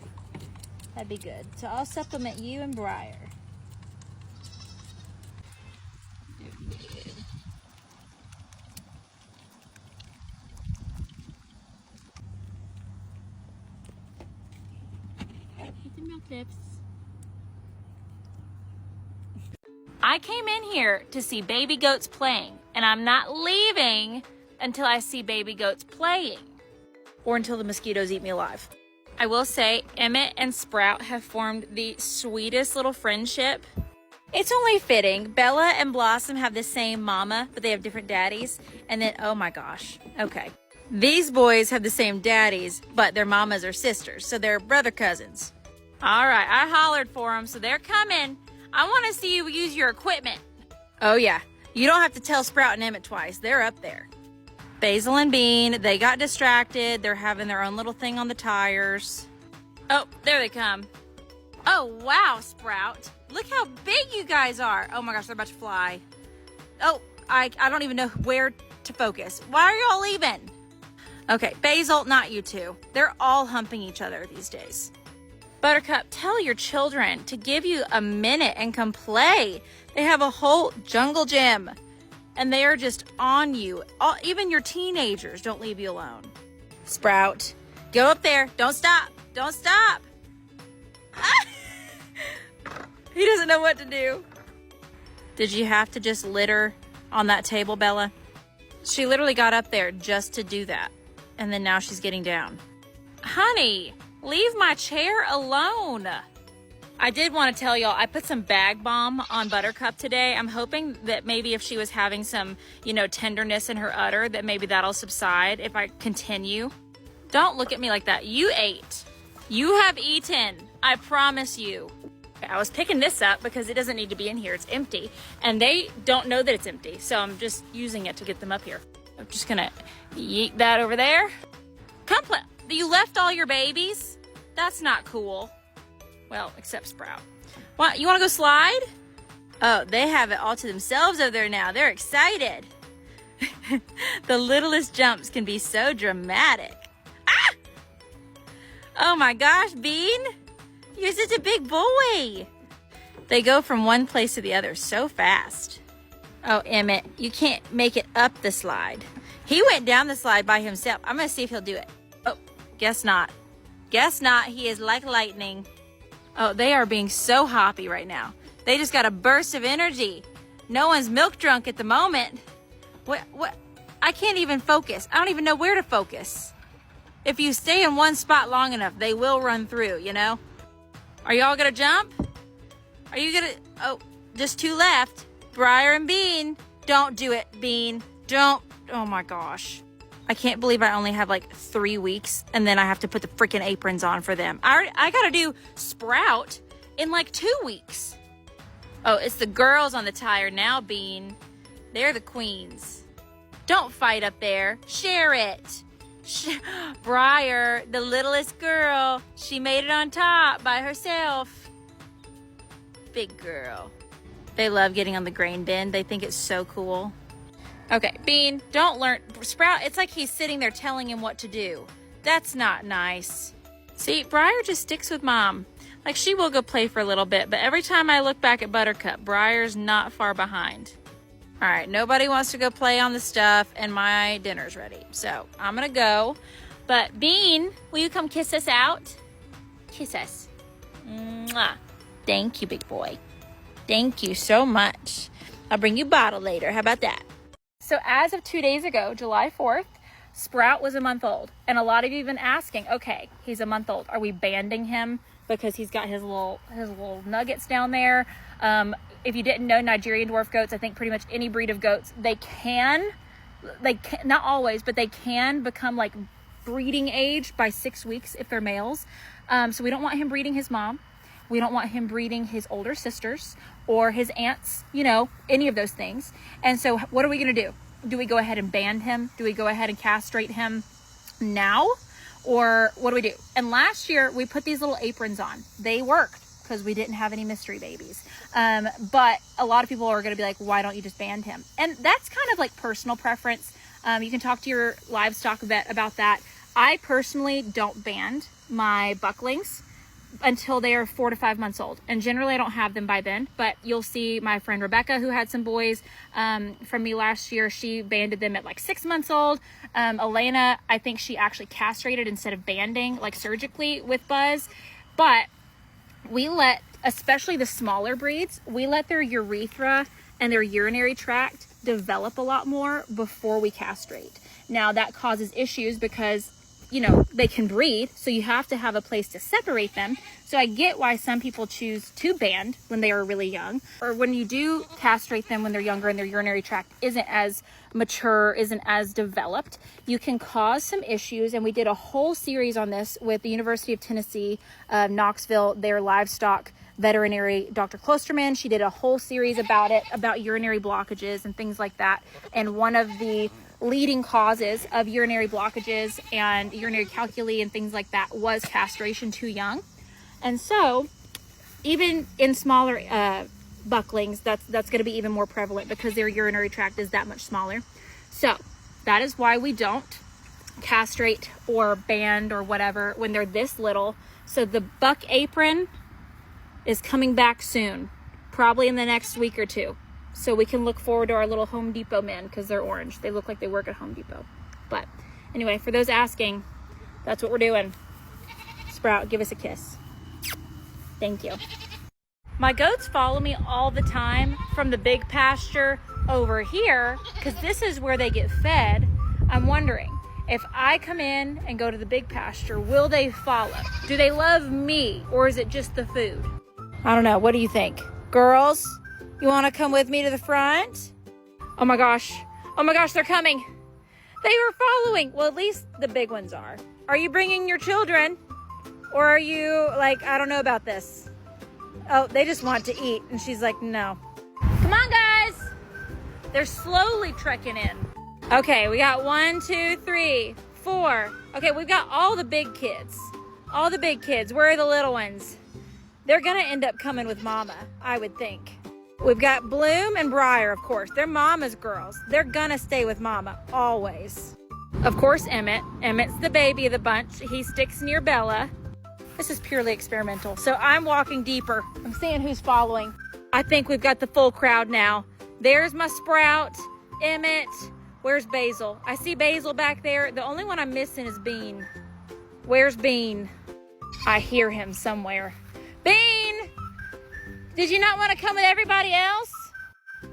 that'd be good. So I'll supplement you and Briar. Tips. I came in here to see baby goats playing, and I'm not leaving until I see baby goats playing or until the mosquitoes eat me alive. I will say Emmett and Sprout have formed the sweetest little friendship. It's only fitting. Bella and Blossom have the same mama, but they have different daddies. And then, oh my gosh, okay. These boys have the same daddies, but their mamas are sisters, so they're brother cousins. All right, I hollered for them, so they're coming. I want to see you use your equipment. Oh, yeah. You don't have to tell Sprout and Emmett twice. They're up there. Basil and Bean, they got distracted. They're having their own little thing on the tires. Oh, there they come. Oh, wow, Sprout. Look how big you guys are. Oh, my gosh, they're about to fly. Oh, I don't even know where to focus. Why are y'all leaving? Okay, Basil, not you two. They're all humping each other these days. Buttercup, tell your children to give you a minute and come play. They have a whole jungle gym, and they are just on you. Even your teenagers don't leave you alone. Sprout, go up there. Don't stop. Don't stop. He doesn't know what to do. Did you have to just litter on that table, Bella? She literally got up there just to do that, and then now she's getting down. Honey, leave my chair alone. I did want to tell y'all, I put some bag balm on Buttercup today. I'm hoping that maybe if she was having some, you know, tenderness in her udder, that maybe that'll subside if I continue. Don't look at me like that. You ate. You have eaten. I promise you. I was picking this up because it doesn't need to be in here. It's empty. And they don't know that it's empty. So I'm just using it to get them up here. I'm just going to yeet that over there. You left all your babies? That's not cool. Well, except Sprout. What, you want to go slide? Oh, they have it all to themselves over there now. They're excited. The littlest jumps can be so dramatic. Ah! Oh my gosh, Bean. You're such a big boy. They go from one place to the other so fast. Oh, Emmett, you can't make it up the slide. He went down the slide by himself. I'm going to see if he'll do it. Oh, guess not. Guess not. He is like lightning. Oh, they are being so hoppy right now. They just got a burst of energy. No one's milk drunk at the moment. What? I can't even focus. I don't even know where to focus. If you stay in one spot long enough, they will run through, you know? Are y'all gonna jump? Are you gonna, oh, just two left. Briar and Bean. Don't do it, Bean. Don't, oh my gosh. I can't believe I only have like 3 weeks and then I have to put the freaking aprons on for them. I gotta do Sprout in like 2 weeks. Oh, it's the girls on the tire now, Bean. They're the queens. Don't fight up there. Share it. Briar, the littlest girl, she made it on top by herself. Big girl. They love getting on the grain bin. They think it's so cool. Okay, Bean, don't learn. Sprout, it's like he's sitting there telling him what to do. That's not nice. See, Briar just sticks with Mom. Like, she will go play for a little bit, but every time I look back at Buttercup, Briar's not far behind. All right, nobody wants to go play on the stuff, and my dinner's ready. So, I'm gonna go. But, Bean, will you come kiss us out? Kiss us. Mwah. Thank you, big boy. Thank you so much. I'll bring you a bottle later. How about that? So as of 2 days ago, July 4th, Sprout was a month old. And a lot of you have been asking, okay, he's a month old. Are we banding him because he's got his little nuggets down there? If you didn't know, Nigerian dwarf goats, I think pretty much any breed of goats, they can, not always, but they can become like breeding age by 6 weeks if they're males. So we don't want him breeding his mom. We don't want him breeding his older sisters or his aunts, you know, any of those things. And so what are we going to do? Do we go ahead and band him? Do we go ahead and castrate him now? Or what do we do? And last year we put these little aprons on. They worked because we didn't have any mystery babies. But a lot of people are going to be like, why don't you just band him? And that's kind of like personal preference. You can talk to your livestock vet about that. I personally don't band my bucklings until they are 4 to 5 months old, and generally I don't have them by then. But you'll see my friend Rebecca, who had some boys from me last year, she banded them at like 6 months old. Elena, I think she actually castrated instead of banding, like surgically with Buzz. But we let, especially the smaller breeds, we let their urethra and their urinary tract develop a lot more before we castrate. Now that causes issues because, you know, they can breed, so you have to have a place to separate them. So I get why some people choose to band when they are really young, or when you do castrate them when they're younger and their urinary tract isn't as mature, isn't as developed. You can cause some issues, and we did a whole series on this with the University of Tennessee, Knoxville, their livestock veterinary, Dr. Klosterman. She did a whole series about it, about urinary blockages and things like that. And one of the leading causes of urinary blockages and urinary calculi and things like that was castration too young. And so even in smaller bucklings, that's going to be even more prevalent because their urinary tract is that much smaller. So that is why we don't castrate or band or whatever when they're this little. So the buck apron is coming back soon, probably in the next week or two. So we can look forward to our little Home Depot men because they're orange. They look like they work at Home Depot. But anyway, for those asking, that's what we're doing. Sprout, give us a kiss. Thank you. My goats follow me all the time from the big pasture over here because this is where they get fed. I'm wondering, if I come in and go to the big pasture, will they follow? Do they love me, or is it just the food? I don't know. What do you think? Girls, you want to come with me to the front? Oh my gosh. Oh my gosh, they're coming. They were following. Well, at least the big ones are. Are you bringing your children? Or are you like, I don't know about this. Oh, they just want to eat. And she's like, no. Come on, guys. They're slowly trekking in. Okay, we got 1, 2, 3, 4. Okay, we've got all the big kids. All the big kids. Where are the little ones? They're gonna end up coming with Mama, I would think. We've got Bloom and Briar, of course. They're Mama's girls. They're gonna stay with Mama, always. Of course, Emmett. Emmett's the baby of the bunch. He sticks near Bella. This is purely experimental. So I'm walking deeper. I'm seeing who's following. I think we've got the full crowd now. There's my Sprout, Emmett. Where's Basil? I see Basil back there. The only one I'm missing is Bean. Where's Bean? I hear him somewhere. Bean! Did you not want to come with everybody else?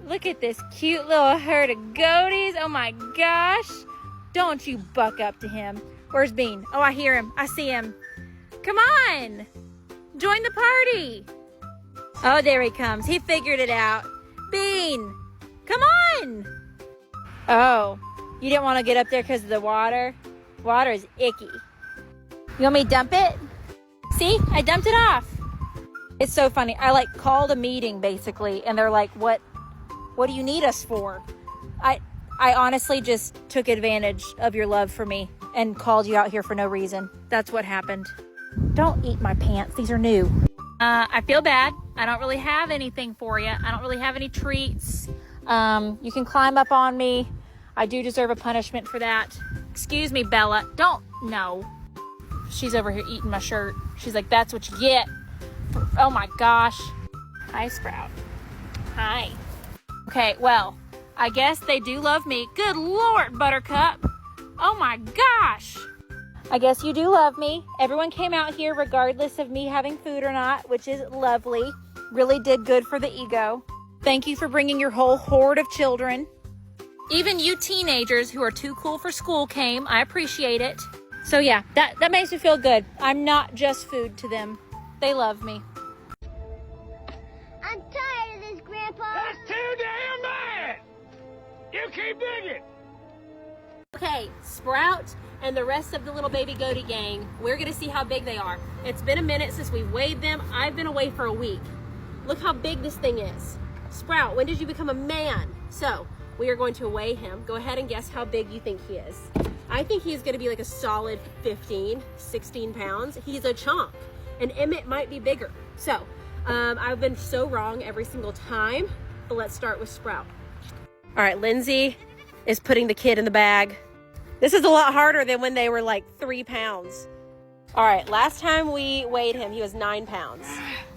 Look at this cute little herd of goaties. Oh my gosh. Don't you buck up to him. Where's Bean? Oh, I hear him. I see him. Come on. Join the party. Oh, there he comes. He figured it out. Bean, come on. Oh, you didn't want to get up there because of the water? Water is icky. You want me to dump it? See, I dumped it off. It's so funny. I like called a meeting basically, and they're like, what do you need us for? I honestly just took advantage of your love for me and called you out here for no reason. That's what happened. Don't eat my pants. These are new. I feel bad. I don't really have anything for you. I don't really have any treats. You can climb up on me. I do deserve a punishment for that. Excuse me, Bella. No. She's over here eating my shirt. She's like, that's what you get. Oh my gosh. Hi, Sprout. Hi. Okay, well, I guess they do love me. Good Lord, Buttercup. Oh my gosh. I guess you do love me. Everyone came out here regardless of me having food or not, which is lovely. Really did good for the ego. Thank you for bringing your whole horde of children. Even you teenagers who are too cool for school came. I appreciate it. So yeah, that makes me feel good. I'm not just food to them. They love me. I'm tired of this, Grandpa. That's too damn bad! You keep digging! Okay, Sprout and the rest of the little baby goatee gang, we're gonna see how big they are. It's been a minute since we weighed them. I've been away for a week. Look how big this thing is. Sprout, when did you become a man? So, we are going to weigh him. Go ahead and guess how big you think he is. I think he's gonna be like a solid 15, 16 pounds. He's a chunk, and Emmett might be bigger. So, I've been so wrong every single time, but let's start with Sprout. All right, Lindsay is putting the kid in the bag. This is a lot harder than when they were like 3 pounds. All right, last time we weighed him, he was 9 pounds.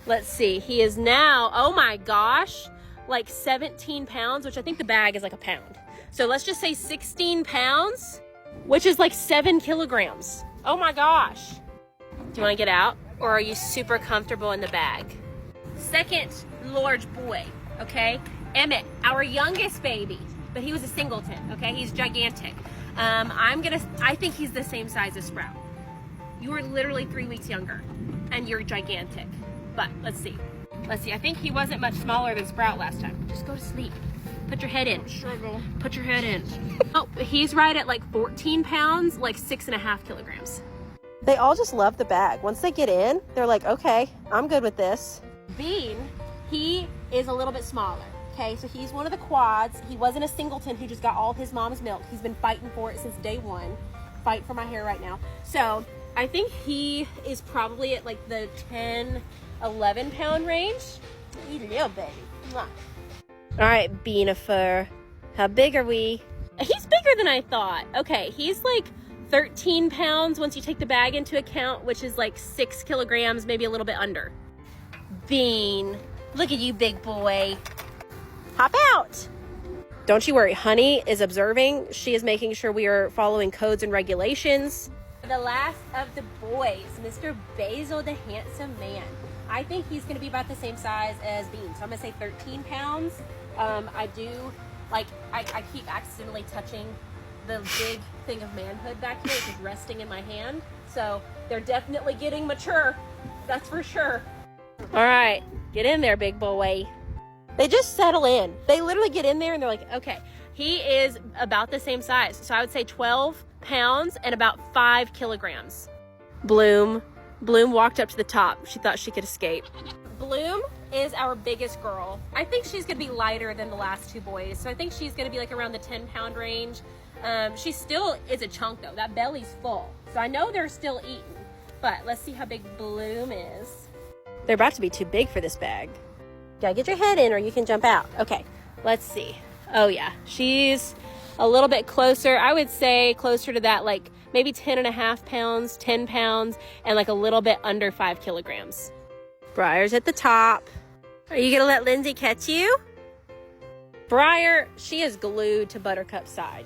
Let's see, he is now, oh my gosh, like 17 pounds, which I think the bag is like a pound. So let's just say 16 pounds, which is like 7 kilograms. Oh my gosh. Do you wanna get out, or are you super comfortable in the bag? Second large boy, okay? Emmett, our youngest baby, but he was a singleton, okay? He's gigantic. I think he's the same size as Sprout. You are literally 3 weeks younger, and you're gigantic. But let's see. I think he wasn't much smaller than Sprout last time. Just go to sleep. Put your head in. Put your head in. Oh, he's right at like 14 pounds, like 6.5 kilograms. They all just love the bag. Once they get in, they're like, okay, I'm good with this. Bean, he is a little bit smaller. Okay, so he's one of the quads. He wasn't a singleton who just got all of his mom's milk. He's been fighting for it since day one. Fighting for my hair right now. So I think he is probably at like the 10, 11 pound range. You little baby. All right, Beanifer. How big are we? He's bigger than I thought. Okay, he's like 13 pounds once you take the bag into account, which is like 6 kilograms, maybe a little bit under. Bean, look at you, big boy. Hop out. Don't you worry, Honey is observing. She is making sure we are following codes and regulations. The last of the boys, Mr. Basil, the handsome man. I think he's gonna be about the same size as Bean. So I'm gonna say 13 pounds. I keep accidentally touching the big thing of manhood back here, which is resting in my hand. So they're definitely getting mature. That's for sure. All right, Get in there, big boy. They just settle in. They literally get in there and they're like, okay. He is about the same size. So I would say 12 pounds and about 5 kilograms. Bloom walked up to the top. She thought she could escape. Bloom is our biggest girl. I think she's gonna be lighter than the last two boys. So I think she's gonna be like around the 10-pound range. She still is a chunk though. That belly's full. So I know they're still eating, but let's see how big Bloom is. They're about to be too big for this bag. Gotta get your head in or you can jump out. Okay, let's see. Oh yeah, she's a little bit closer. I would say closer to that, like maybe 10.5 pounds, 10 pounds, and like a little bit under 5 kilograms. Briar's at the top. Are you gonna let Lindsay catch you? Briar, she is glued to Buttercup's side.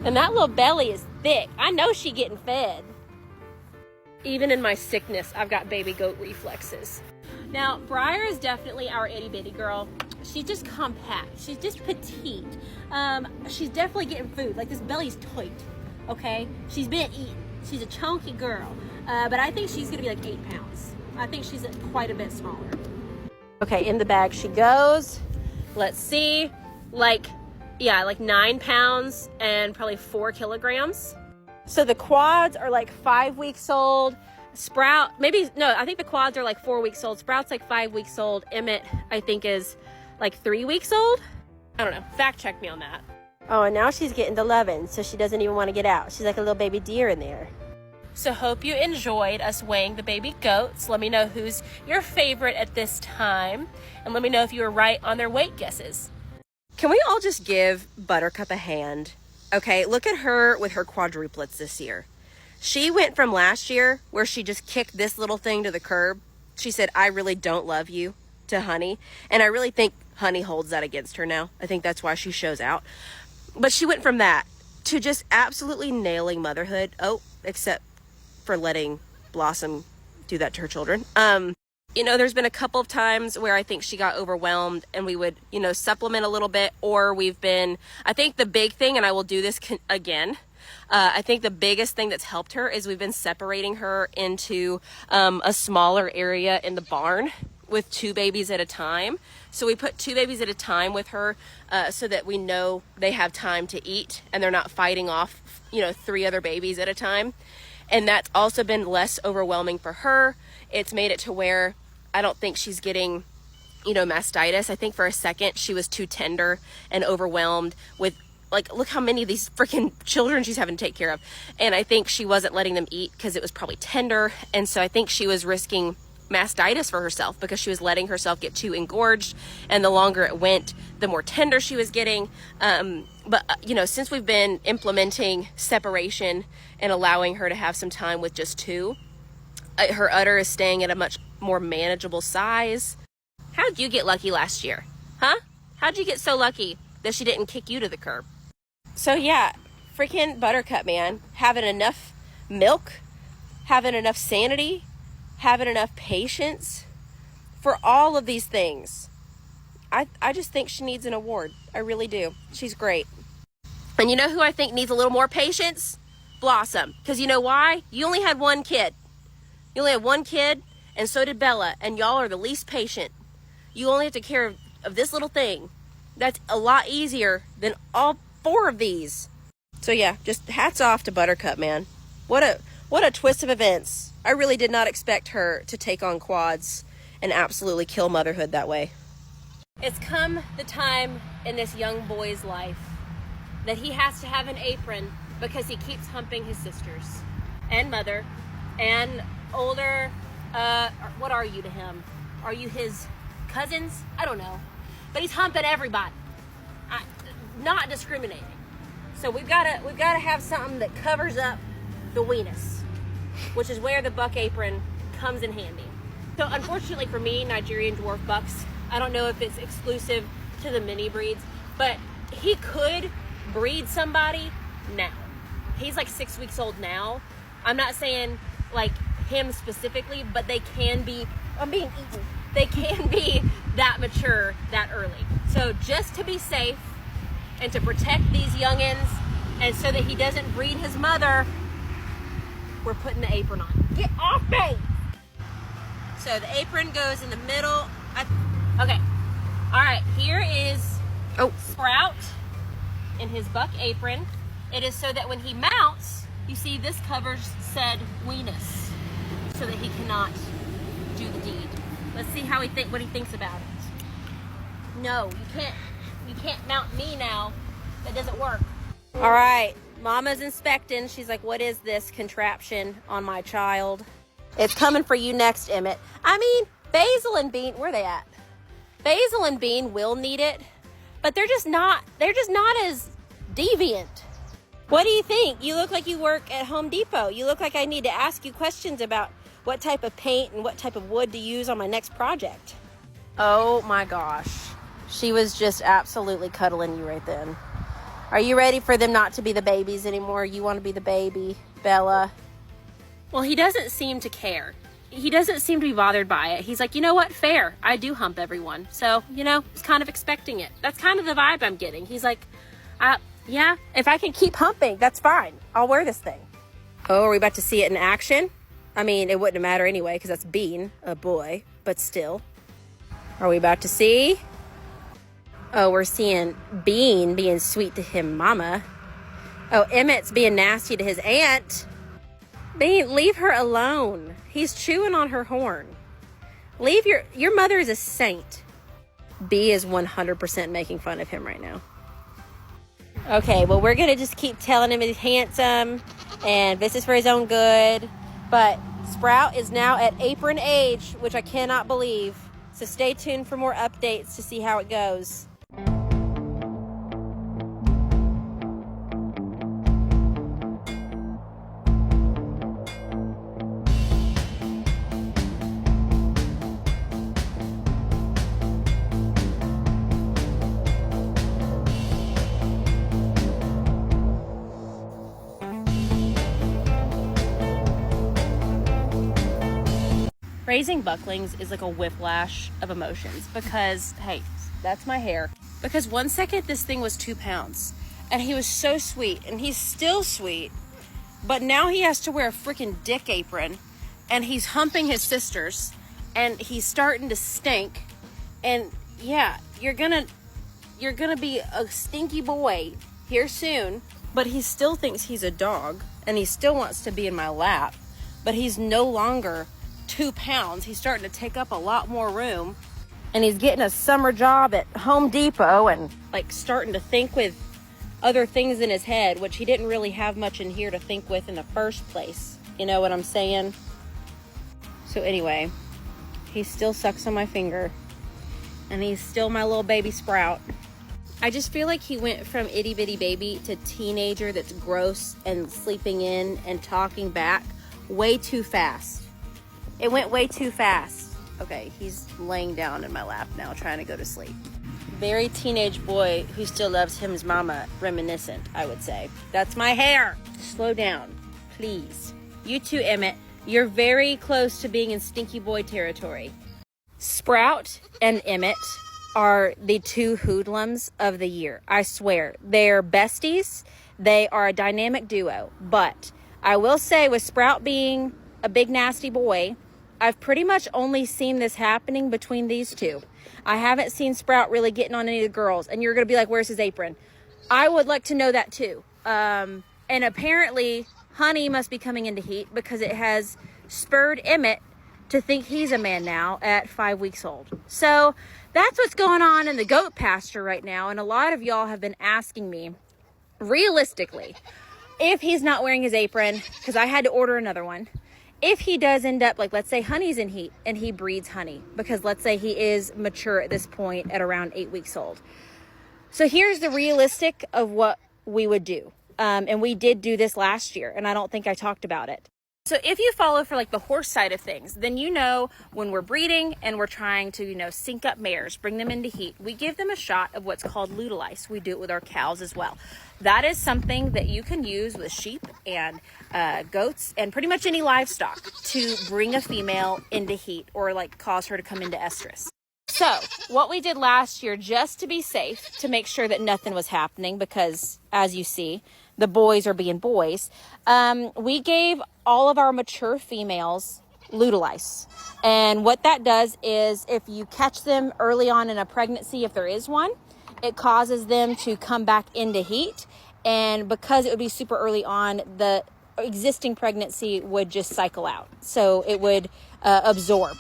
And that little belly is thick. I know she getting fed. Even in my sickness, I've got baby goat reflexes. Now, Briar is definitely our itty bitty girl. She's just compact. She's just petite. She's definitely getting food. Like, this belly's tight, okay? She's been eating. She's a chunky girl. But I think she's gonna be like 8 pounds. I think she's quite a bit smaller. Okay, in the bag she goes. Let's see. Like 9 pounds and probably 4 kilograms. So the quads are like 5 weeks old. Sprout, I think the quads are like 4 weeks old. Sprout's like 5 weeks old. Emmett, I think, is like 3 weeks old. I don't know. Fact check me on that. Oh, and now she's getting to 11, so she doesn't even want to get out. She's like a little baby deer in there. So hope you enjoyed us weighing the baby goats. Let me know who's your favorite at this time. And let me know if you were right on their weight guesses. Can we all just give Buttercup a hand? Okay, look at her with her quadruplets this year. She went from last year where she just kicked this little thing to the curb. She said, I really don't love you, to Honey. And I really think Honey holds that against her now. I think that's why she shows out. But she went from that to just absolutely nailing motherhood. Oh, except for letting Blossom do that to her children. There's been a couple of times where I think she got overwhelmed and we would, supplement a little bit, or I think the big thing, and I will do this again, I think the biggest thing that's helped her is we've been separating her into a smaller area in the barn with 2 babies at a time. So we put 2 babies at a time with her so that we know they have time to eat and they're not fighting off, 3 other babies at a time. And that's also been less overwhelming for her. It's made it to where I don't think she's getting, mastitis. I think for a second she was too tender and overwhelmed with, look how many of these freaking children she's having to take care of. And I think she wasn't letting them eat because it was probably tender. And so I think she was risking mastitis for herself because she was letting herself get too engorged. And the longer it went, the more tender she was getting. But since we've been implementing separation and allowing her to have some time with just 2, her udder is staying at a much more manageable size. How'd you get lucky last year? Huh? How'd you get so lucky that she didn't kick you to the curb? So yeah, freaking Buttercup, man. Having enough milk, having enough sanity, having enough patience for all of these things. I just think she needs an award. I really do. She's great. And you know who I think needs a little more patience? Blossom. Because you know why? You only had 1 kid. You only had 1 kid, and so did Bella, and y'all are the least patient. You only have to take care of this little thing. That's a lot easier than all 4 of these. So yeah, just hats off to Buttercup, man. What a twist of events. I really did not expect her to take on quads and absolutely kill motherhood that way. It's come the time in this young boy's life that he has to have an apron because he keeps humping his sisters and mother and older, what are you to him? Are you his cousins? I don't know. But he's humping everybody. Not discriminating. So we've got to have something that covers up the weenus, which is where the buck apron comes in handy. So unfortunately for me, Nigerian dwarf bucks, I don't know if it's exclusive to the mini breeds, but he could breed somebody now. He's like 6 weeks old now. I'm not saying like him specifically, but they can be, I'm being eaten. They can be that mature that early. So just to be safe and to protect these youngins and so that he doesn't breed his mother, we're putting the apron on. Get off me! So the apron goes in the middle Okay. All right. Here is Sprout in his buck apron. It is so that when he mounts, you see this covers said weenus, so that he cannot do the deed. Let's see how what he thinks about it. No, you can't mount me now. That doesn't work. All right, Mama's inspecting. She's like, what is this contraption on my child? It's coming for you next, Emmett. I mean, Basil and Bean, where are they at? Basil and Bean will need it, but they're just not as deviant. What do you think? You look like you work at Home Depot. You look like I need to ask you questions about what type of paint and what type of wood to use on my next project. Oh my gosh. She was just absolutely cuddling you right then. Are you ready for them not to be the babies anymore? You want to be the baby, Bella? Well, he doesn't seem to care. He doesn't seem to be bothered by it. He's like, you know what? Fair. I do hump everyone. So, he's kind of expecting it. That's kind of the vibe I'm getting. He's like, yeah, if I can keep humping, that's fine. I'll wear this thing. Oh, are we about to see it in action? I mean, it wouldn't matter anyway, because that's Bean, a boy, but still. Are we about to see? Oh, we're seeing Bean being sweet to him mama. Oh, Emmett's being nasty to his aunt. Bean, leave her alone. He's chewing on her horn. Leave your mother is a saint. B is 100% making fun of him right now. Okay, well, we're going to just keep telling him he's handsome and this is for his own good. But Sprout is now at apron age, which I cannot believe. So stay tuned for more updates to see how it goes. Raising bucklings is like a whiplash of emotions because, hey, that's my hair. Because 1 second this thing was 2 pounds and he was so sweet and he's still sweet, but now he has to wear a freaking dick apron and he's humping his sisters and he's starting to stink. And yeah, you're gonna be a stinky boy here soon, but he still thinks he's a dog and he still wants to be in my lap, but he's no longer 2 pounds. He's starting to take up a lot more room and he's getting a summer job at Home Depot and like starting to think with other things in his head, which he didn't really have much in here to think with in the first place. You know what I'm saying? So anyway, he still sucks on my finger and he's still my little baby Sprout. I just feel like he went from itty bitty baby to teenager that's gross and sleeping in and talking back way too fast. It went way too fast. Okay, he's laying down in my lap now, trying to go to sleep. Very teenage boy who still loves his mama, reminiscent, I would say. That's my hair. Slow down, please. You too, Emmett. You're very close to being in stinky boy territory. Sprout and Emmett are the two hoodlums of the year. I swear. They're besties. They are a dynamic duo. But I will say, with Sprout being a big nasty boy, I've pretty much only seen this happening between these two. I haven't seen Sprout really getting on any of the girls. And you're going to be like, where's his apron? I would like to know that too. And apparently, Honey must be coming into heat because it has spurred Emmett to think he's a man now at 5 weeks old. So that's what's going on in the goat pasture right now. And a lot of y'all have been asking me, realistically, if he's not wearing his apron, because I had to order another one. If he does end up, like, let's say Honey's in heat and he breeds Honey, because let's say he is mature at this point at around 8 weeks old. So here's the realistic of what we would do. And we did do this last year, and I don't think I talked about it. So if you follow for like the horse side of things, then you know when we're breeding and we're trying to, sync up mares, bring them into heat, we give them a shot of what's called lutealize. We do it with our cows as well. That is something that you can use with sheep and goats and pretty much any livestock to bring a female into heat or like cause her to come into estrus. So what we did last year, just to be safe, to make sure that nothing was happening, because as you see, the boys are being boys, we gave all of our mature females lutealize. And what that does is if you catch them early on in a pregnancy, if there is one, it causes them to come back into heat. And because it would be super early on, the existing pregnancy would just cycle out. So it would absorb.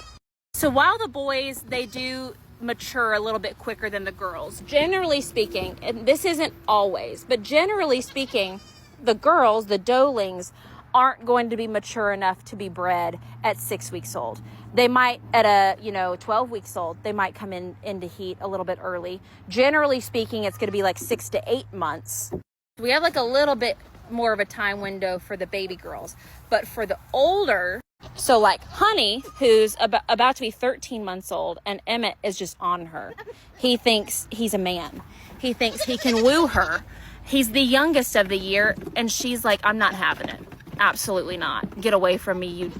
So while the boys, they do mature a little bit quicker than the girls, generally speaking, and this isn't always, but generally speaking, the girls, the doelings, aren't going to be mature enough to be bred at 6 weeks old. They might at 12 weeks old, they might come into heat a little bit early. Generally speaking, it's going to be like 6 to 8 months. We have like a little bit more of a time window for the baby girls, but for the older, so like Honey, who's about to be 13 months old, and Emmett is just on her. He thinks he's a man. He thinks he can woo her. He's the youngest of the year, and she's like, I'm not having it. Absolutely not. Get away from me, you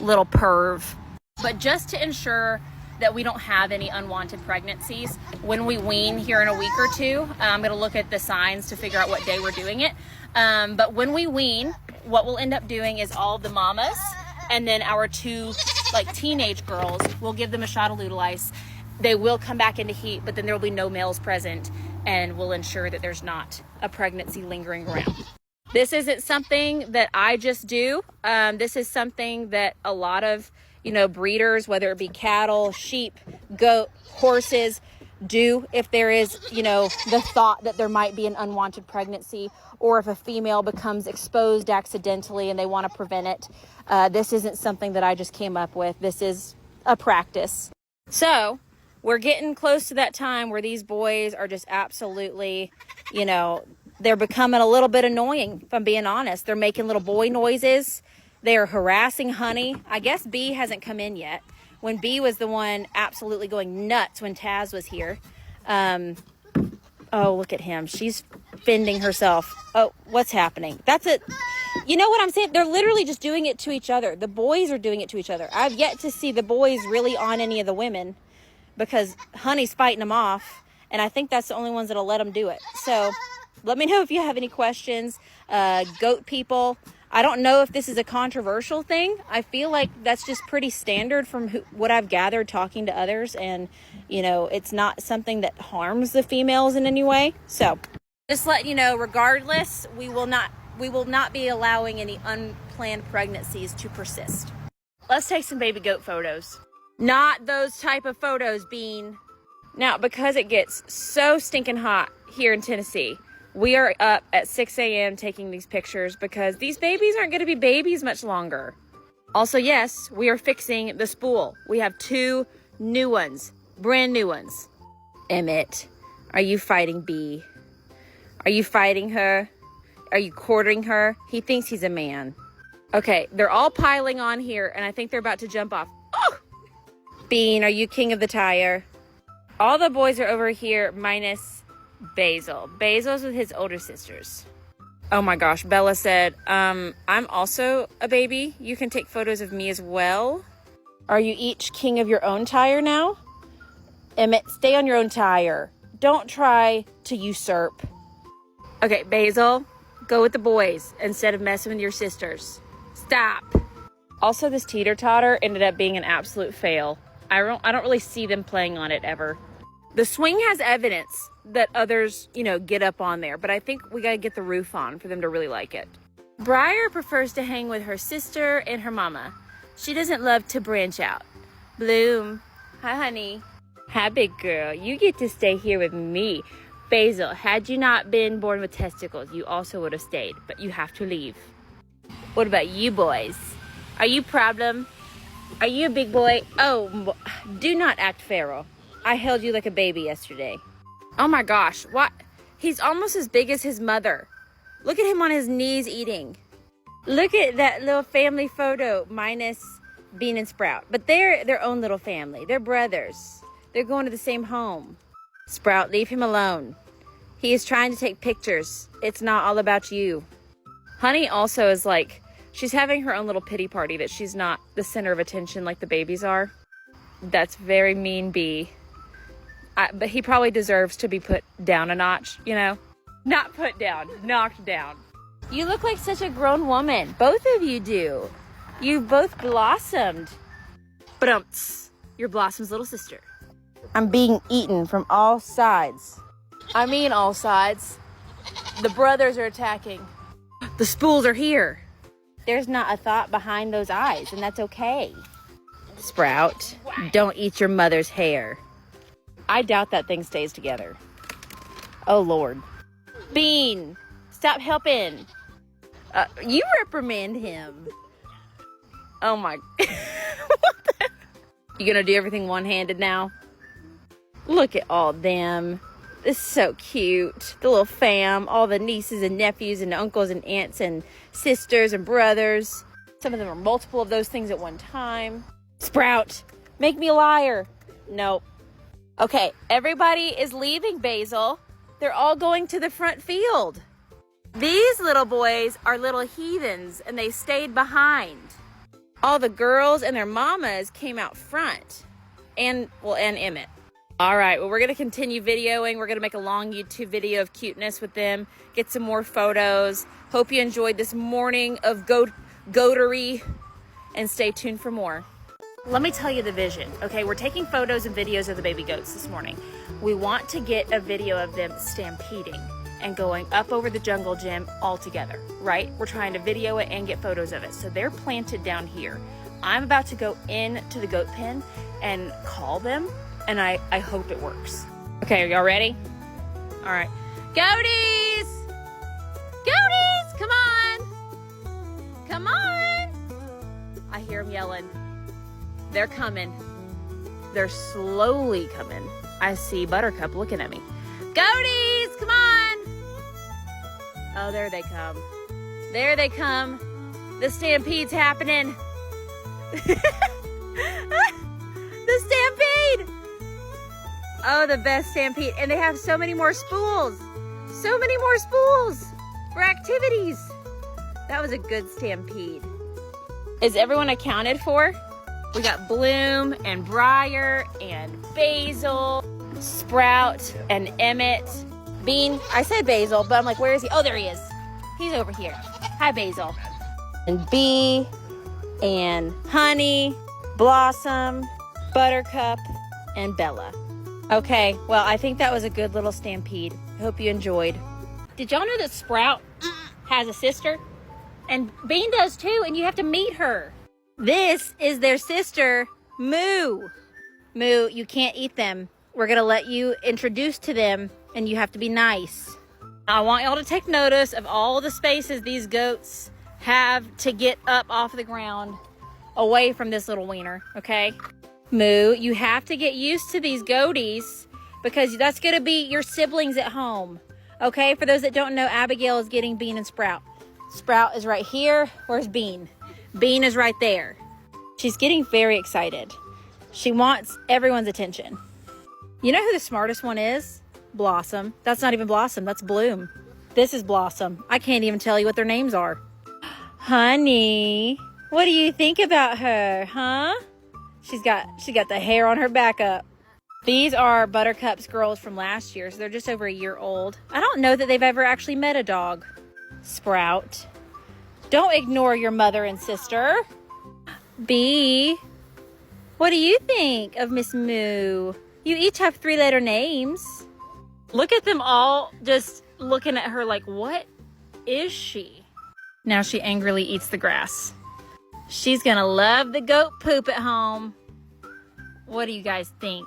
little perv. But just to ensure that we don't have any unwanted pregnancies, when we wean here in a week or two, I'm going to look at the signs to figure out what day we're doing it. But when we wean, what we'll end up doing is all of the mamas and then our 2 like teenage girls, we'll give them a shot of lutealize. They will come back into heat, but then there will be no males present, and we'll ensure that there's not a pregnancy lingering around. This isn't something that I just do. This is something that a lot of, breeders, whether it be cattle, sheep, goat, horses, do if there is, the thought that there might be an unwanted pregnancy, or if a female becomes exposed accidentally and they want to prevent it. This isn't something that I just came up with. This is a practice. So we're getting close to that time where these boys are just absolutely, they're becoming a little bit annoying, if I'm being honest. They're making little boy noises. They're harassing Honey. I guess B hasn't come in yet. When B was the one absolutely going nuts when Taz was here. Oh, look at him. She's fending herself. Oh, what's happening? That's it. You know what I'm saying? They're literally just doing it to each other. The boys are doing it to each other. I've yet to see the boys really on any of the women because Honey's fighting them off. And I think that's the only ones that'll let them do it. So let me know if you have any questions. Goat people. I don't know if this is a controversial thing. I feel like that's just pretty standard from what I've gathered talking to others. And, it's not something that harms the females in any way. So just let you know, regardless, we will not be allowing any unplanned pregnancies to persist. Let's take some baby goat photos. Not those type of photos, Bean. Now, because it gets so stinking hot here in Tennessee, we are up at 6 a.m. taking these pictures because these babies aren't going to be babies much longer. Also, yes, we are fixing the spool. We have 2 new ones, brand new ones. Emmett, are you fighting B? Are you fighting her? Are you courting her? He thinks he's a man. Okay, they're all piling on here, and I think they're about to jump off. Oh! Bean, are you king of the tire? All the boys are over here minus Basil. Basil's with his older sisters. Oh my gosh, Bella said, I'm also a baby. You can take photos of me as well. Are you each king of your own tire now? Emmett, stay on your own tire. Don't try to usurp. Okay, Basil, go with the boys instead of messing with your sisters. Stop. Also, this teeter-totter ended up being an absolute fail. I don't really see them playing on it ever. The swing has evidence that others, get up on there, but I think we got to get the roof on for them to really like it. Briar prefers to hang with her sister and her mama. She doesn't love to branch out. Bloom, hi honey. Hi big girl, you get to stay here with me. Basil, had you not been born with testicles, you also would have stayed, but you have to leave. What about you boys? Are you problem? Are you a big boy? Oh, do not act feral. I held you like a baby yesterday. Oh my gosh, what? He's almost as big as his mother. Look at him on his knees eating. Look at that little family photo minus Bean and Sprout. But they're their own little family. They're brothers. They're going to the same home. Sprout, leave him alone. He is trying to take pictures. It's not all about you. Honey also is like, she's having her own little pity party that she's not the center of attention like the babies are. That's very mean Bee. But he probably deserves to be put down a notch, Not put down, knocked down. You look like such a grown woman. Both of you do. You both blossomed. But you're Blossom's little sister. I'm being eaten from all sides. I mean all sides. The brothers are attacking. The spools are here. There's not a thought behind those eyes, and that's okay. Sprout, don't eat your mother's hair. I doubt that thing stays together. Oh, Lord. Bean, stop helping. You reprimand him. Oh, my. What the? You gonna do everything one-handed now? Look at all them. This is so cute. The little fam, all the nieces and nephews and uncles and aunts and sisters and brothers. Some of them are multiple of those things at one time. Sprout, make me a liar. Nope. Okay, everybody is leaving, Basil. They're all going to the front field. These little boys are little heathens, and they stayed behind. All the girls and their mamas came out front. And Emmett. All right, well, we're going to continue videoing. We're going to make a long YouTube video of cuteness with them, get some more photos. Hope you enjoyed this morning of goatery, and stay tuned for more. Let me tell you the vision. Okay, we're taking photos and videos of the baby goats this morning. We want to get a video of them stampeding and going up over the jungle gym all together, right? We're trying to video it and get photos of it. So they're planted down here. I'm about to go into the goat pen and call them, and I hope it works. Okay, are y'all ready? All right. Goaties! Goaties, come on! Come on! I hear them yelling. They're coming. They're slowly coming. I see Buttercup looking at me. Goaties, come on! Oh, there they come. There they come. The stampede's happening. The stampede! Oh, the best stampede. And they have so many more spools. So many more spools for activities. That was a good stampede. Is everyone accounted for? We got Bloom and Briar and Basil, Sprout and Emmett. Bean, I said Basil, but I'm like, where is he? Oh, there he is. He's over here. Hi, Basil. And Bee and Honey, Blossom, Buttercup, and Bella. Okay, well, I think that was a good little stampede. I hope you enjoyed. Did y'all know that Sprout has a sister? And Bean does too, and you have to meet her. This is their sister, Moo. Moo, you can't eat them. We're gonna let you introduce to them, and you have to be nice. I want y'all to take notice of all the spaces these goats have to get up off the ground away from this little wiener, okay? Moo, you have to get used to these goaties because that's gonna be your siblings at home, okay? For those that don't know, Abigail is getting Bean and Sprout. Sprout is right here. Where's Bean? Bean is right there. She's getting very excited. She wants everyone's attention. You know who the smartest one is? Blossom. That's not even Blossom, that's Bloom. This is Blossom. I can't even tell you what their names are. Honey, what do you think about her, huh? She got the hair on her back up. These are Buttercup's girls from last year, so they're just over a year old. I don't know that they've ever actually met a dog. Sprout. Don't ignore your mother and sister. Bee, what do you think of Miss Moo? You each have 3-letter names. Look at them all just looking at her like, what is she? Now she angrily eats the grass. She's gonna love the goat poop at home. What do you guys think?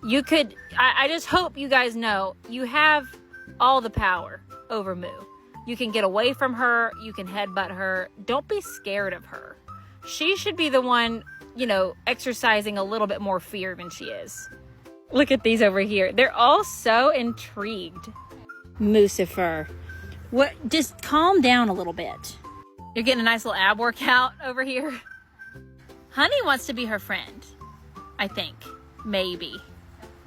You could, I just hope you guys know you have all the power over Moo. You can get away from her. You can headbutt her. Don't be scared of her. She should be the one, you know, exercising a little bit more fear than she is. Look at these over here. They're all so intrigued. Moosifer. What? Just calm down a little bit. You're getting a nice little ab workout over here. Honey wants to be her friend, I think. Maybe.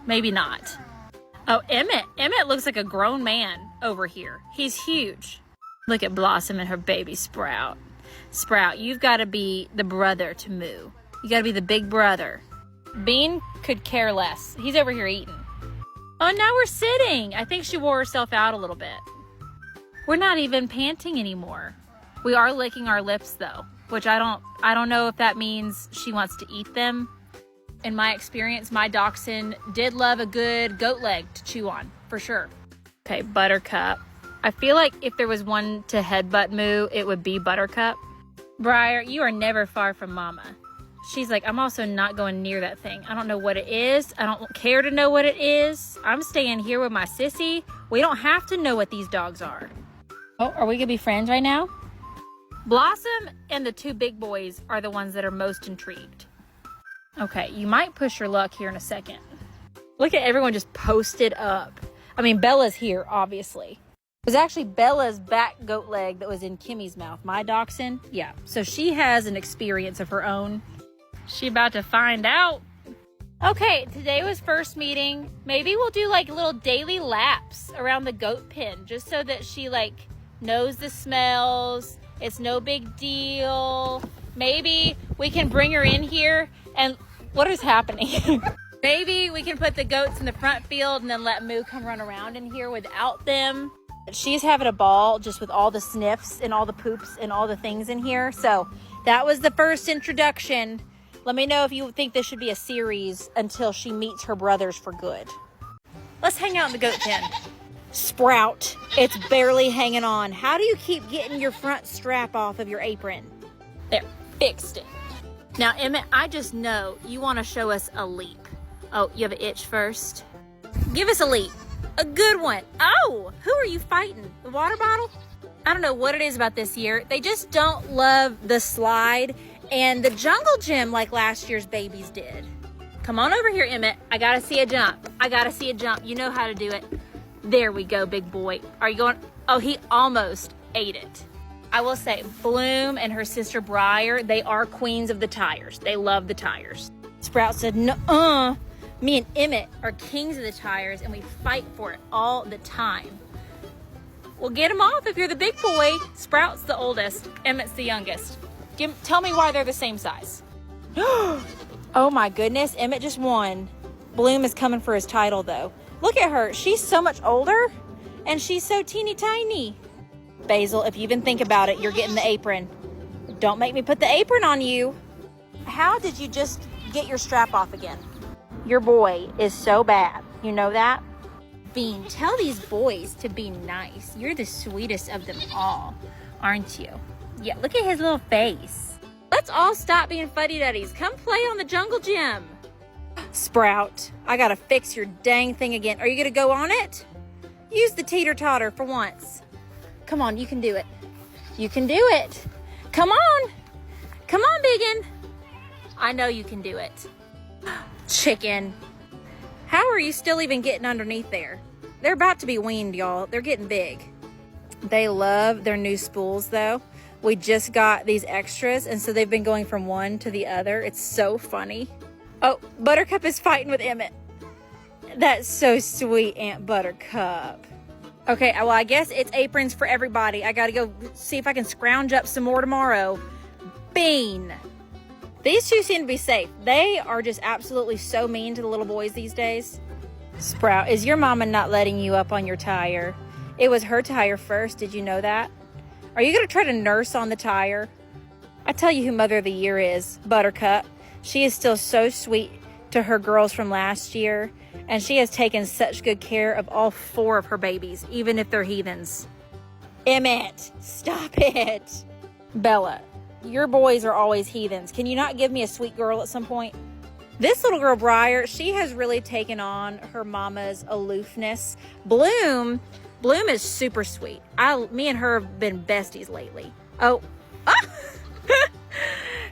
Maybe not. Oh, Emmett. Emmett looks like a grown man over here. He's huge. Look at Blossom and her baby Sprout. Sprout, you've got to be the brother to Moo. You got to be the big brother. Bean could care less. He's over here eating. Oh, now we're sitting. I think she wore herself out a little bit. We're not even panting anymore. We are licking our lips though, which I don't know if that means she wants to eat them. In my experience, my dachshund did love a good goat leg to chew on, for sure. Okay, Buttercup. I feel like if there was one to headbutt Moo, it would be Buttercup. Briar, you are never far from Mama. She's like, I'm also not going near that thing. I don't know what it is. I don't care to know what it is. I'm staying here with my sissy. We don't have to know what these dogs are. Oh, are we gonna be friends right now? Blossom and the two big boys are the ones that are most intrigued. Okay, you might push your luck here in a second. Look at everyone just posted up. I mean, Bella's here, obviously. It was actually Bella's back goat leg that was in Kimmy's mouth. My dachshund, yeah. So she has an experience of her own. She about to find out. Okay, today was first meeting. Maybe we'll do like little daily laps around the goat pen just so that she like knows the smells. It's no big deal. Maybe we can bring her in here and what is happening? Maybe we can put the goats in the front field and then let Moo come run around in here without them. She's having a ball just with all the sniffs and all the poops and all the things in here. So that was the first introduction. Let me know if you think this should be a series until she meets her brothers for good. Let's hang out in the goat pen. Sprout, it's barely hanging on. How do you keep getting your front strap off of your apron? There, fixed it. Now, Emmett, I just know you want to show us a leap. Oh, you have an itch first? Give us a leap. A good one. Oh, who are you fighting? The water bottle? I don't know what it is about this year. They just don't love the slide and the jungle gym like last year's babies did. Come on over here, Emmett. I gotta see a jump. I gotta see a jump. You know how to do it. There we go, big boy. Are you going? Oh, he almost ate it. I will say, Bloom and her sister Briar, they are queens of the tires. They love the tires. Sprout said, nuh-uh. Me and Emmett are kings of the tires, and we fight for it all the time. Well, get them off if you're the big boy. Sprout's the oldest. Emmett's the youngest. Tell me why they're the same size. Oh my goodness, Emmett just won. Bloom is coming for his title, though. Look at her. She's so much older, and she's so teeny tiny. Basil, if you even think about it, you're getting the apron. Don't make me put the apron on you. How did you just get your strap off again? Your boy is so bad. You know that? Bean, tell these boys to be nice. You're the sweetest of them all, aren't you? Yeah, look at his little face. Let's all stop being fuddy-duddies. Come play on the jungle gym. Sprout, I gotta fix your dang thing again. Are you gonna go on it? Use the teeter-totter for once. Come on, you can do it. You can do it. Come on. Come on, biggin. I know you can do it. Chicken. How are you still even getting underneath there? They're about to be weaned, y'all. They're getting big. They love their new spools, though. We just got these extras, and so they've been going from one to the other. It's so funny. Oh, Buttercup is fighting with Emmett. That's so sweet, Aunt Buttercup. Okay, well, I guess it's aprons for everybody. I gotta go see if I can scrounge up some more tomorrow. Bean. These two seem to be safe. They are just absolutely so mean to the little boys these days. Sprout, is your mama not letting you up on your tire? It was her tire first. Did you know that? Are you gonna try to nurse on the tire? I tell you who Mother of the Year is, Buttercup. She is still so sweet to her girls from last year, and she has taken such good care of all 4 of her babies, even if they're heathens. Emmett, stop it. Bella, your boys are always heathens. Can you not give me a sweet girl at some point? This little girl, Briar, she has really taken on her mama's aloofness. Bloom is super sweet. Me and her have been besties lately. Oh.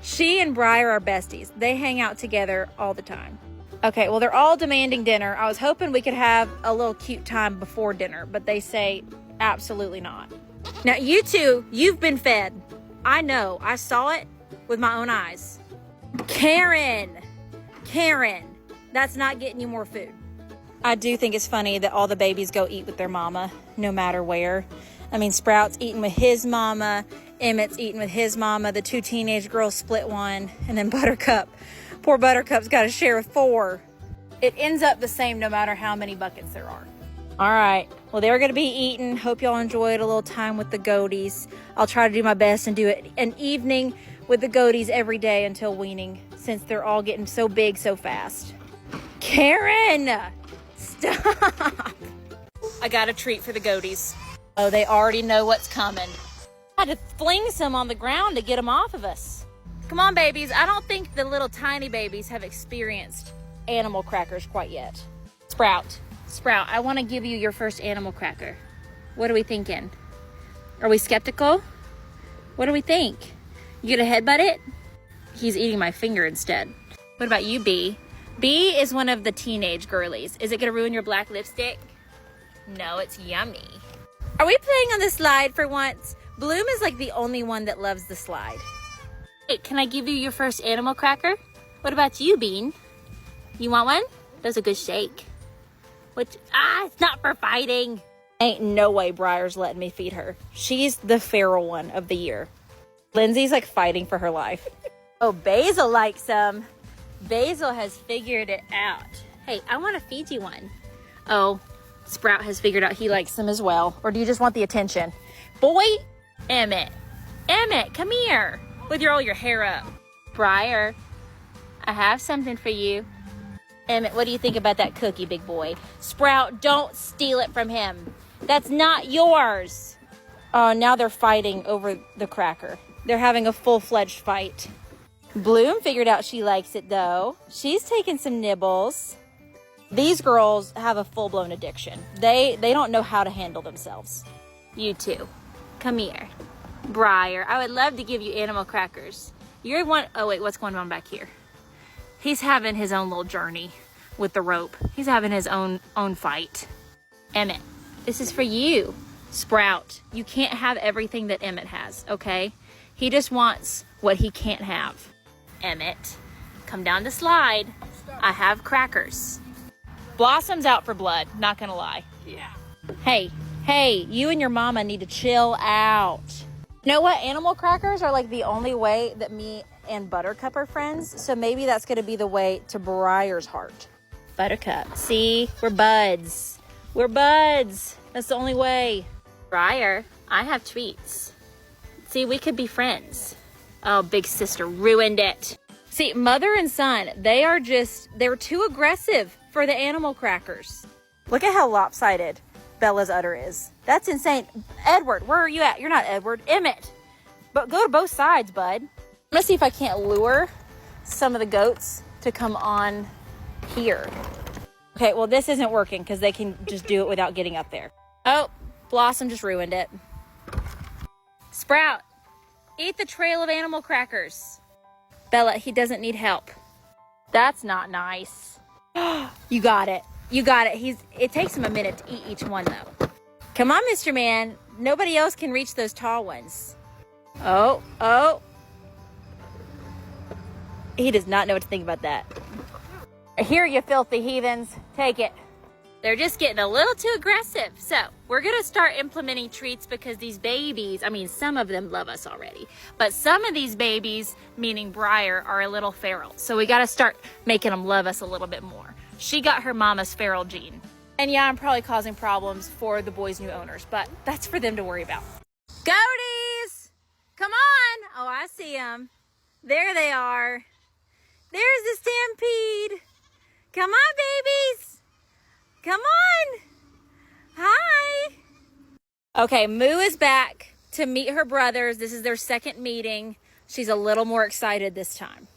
She and Briar are besties. They hang out together all the time. Okay, well, they're all demanding dinner. I was hoping we could have a little cute time before dinner, but they say absolutely not. Now, you two, you've been fed. I know. I saw it with my own eyes. Karen, that's not getting you more food. I do think it's funny that all the babies go eat with their mama, no matter where. I mean, Sprout's eating with his mama, Emmett's eating with his mama, the 2 teenage girls split one, and then Buttercup. Poor Buttercup's got to share with 4. It ends up the same no matter how many buckets there are. All right. Well, they're going to be eating. Hope y'all enjoyed a little time with the goaties. I'll try to do my best and do it an evening with the goaties every day until weaning, since they're all getting so big so fast. Karen, stop. I got a treat for the goaties. Oh, they already know what's coming. I had to fling some on the ground to get them off of us. Come on, babies. I don't think the little tiny babies have experienced animal crackers quite yet. Sprout, I want to give you your first animal cracker. What are we thinking? Are we skeptical? What do we think? You gonna headbutt it? He's eating my finger instead. What about you, B? B is one of the teenage girlies. Is it gonna ruin your black lipstick? No, it's yummy. Are we playing on the slide for once? Bloom is like the only one that loves the slide. Hey, can I give you your first animal cracker? What about you, Bean? You want one? That's a good shake. It's not for fighting. Ain't no way Briar's letting me feed her. She's the feral one of the year. Lindsay's like fighting for her life. Oh, Basil likes some. Basil has figured it out. Hey, I want to feed you one. Oh, Sprout has figured out he likes them as well. Or do you just want the attention? Boy, Emmett, come here with all your hair up. Briar, I have something for you. Emmett, what do you think about that cookie, big boy? Sprout, don't steal it from him. That's not yours. Oh, now they're fighting over the cracker. They're having a full-fledged fight. Bloom figured out she likes it, though. She's taking some nibbles. These girls have a full-blown addiction. They don't know how to handle themselves. You two, come here. Briar, I would love to give you animal crackers. You're one. Oh, wait, what's going on back here? He's having his own little journey with the rope. He's having his own fight. Emmett, this is for you. Sprout, you can't have everything that Emmett has, okay? He just wants what he can't have. Emmett, come down the slide. I have crackers. Blossom's out for blood, not gonna lie. Yeah. Hey, you and your mama need to chill out. You know what? Animal crackers are like the only way that me and Buttercup are friends, so maybe that's gonna be the way to Briar's heart. Buttercup, see? We're buds. We're buds. That's the only way. Briar, I have treats. See, we could be friends. Oh, big sister ruined it. See, mother and son, they're too aggressive for the animal crackers. Look at how lopsided Bella's udder is. That's insane. Edward, where are you at? You're not Edward. Emmett. But go to both sides, bud. I'm gonna see if I can't lure some of the goats to come on here. Okay, well, this isn't working because they can just do it without getting up there. Oh, Blossom just ruined it. Sprout, eat the trail of animal crackers. Bella, he doesn't need help. That's not nice. You got it. You got it. It takes him a minute to eat each one, though. Come on, Mr. Man. Nobody else can reach those tall ones. Oh. He does not know what to think about that. Here, you filthy heathens. Take it. They're just getting a little too aggressive. So we're going to start implementing treats because these babies, I mean, some of them love us already, but some of these babies, meaning Briar, are a little feral. So we got to start making them love us a little bit more. She got her mama's feral gene. And yeah, I'm probably causing problems for the boys' new owners, but that's for them to worry about. Goaties! Come on! Oh, I see them. There they are. There's the stampede. Come on, babies. Come on. Hi. Okay, Moo is back to meet her brothers. This is their second meeting. She's a little more excited this time.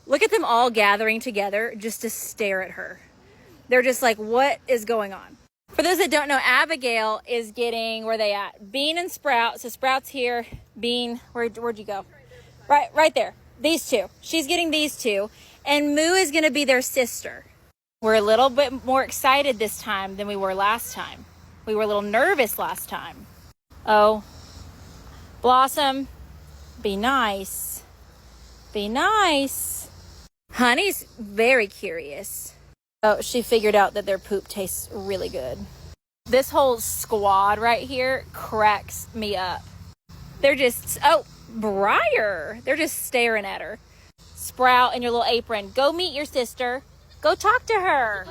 Look at them all gathering together just to stare at her. They're just like, what is going on? For those that don't know, Abigail is getting, where they at? Bean and Sprout. So Sprout's here. Bean, where'd you go? Right there. These two. She's getting these two. And Moo is going to be their sister. We're a little bit more excited this time than we were last time. We were a little nervous last time. Oh, Blossom, be nice. Be nice. Honey's very curious. Oh, she figured out that their poop tastes really good. This whole squad right here cracks me up. They're just, oh, Briar. They're just staring at her. Sprout in your little apron. Go meet your sister. Go talk to her.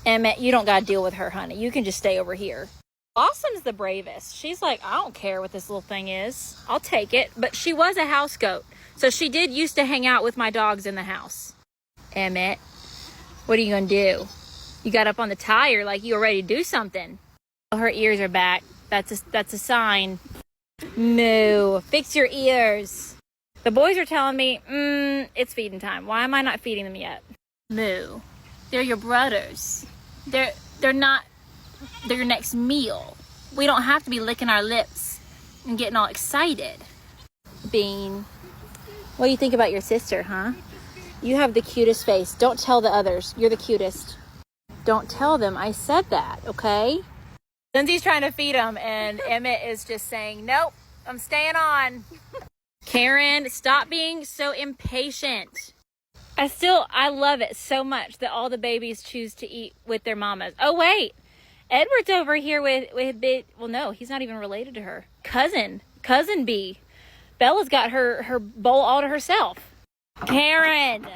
Emmett, you don't gotta deal with her, honey. You can just stay over here. Blossom's the bravest. She's like, I don't care what this little thing is. I'll take it. But she was a house goat. So she did used to hang out with my dogs in the house. Emmett, what are you gonna do? You got up on the tire like you were ready to do something. Her ears are back. That's a sign. Moo, fix your ears. The boys are telling me, it's feeding time. Why am I not feeding them yet? Moo, they're your brothers. They're your next meal. We don't have to be licking our lips and getting all excited. Bean, what do you think about your sister, huh? You have the cutest face. Don't tell the others. You're the cutest. Don't tell them I said that, okay? Lindsay's trying to feed him, and Emmett is just saying, nope, I'm staying on. Karen, stop being so impatient. I love it so much that all the babies choose to eat with their mamas. Oh, wait. Edward's over here with well, no, he's not even related to her. Cousin B. Bella's got her bowl all to herself. Karen,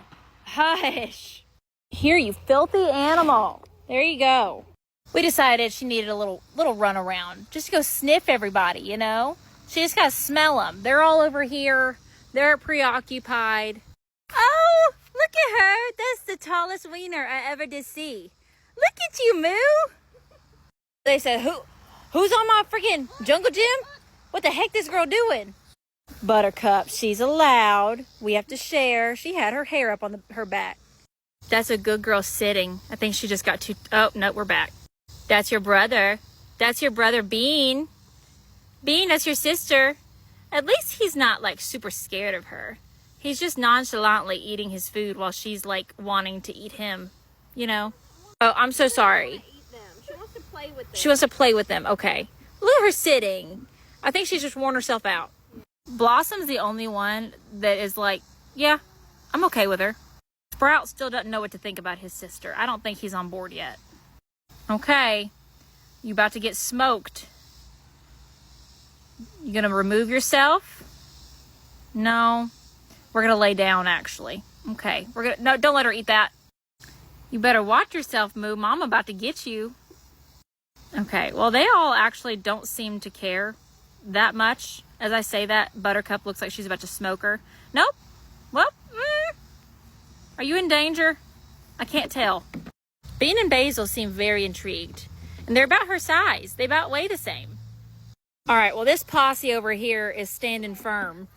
hush. Here, you filthy animal. There you go. We decided she needed a little run around. Just to go sniff everybody, you know? She just got to smell them. They're all over here. They're preoccupied. Oh, look at her. That's the tallest wiener I ever did see. Look at you, Moo. They said, who's on my freaking jungle gym? What the heck this girl doing? Buttercup, she's allowed. We have to share. She had her hair up on her back. That's a good girl sitting. I think she just got too... Oh, no, we're back. That's your brother. That's your brother, Bean. Bean, that's your sister. At least he's not, like, super scared of her. He's just nonchalantly eating his food while she's, like, wanting to eat him. You know? Oh, I'm so sorry. She wants to play with them. She wants to play with them. Okay. Look at her sitting. I think she's just worn herself out. Blossom's the only one that is like, yeah, I'm okay with her. Sprout still doesn't know what to think about his sister. I don't think he's on board yet. Okay. You about to get smoked. You gonna remove yourself? No. We're gonna lay down, actually. Okay. No, don't let her eat that. You better watch yourself, Moo. Mama about to get you. Okay. Well, they all actually don't seem to care that much. As I say that, Buttercup looks like she's about to smoke her. Nope. Well, are you in danger? I can't tell. Bean and Basil seem very intrigued. And they're about her size. They about weigh the same. All right, well, this posse over here is standing firm.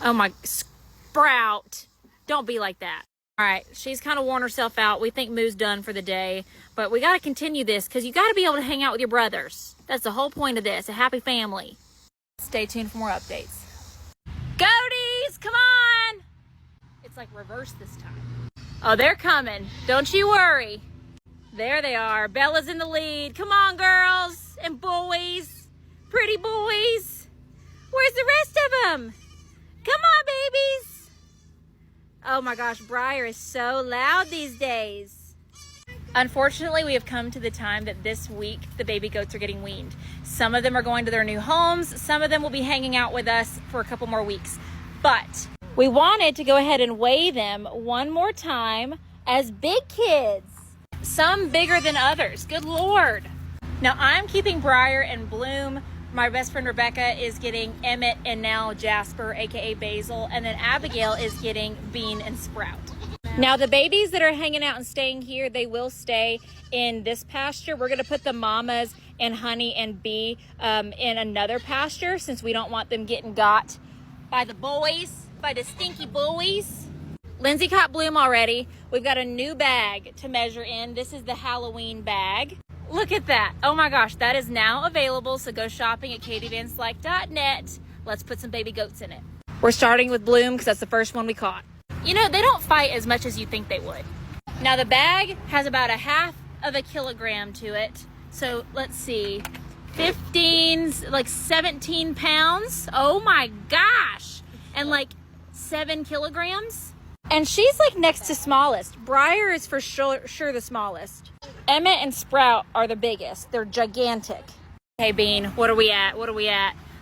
Oh, my... Sprout. Don't be like that. All right, she's kind of worn herself out. We think Moo's done for the day. But we got to continue this because you got to be able to hang out with your brothers. That's the whole point of this, a happy family. Stay tuned for more updates. Goaties, come on! It's like reverse this time. Oh, they're coming. Don't you worry. There they are. Bella's in the lead. Come on, girls and boys. Pretty boys. Where's the rest of them? Come on, babies. Oh my gosh, Briar is so loud these days. Unfortunately, we have come to the time that this week the baby goats are getting weaned. Some of them are going to their new homes. Some of them will be hanging out with us for a couple more weeks. But we wanted to go ahead and weigh them one more time as big kids. Some bigger than others. Good Lord. Now I'm keeping Briar and Bloom. My best friend Rebecca is getting Emmett and now Jasper, aka Basil. And then Abigail is getting Bean and Sprout. Now the babies that are hanging out and staying here, they will stay in this pasture. We're gonna put the mamas and Honey and Bee in another pasture since we don't want them getting got by the boys, by the stinky boys. Lindsay caught Bloom already. We've got a new bag to measure in. This is the Halloween bag. Look at that. Oh my gosh, that is now available. So go shopping at katievanslike.net. Let's put some baby goats in it. We're starting with Bloom because that's the first one we caught. You know, they don't fight as much as you think they would. Now the bag has about a half of a kilogram to it. So let's see, 17 pounds. Oh my gosh. And like 7 kilograms. And she's like next to smallest. Briar is for sure the smallest. Emmett and Sprout are the biggest. They're gigantic. Hey Bean, what are we at?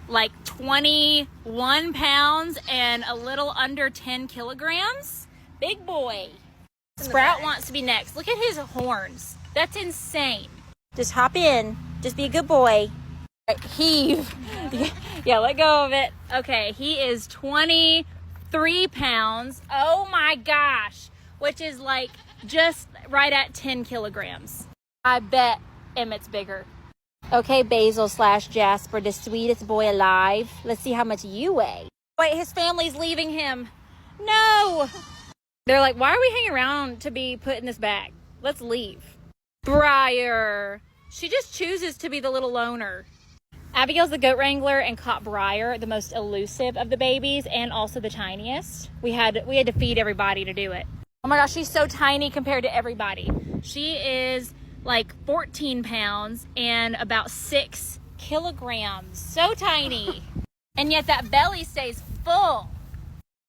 Like 21 pounds and a little under 10 kilograms. Big boy. Sprout wants to be next. Look at his horns. That's insane. Just hop in. Just be a good boy. Heave. Yeah, let go of it. Okay, he is 23 pounds. Oh my gosh. Which is like just right at 10 kilograms. I bet Emmett's bigger. Okay, Basil / Jasper, the sweetest boy alive. Let's see how much you weigh. Wait, his family's leaving him. No. They're like, why are we hanging around to be put in this bag? Let's leave. Briar. She just chooses to be the little loner. Abigail's the goat wrangler and caught Briar, the most elusive of the babies and also the tiniest. We had to feed everybody to do it. Oh my gosh, she's so tiny compared to everybody. She is like 14 pounds and about 6 kilograms. So tiny. And yet that belly stays full.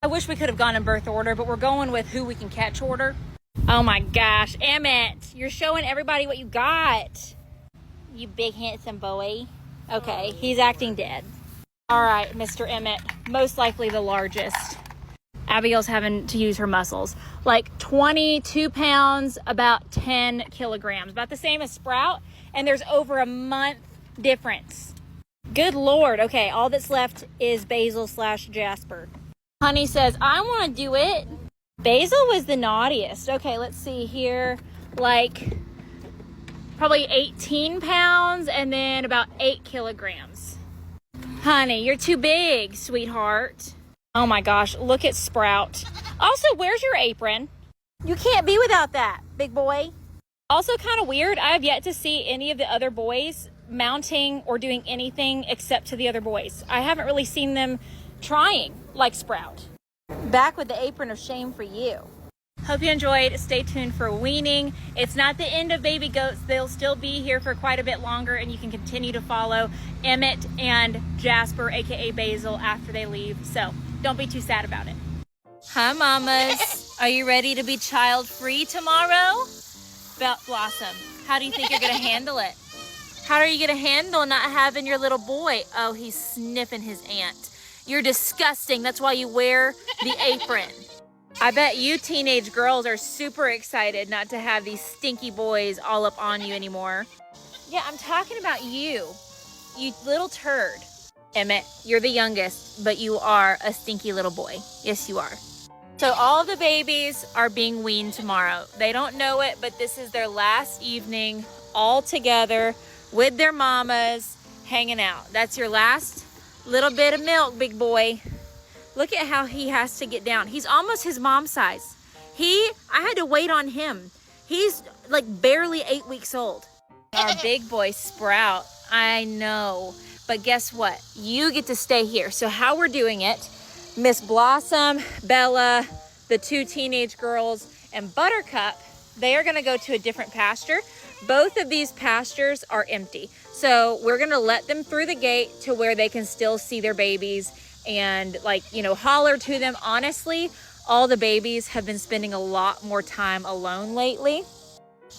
I wish we could have gone in birth order, but we're going with who we can catch order. Oh my gosh, Emmett, you're showing everybody what you got. You big handsome boy. Okay, he's acting dead. All right, Mr. Emmett, most likely the largest. Abigail's having to use her muscles. Like 22 pounds, about 10 kilograms. About the same as Sprout, and there's over a month difference. Good Lord. Okay, all that's left is Basil / Jasper. Honey says, I want to do it. Basil was the naughtiest. Okay, let's see here. Like probably 18 pounds and then about 8 kilograms. Honey, you're too big, sweetheart. Oh my gosh, look at Sprout. Also, where's your apron? You can't be without that, big boy. Also kind of weird, I have yet to see any of the other boys mounting or doing anything except to the other boys. I haven't really seen them trying like Sprout. Back with the apron of shame for you. Hope you enjoyed. Stay tuned for weaning. It's not the end of baby goats. They'll still be here for quite a bit longer, and you can continue to follow Emmett and Jasper, aka Basil, after they leave. So don't be too sad about it. Hi, mamas. Are you ready to be child-free tomorrow? Blossom, how do you think you're gonna handle it? How are you gonna handle not having your little boy? Oh, he's sniffing his aunt. You're disgusting. That's why you wear the apron. I bet you teenage girls are super excited not to have these stinky boys all up on you anymore. Yeah, I'm talking about you. You little turd. Emmett, you're the youngest, but you are a stinky little boy. Yes, you are. So all of the babies are being weaned tomorrow. They don't know it, but this is their last evening all together with their mamas hanging out. That's your last little bit of milk, big boy. Look at how he has to get down. He's almost his mom's size. I had to wait on him. He's like barely 8 weeks old. Our big boy Sprout, I know. But guess what? You get to stay here. So how we're doing it, Miss Blossom, Bella, the 2 teenage girls, and Buttercup, they are gonna go to a different pasture. Both of these pastures are empty. So we're gonna let them through the gate to where they can still see their babies and holler to them. Honestly, all the babies have been spending a lot more time alone lately.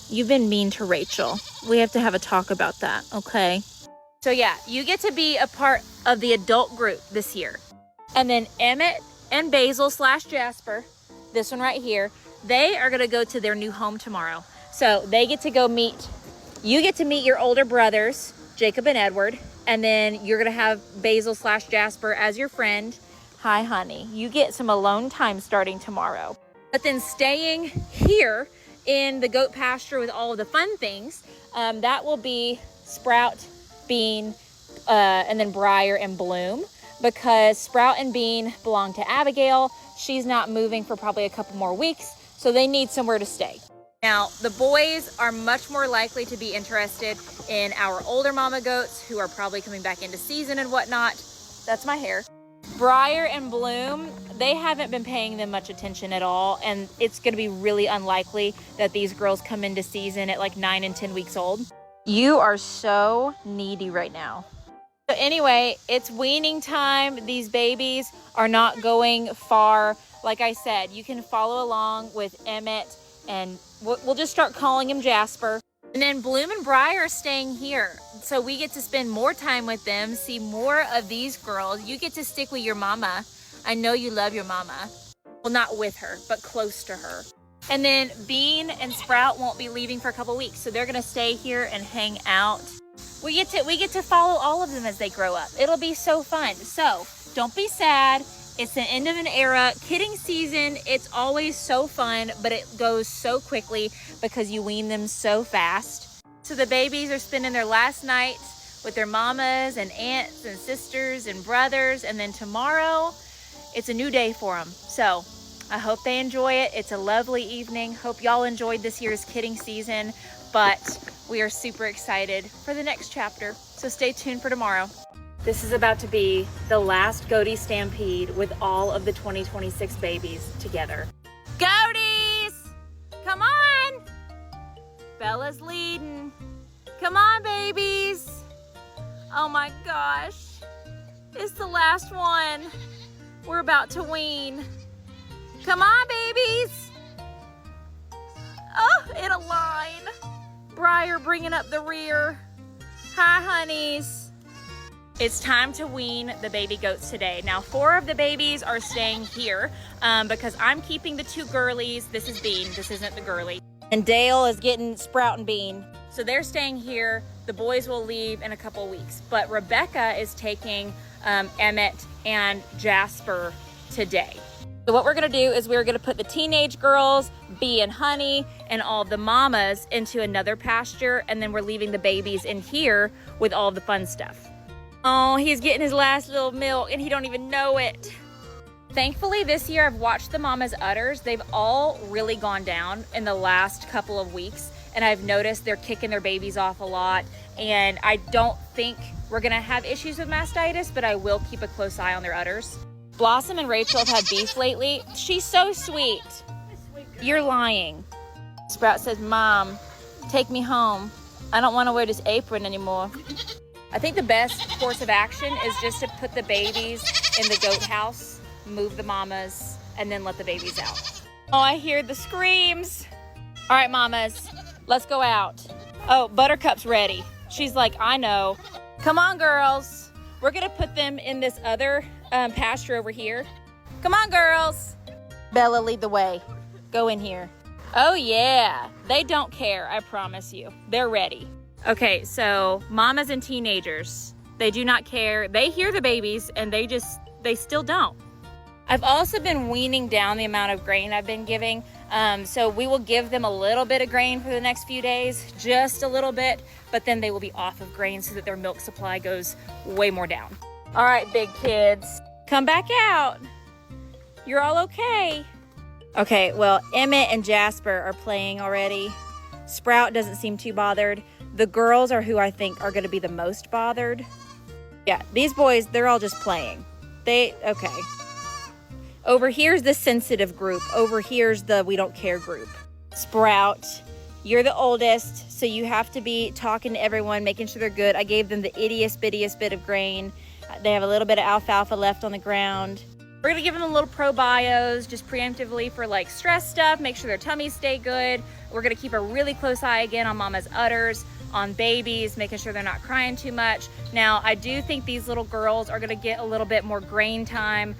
You've been mean to Rachel. We have to have a talk about that, okay? So yeah, you get to be a part of the adult group this year. And then Emmett and Basil / Jasper, this one right here, they are gonna go to their new home tomorrow. So they get to go you get to meet your older brothers, Jacob and Edward, and then you're gonna have Basil / Jasper as your friend. Hi, honey. You get some alone time starting tomorrow. But then staying here in the goat pasture with all of the fun things, that will be Sprout, Bean, and then Briar and Bloom, because Sprout and Bean belong to Abigail. She's not moving for probably a couple more weeks, so they need somewhere to stay. Now, the boys are much more likely to be interested in our older mama goats who are probably coming back into season and whatnot. That's my hair. Briar and Bloom, they haven't been paying them much attention at all, and it's going to be really unlikely that these girls come into season at like 9 and 10 weeks old. You are so needy right now. So anyway, it's weaning time. These babies are not going far. Like I said, you can follow along with Emmett, and we'll just start calling him Jasper. And then Bloom and Briar are staying here. So we get to spend more time with them, see more of these girls. You get to stick with your mama. I know you love your mama. Well, not with her, but close to her. And then Bean and Sprout won't be leaving for a couple weeks, so they're gonna stay here and hang out. We get to follow all of them as they grow up. It'll be so fun. So don't be sad. It's the end of an era. Kidding season, it's always so fun, but it goes so quickly because you wean them so fast. So the babies are spending their last night with their mamas and aunts and sisters and brothers, and then tomorrow it's a new day for them. So I hope they enjoy it. It's a lovely evening. Hope y'all enjoyed this year's kidding season, but we are super excited for the next chapter. So stay tuned for tomorrow. This is about to be the last Goatee Stampede with all of the 2026 babies together. Goatees! Come on! Bella's leading. Come on, babies. Oh my gosh. It's the last one. We're about to wean. Come on, babies. Oh, in a line. Briar bringing up the rear. Hi, honeys. It's time to wean the baby goats today. Now, 4 of the babies are staying here because I'm keeping the 2 girlies. This is Bean, this isn't the girly. And Dale is getting Sprout and Bean. So they're staying here. The boys will leave in a couple weeks. But Rebecca is taking Emmett and Jasper today. So what we're gonna do is we're gonna put the teenage girls, Bee and Honey, and all the mamas into another pasture, and then we're leaving the babies in here with all the fun stuff. Oh, he's getting his last little milk and he don't even know it. Thankfully, this year I've watched the mama's udders. They've all really gone down in the last couple of weeks, and I've noticed they're kicking their babies off a lot, and I don't think we're gonna have issues with mastitis, but I will keep a close eye on their udders. Blossom and Rachel have had beef lately. She's so sweet. You're lying. Sprout says, Mom, take me home. I don't want to wear this apron anymore. I think the best course of action is just to put the babies in the goat house, move the mamas, and then let the babies out. Oh, I hear the screams. All right, mamas, let's go out. Oh, Buttercup's ready. She's like, I know. Come on, girls. We're gonna put them in this other pasture over here. Come on, girls. Bella, lead the way. Go in here. Oh yeah, they don't care, I promise you. They're ready. Okay, so mamas and teenagers, they do not care. They hear the babies and they still don't. I've also been weaning down the amount of grain I've been giving. So we will give them a little bit of grain for the next few days, just a little bit, but then they will be off of grain so that their milk supply goes way more down. All right, big kids, come back out. You're all okay. Okay, well, Emmett and Jasper are playing already. Sprout doesn't seem too bothered. The girls are who I think are gonna be the most bothered. Yeah, these boys, they're all just playing. Okay. Over here's the sensitive group. Over here's the we don't care group. Sprout, you're the oldest, so you have to be talking to everyone, making sure they're good. I gave them the ittiest bittiest bit of grain. They have a little bit of alfalfa left on the ground. We're gonna give them a little probios just preemptively for like stress stuff, make sure their tummies stay good. We're gonna keep a really close eye again on mama's udders, on babies, making sure they're not crying too much. Now, I do think these little girls are gonna get a little bit more grain time.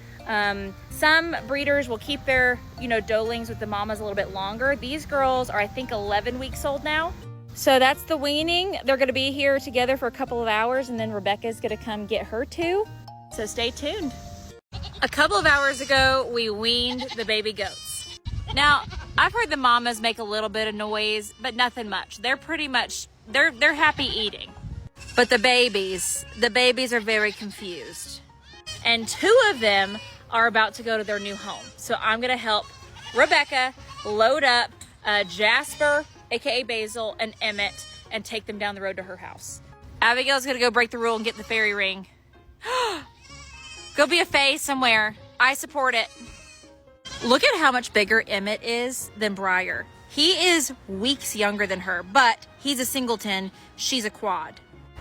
Some breeders will keep their, doelings with the mamas a little bit longer. These girls are, I think, 11 weeks old now. So that's the weaning. They're gonna be here together for a couple of hours, and then Rebecca's gonna come get her too. So stay tuned. A couple of hours ago, we weaned the baby goats. Now, I've heard the mamas make a little bit of noise, but nothing much. They're pretty much, they're happy eating. But the babies are very confused. And 2 of them are about to go to their new home. So I'm gonna help Rebecca load up Jasper, AKA Basil, and Emmett, and take them down the road to her house. Abigail's gonna go break the rule and get the fairy ring. Go be a fae somewhere. I support it. Look at how much bigger Emmett is than Briar. He is weeks younger than her, but he's a singleton. She's a quad.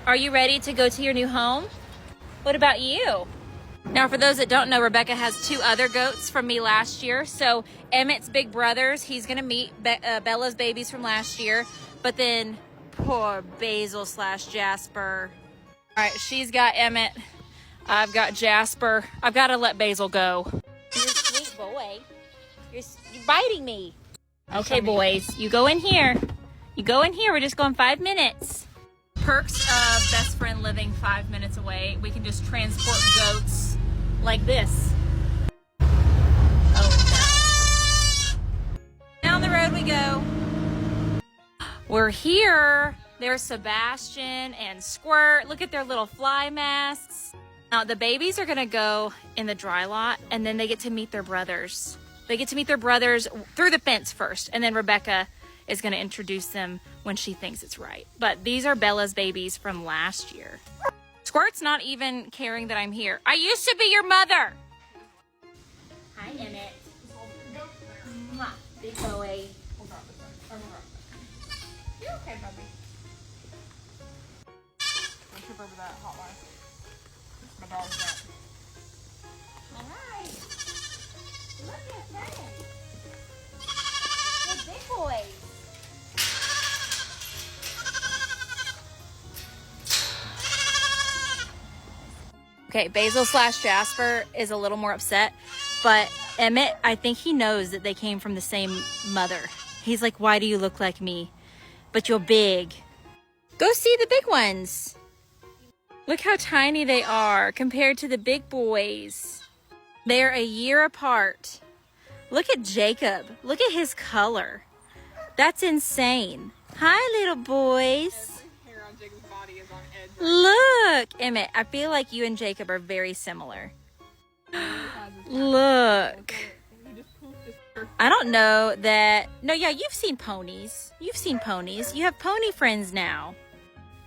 Are you ready to go to your new home? What about you? Now, for those that don't know, Rebecca has 2 other goats from me last year. So Emmett's big brothers, he's gonna meet Bella's babies from last year. But then poor Basil / Jasper. All right, she's got Emmett. I've got Jasper. I've got to let Basil go. You're a sweet boy. You're biting me. Okay, boys, you go in here. You go in here. We're just going 5 minutes. Perks of best friend living 5 minutes away. We can just transport goats like this. Oh, no. Down the road we go. We're here. There's Sebastian and Squirt. Look at their little fly masks. Now, the babies are gonna go in the dry lot, and then they get to meet their brothers. They get to meet their brothers through the fence first, and then Rebecca is gonna introduce them when she thinks it's right. But these are Bella's babies from last year. Squirt's not even caring that I'm here. I used to be your mother. Hi, Emmett. Mwah. Big boy. You're okay, Bubby. Don't trip over that hot line. My dog's back. All right. Look at that. They're big boys. Okay, Basil / Jasper is a little more upset, but Emmett, I think he knows that they came from the same mother. He's like, why do you look like me? But you're big. Go see the big ones. Look how tiny they are compared to the big boys. They're a year apart. Look at Jacob. Look at his color. That's insane. Hi, little boys. Every hair on Jacob's body is on edge. Look, Emmett, I feel like you and Jacob are very similar. Look. I don't know that. No, yeah, you've seen ponies. You've seen ponies. You have pony friends now.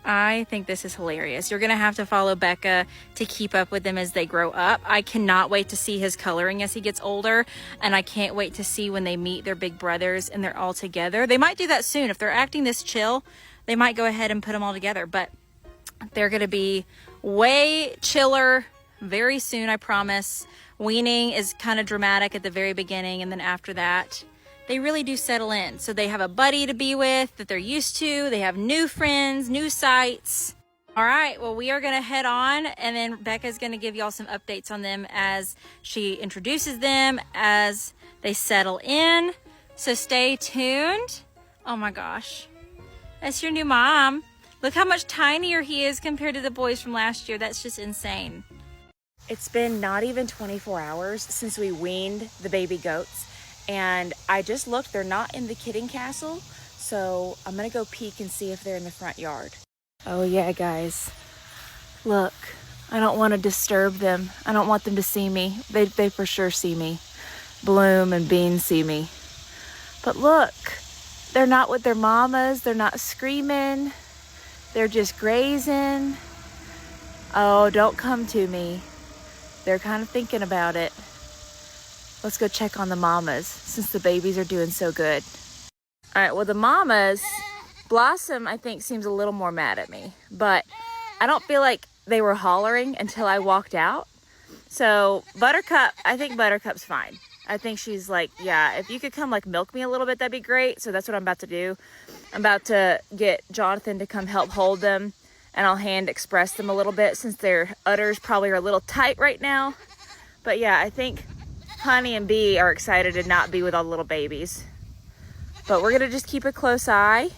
I think this is hilarious. You're going to have to follow Becca to keep up with them as they grow up. I cannot wait to see his coloring as he gets older. And I can't wait to see when they meet their big brothers and they're all together. They might do that soon. If they're acting this chill, they might go ahead and put them all together. But they're going to be way chiller very soon, I promise. Weaning is kind of dramatic at the very beginning, and then after that, they really do settle in. So they have a buddy to be with that they're used to. They have new friends, new sights. All right, well, we are going to head on, and then Becca's going to give y'all some updates on them as she introduces them, as they settle in. So stay tuned. Oh my gosh, that's your new mom. Look how much tinier he is compared to the boys from last year. That's just insane. It's been not even 24 hours since we weaned the baby goats, and I just looked. They're not in the kidding castle, so I'm gonna go peek and see if they're in the front yard. Oh yeah, guys, look, I don't want to disturb them. I don't want them to see me. They for sure see me. Bloom and Bean see me, but look, they're not with their mamas. They're not screaming. They're just grazing. Oh, don't come to me. They're kind of thinking about it. Let's go check on the mamas since the babies are doing so good. All right, well, the mamas, Blossom, I think, seems a little more mad at me, but I don't feel like they were hollering until I walked out. So Buttercup, I think Buttercup's fine. I think she's like, yeah, if you could come like milk me a little bit, that'd be great. So that's what I'm about to do. I'm about to get Jonathan to come help hold them, and I'll hand express them a little bit since their udders probably are a little tight right now. But yeah, I think Honey and Bee are excited to not be with all the little babies. But we're gonna just keep a close eye.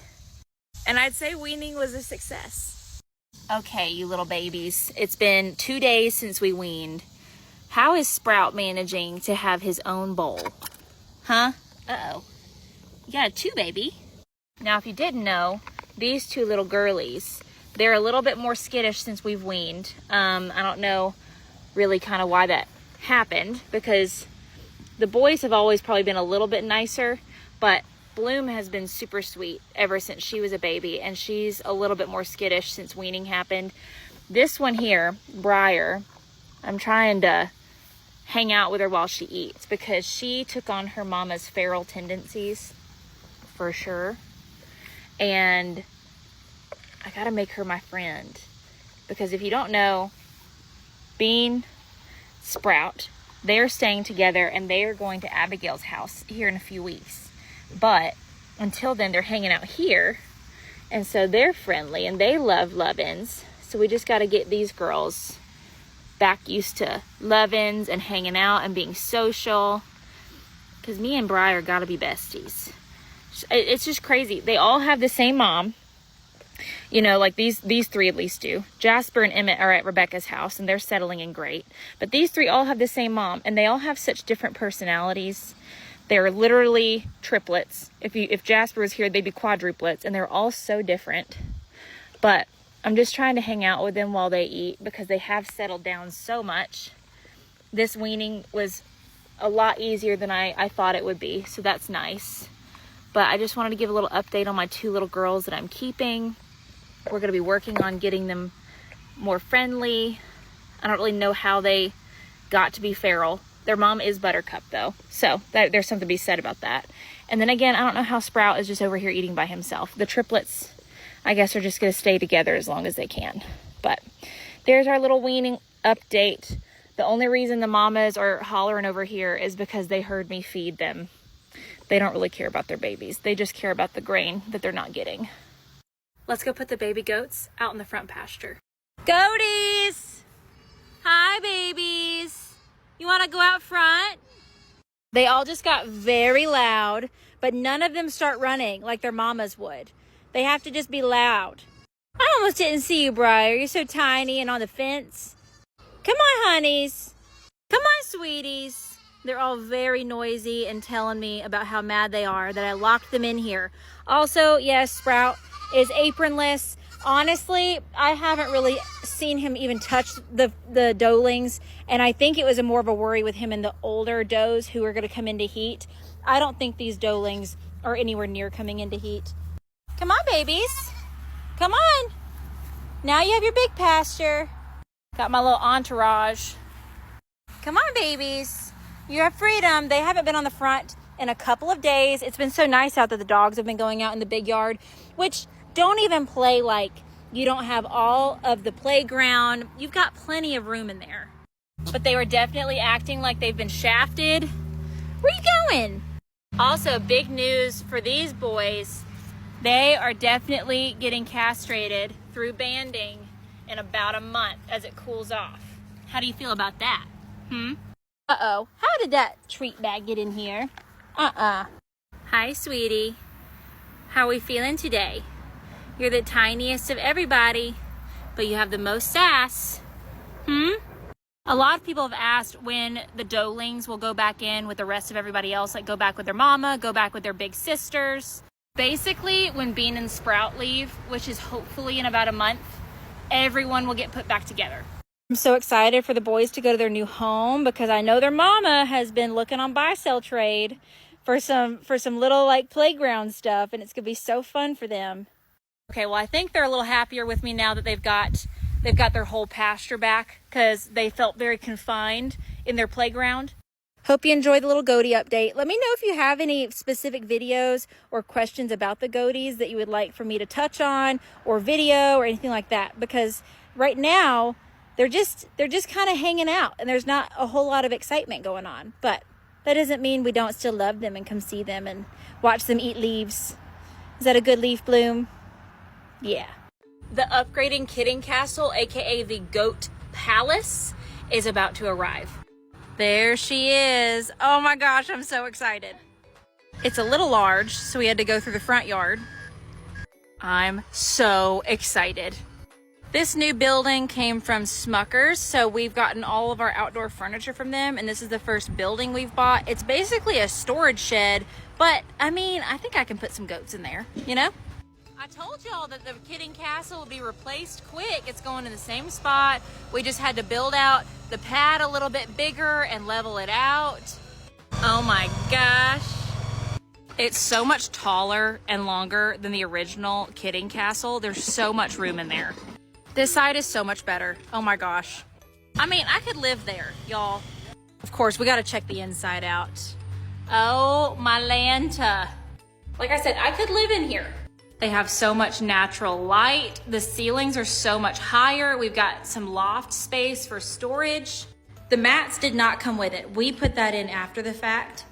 And I'd say weaning was a success. Okay, you little babies. It's been 2 days since we weaned. How is Sprout managing to have his own bowl? Huh? Uh-oh. You got a 2 baby. Now, if you didn't know, these 2 little girlies, they're a little bit more skittish since we've weaned. I don't know really kind of why that happened, because the boys have always probably been a little bit nicer, but Bloom has been super sweet ever since she was a baby, and she's a little bit more skittish since weaning happened. This one here, Briar, I'm trying to hang out with her while she eats because she took on her mama's feral tendencies for sure. And I gotta make her my friend, because if you don't know, Bean, Sprout, they're staying together and they are going to Abigail's house here in a few weeks. But until then, they're hanging out here, and so they're friendly and they love love-ins. So we just got to get these girls back used to love-ins and hanging out and being social, because me and Briar got to be besties. It's just crazy. They all have the same mom. You know, like these three at least do. Jasper and Emmett are at Rebecca's house and they're settling in great. But these three all have the same mom and they all have such different personalities. They're literally triplets. If Jasper was here, they'd be quadruplets, and they're all so different. But I'm just trying to hang out with them while they eat because they have settled down so much. This weaning was a lot easier than I thought it would be, so that's nice. But I just wanted to give a little update on my two little girls that I'm keeping. We're going to be working on getting them more friendly. I don't really know how they got to be feral. Their mom is Buttercup though, so there's something to be said about that. And then again, I don't know how Sprout is just over here eating by himself. The triplets, I guess, are just going to stay together as long as they can. But there's our little weaning update. The only reason the mamas are hollering over here is because they heard me feed them. They don't really care about their babies. They just care about the grain that they're not getting. Let's go put the baby goats out in the front pasture. Goaties! Hi, babies! You want to go out front? They all just got very loud, but none of them start running like their mamas would. They have to just be loud. I almost didn't see you, Briar. You're so tiny and on the fence. Come on, honeys. Come on, sweeties. They're all very noisy and telling me about how mad they are that I locked them in here. Also, yes, Sprout is apronless. Honestly, I haven't really seen him even touch the doelings, and I think it was more of a worry with him and the older does who are going to come into heat. I don't think these doelings are anywhere near coming into heat. Come on, babies. Come on. Now you have your big pasture. Got my little entourage. Come on, babies. You have freedom. They haven't been on the front in a couple of days. It's been so nice out that the dogs have been going out in the big yard, which don't even play like you don't have all of the playground. You've got plenty of room in there. But they were definitely acting like they've been shafted. Where you going? Also, big news for these boys. They are definitely getting castrated through banding in about a month as it cools off. How do you feel about that? Uh-oh. How did that treat bag get in here? Hi, sweetie. How are we feeling today? You're the tiniest of everybody, but you have the most sass. A lot of people have asked when the doelings will go back in with the rest of everybody else, like go back with their mama, go back with their big sisters. Basically, when Bean and Sprout leave, which is hopefully in about a month, everyone will get put back together. I'm so excited for the boys to go to their new home because I know their mama has been looking on Buy Sell Trade for some little like playground stuff, and it's gonna be so fun for them. Okay, well, I think they're a little happier with me now that they've got their whole pasture back because they felt very confined in their playground. Hope you enjoyed the little goatee update. Let me know if you have any specific videos or questions about the goatees that you would like for me to touch on, or video or anything like that, because right now they're just kind of hanging out and there's not a whole lot of excitement going on. But that doesn't mean we don't still love them and come see them and watch them eat leaves. Is that a good leaf bloom? Yeah. The upgrading kidding castle, aka the Goat Palace, is about to arrive. There she is. Oh my gosh, I'm so excited. It's a little large, so we had to go through the front yard. I'm so excited. This new building came from Smucker's, so we've gotten all of our outdoor furniture from them, and this is the first building we've bought. It's basically a storage shed, but I mean, I think I can put some goats in there, you know? I told y'all that the kidding castle would be replaced quick. It's going in the same spot. We just had to build out the pad a little bit bigger and level it out. Oh my gosh. It's so much taller and longer than the original kidding castle. There's so much room in there. This side is so much better. Oh my gosh. I mean, I could live there, y'all. Of course, we got to check the inside out. Oh my Lanta. Like I said, I could live in here. They have so much natural light. The ceilings are so much higher. We've got some loft space for storage. The mats did not come with it. We put that in after the fact.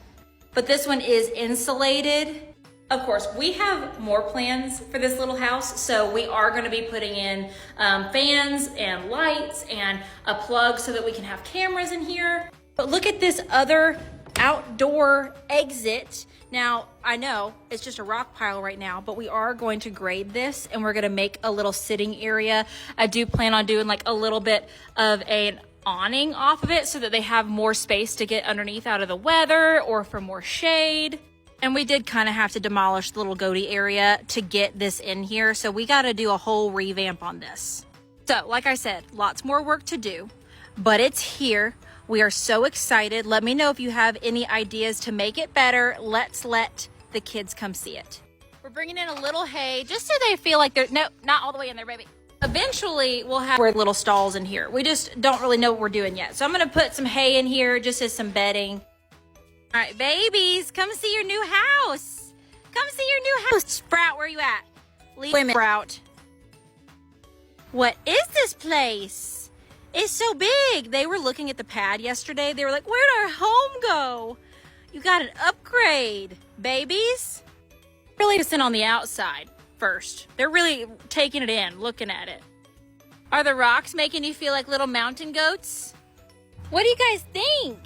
But this one is insulated. Of course, we have more plans for this little house, so we are going to be putting in fans and lights and a plug so that we can have cameras in here. But look at this other outdoor exit. Now, I know it's just a rock pile right now, but we are going to grade this and we're gonna make a little sitting area. I do plan on doing like a little bit of an awning off of it so that they have more space to get underneath out of the weather or for more shade. And we did kind of have to demolish the little goatee area to get this in here. So we got to do a whole revamp on this. So like I said, lots more work to do, but it's here. We are so excited. Let me know if you have any ideas to make it better. Let's let the kids come see it. We're bringing in a little hay just so they feel like they're, no, not all the way in there, baby. Eventually we'll have little stalls in here. We just don't really know what we're doing yet. So I'm going to put some hay in here just as some bedding. All right, babies, come see your new house. Come see your new house. Sprout, where you at? Wait a minute, Sprout. What is this place? It's so big. They were looking at the pad yesterday. They were like, where'd our home go? You got an upgrade, babies. Really just in on the outside first. They're really taking it in, looking at it. Are the rocks making you feel like little mountain goats? What do you guys think?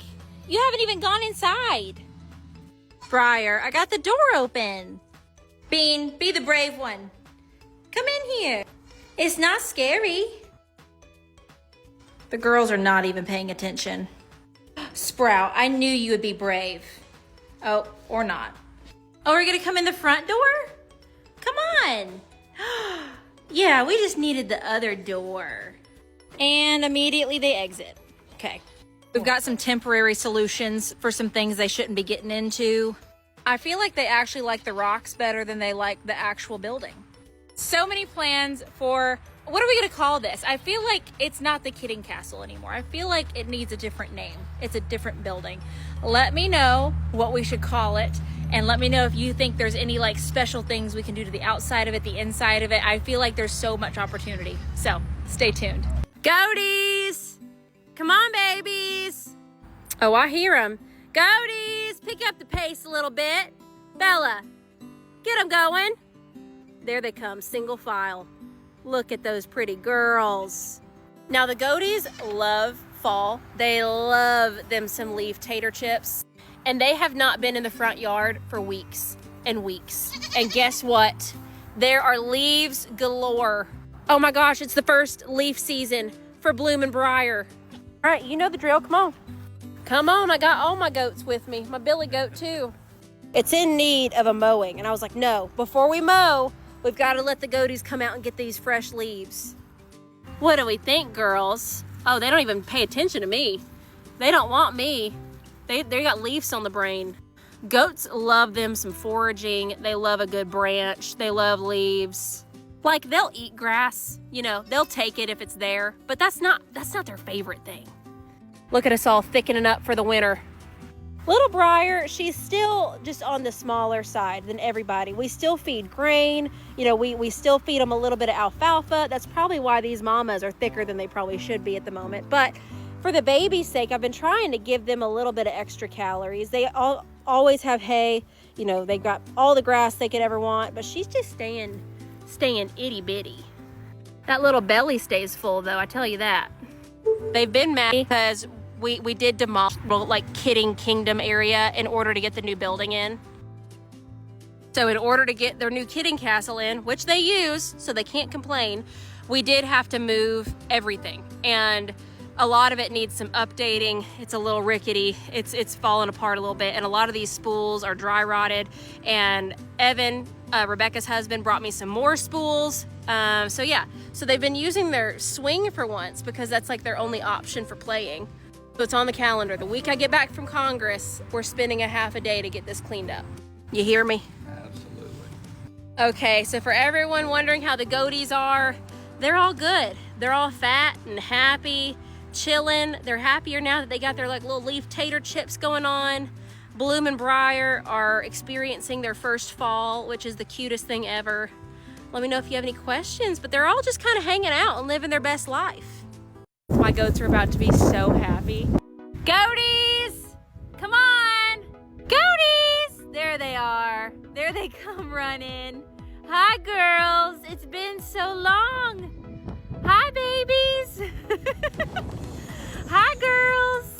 You haven't even gone inside. Briar, I got the door open. Bean, be the brave one. Come in here. It's not scary. The girls are not even paying attention. Sprout, I knew you would be brave. Oh, or not. Oh, we're gonna come in the front door? Come on. Yeah, we just needed the other door. And immediately they exit. Okay. We've got some temporary solutions for some things they shouldn't be getting into. I feel like they actually like the rocks better than they like the actual building. So many plans for, what are we gonna call this? I feel like it's not the kidding castle anymore. I feel like it needs a different name. It's a different building. Let me know what we should call it. And let me know if you think there's any like special things we can do to the outside of it, the inside of it. I feel like there's so much opportunity. So stay tuned. Goaties! Come on, babies. Oh, I hear them. Goaties, pick up the pace a little bit. Bella, get them going. There they come, single file. Look at those pretty girls. Now the goaties love fall. They love them some leaf tater chips. And they have not been in the front yard for weeks and weeks. And guess what? There are leaves galore. Oh my gosh, it's the first leaf season for Bloom and Briar. All right, you know the drill, come on. Come on, I got all my goats with me, my billy goat too. It's in need of a mowing, and I was like, no, before we mow, we've got to let the goaties come out and get these fresh leaves. What do we think, girls? Oh, they don't even pay attention to me. They don't want me. They got leaves on the brain. Goats love them some foraging. They love a good branch. They love leaves. Like, they'll eat grass, you know, they'll take it if it's there, but that's not their favorite thing. Look at us all thickening up for the winter. Little Briar, she's still just on the smaller side than everybody. We still feed grain, you know, we still feed them a little bit of alfalfa. That's probably why these mamas are thicker than they probably should be at the moment. But for the baby's sake, I've been trying to give them a little bit of extra calories. They always have hay, you know, they got all the grass they could ever want, but she's just staying itty bitty. That little belly stays full though, I tell you that. They've been mad because we did demolish like Kidding Kingdom area in order to get the new building in. So in order to get their new kidding castle in, which they use, so they can't complain, we did have to move everything. And a lot of it needs some updating. It's a little rickety. It's fallen apart a little bit. And a lot of these spools are dry rotted. And Evan, Rebecca's husband, brought me some more spools. So yeah, so they've been using their swing for once because that's like their only option for playing. So it's on the calendar. The week I get back from Congress, we're spending a half a day to get this cleaned up. You hear me? Absolutely. Okay, so for everyone wondering how the goaties are, they're all good. They're all fat and happy, chilling. They're happier now that they got their like little leaf tater chips going on. Bloom and Briar are experiencing their first fall, which is the cutest thing ever. Let me know if you have any questions, but they're all just kind of hanging out and living their best life. My goats are about to be so happy. Goaties, come on. Goaties, there they are. There they come running. Hi girls, it's been so long. Hi babies. Hi girls.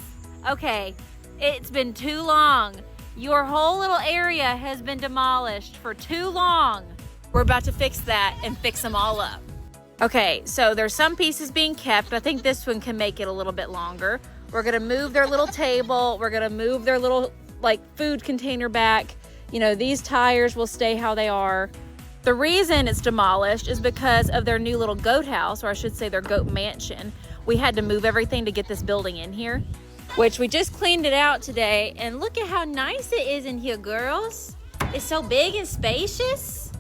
Okay, It's been too long. Your whole little area has been demolished for too long. We're about to fix that and fix them all up. Okay, so there's some pieces being kept. I think this one can make it a little bit longer. We're gonna move their little table. We're gonna move their little like food container back. You know, these tires will stay how they are. The reason it's demolished is because of their new little goat house, or I should say their goat mansion. We had to move everything to get this building in here, which we just cleaned it out today. And look at how nice it is in here, girls. It's so big and spacious.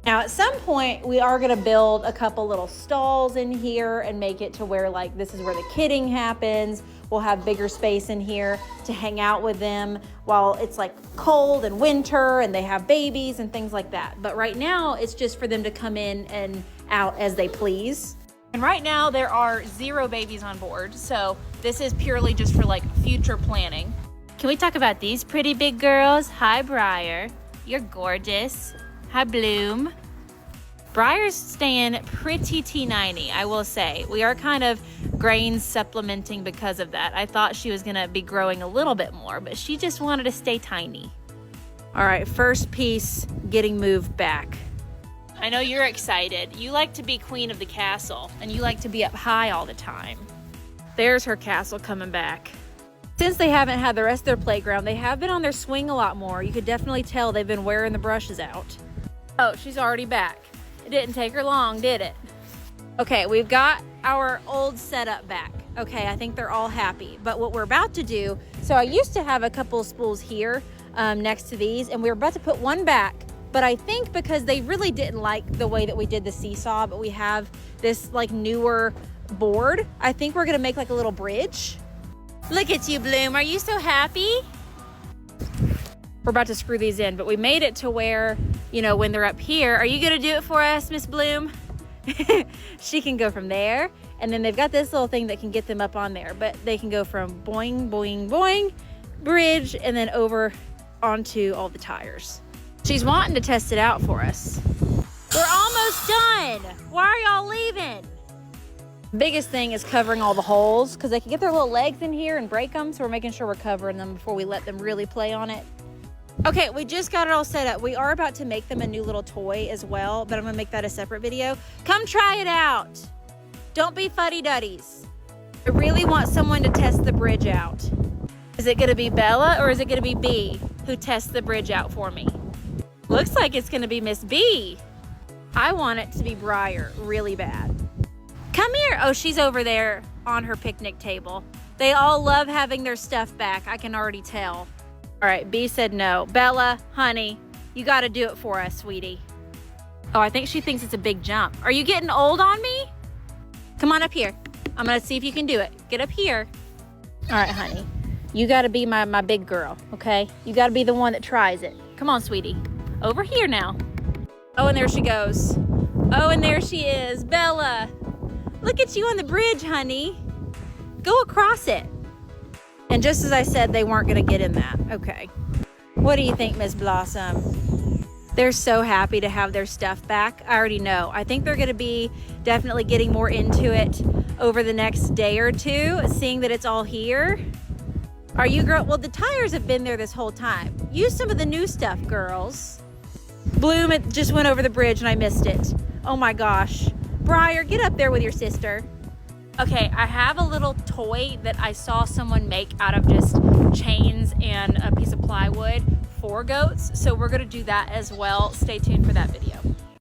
Now, at some point, we are gonna build a couple little stalls in here and make it to where like this is where the kidding happens. We'll have bigger space in here to hang out with them while it's like cold and winter and they have babies and things like that. But right now, it's just for them to come in and out as they please. And right now, there are 0 babies on board. So this is purely just for like future planning. Can we talk about these pretty big girls? Hi, Briar. You're gorgeous. Hi, Bloom. Briar's staying pretty T90, I will say. We are kind of grain supplementing because of that. I thought she was gonna be growing a little bit more, but she just wanted to stay tiny. All right, first piece getting moved back. I know you're excited. You like to be queen of the castle, and you like to be up high all the time. There's her castle coming back. Since they haven't had the rest of their playground, they have been on their swing a lot more. You could definitely tell they've been wearing the brushes out. Oh, she's already back. It didn't take her long, did it? Okay, we've got our old setup back. Okay, I think they're all happy. But what we're about to do, so I used to have a couple of spools here next to these, and we were about to put one back. But I think because they really didn't like the way that we did the seesaw, but we have this like newer board, I think we're gonna make like a little bridge. Look at you, Bloom. Are you so happy? We're about to screw these in, but we made it to where, you know, when they're up here, are you gonna do it for us, Miss Bloom? She can go from there, and then they've got this little thing that can get them up on there, but they can go from boing, boing, boing, bridge, and then over onto all the tires. She's wanting to test it out for us. We're almost done. Why are y'all leaving? Biggest thing is covering all the holes because they can get their little legs in here and break them, so we're making sure we're covering them before we let them really play on it. Okay, we just got it all set up. We are about to make them a new little toy as well, but I'm gonna make that a separate video. Come try it out. Don't be fuddy-duddies. I really want someone to test the bridge out. Is it gonna be Bella or is it gonna be B who tests the bridge out for me? Looks like it's gonna be Miss B. I want it to be Briar really bad. Come here. Oh, she's over there on her picnic table. They all love having their stuff back. I can already tell. All right, B said no. Bella, honey, you got to do it for us, sweetie. Oh, I think she thinks it's a big jump. Are you getting old on me? Come on up here. I'm going to see if you can do it. Get up here. All right, honey. You got to be my big girl, okay? You got to be the one that tries it. Come on, sweetie. Over here now. Oh, and there she goes. Oh, and there she is. Bella. Look at you on the bridge, honey. Go across it. And just as I said, they weren't going to get in that. Okay. What do you think, Miss Blossom? They're so happy to have their stuff back. I already know. I think they're going to be definitely getting more into it over the next day or two, seeing that it's all here. Are you girl? Well, the tires have been there this whole time. Use some of the new stuff, girls. Bloom, it just went over the bridge and I missed it. Oh my gosh. Briar, get up there with your sister. Okay, I have a little toy that I saw someone make out of just chains and a piece of plywood for goats. So we're gonna do that as well. Stay tuned for that video.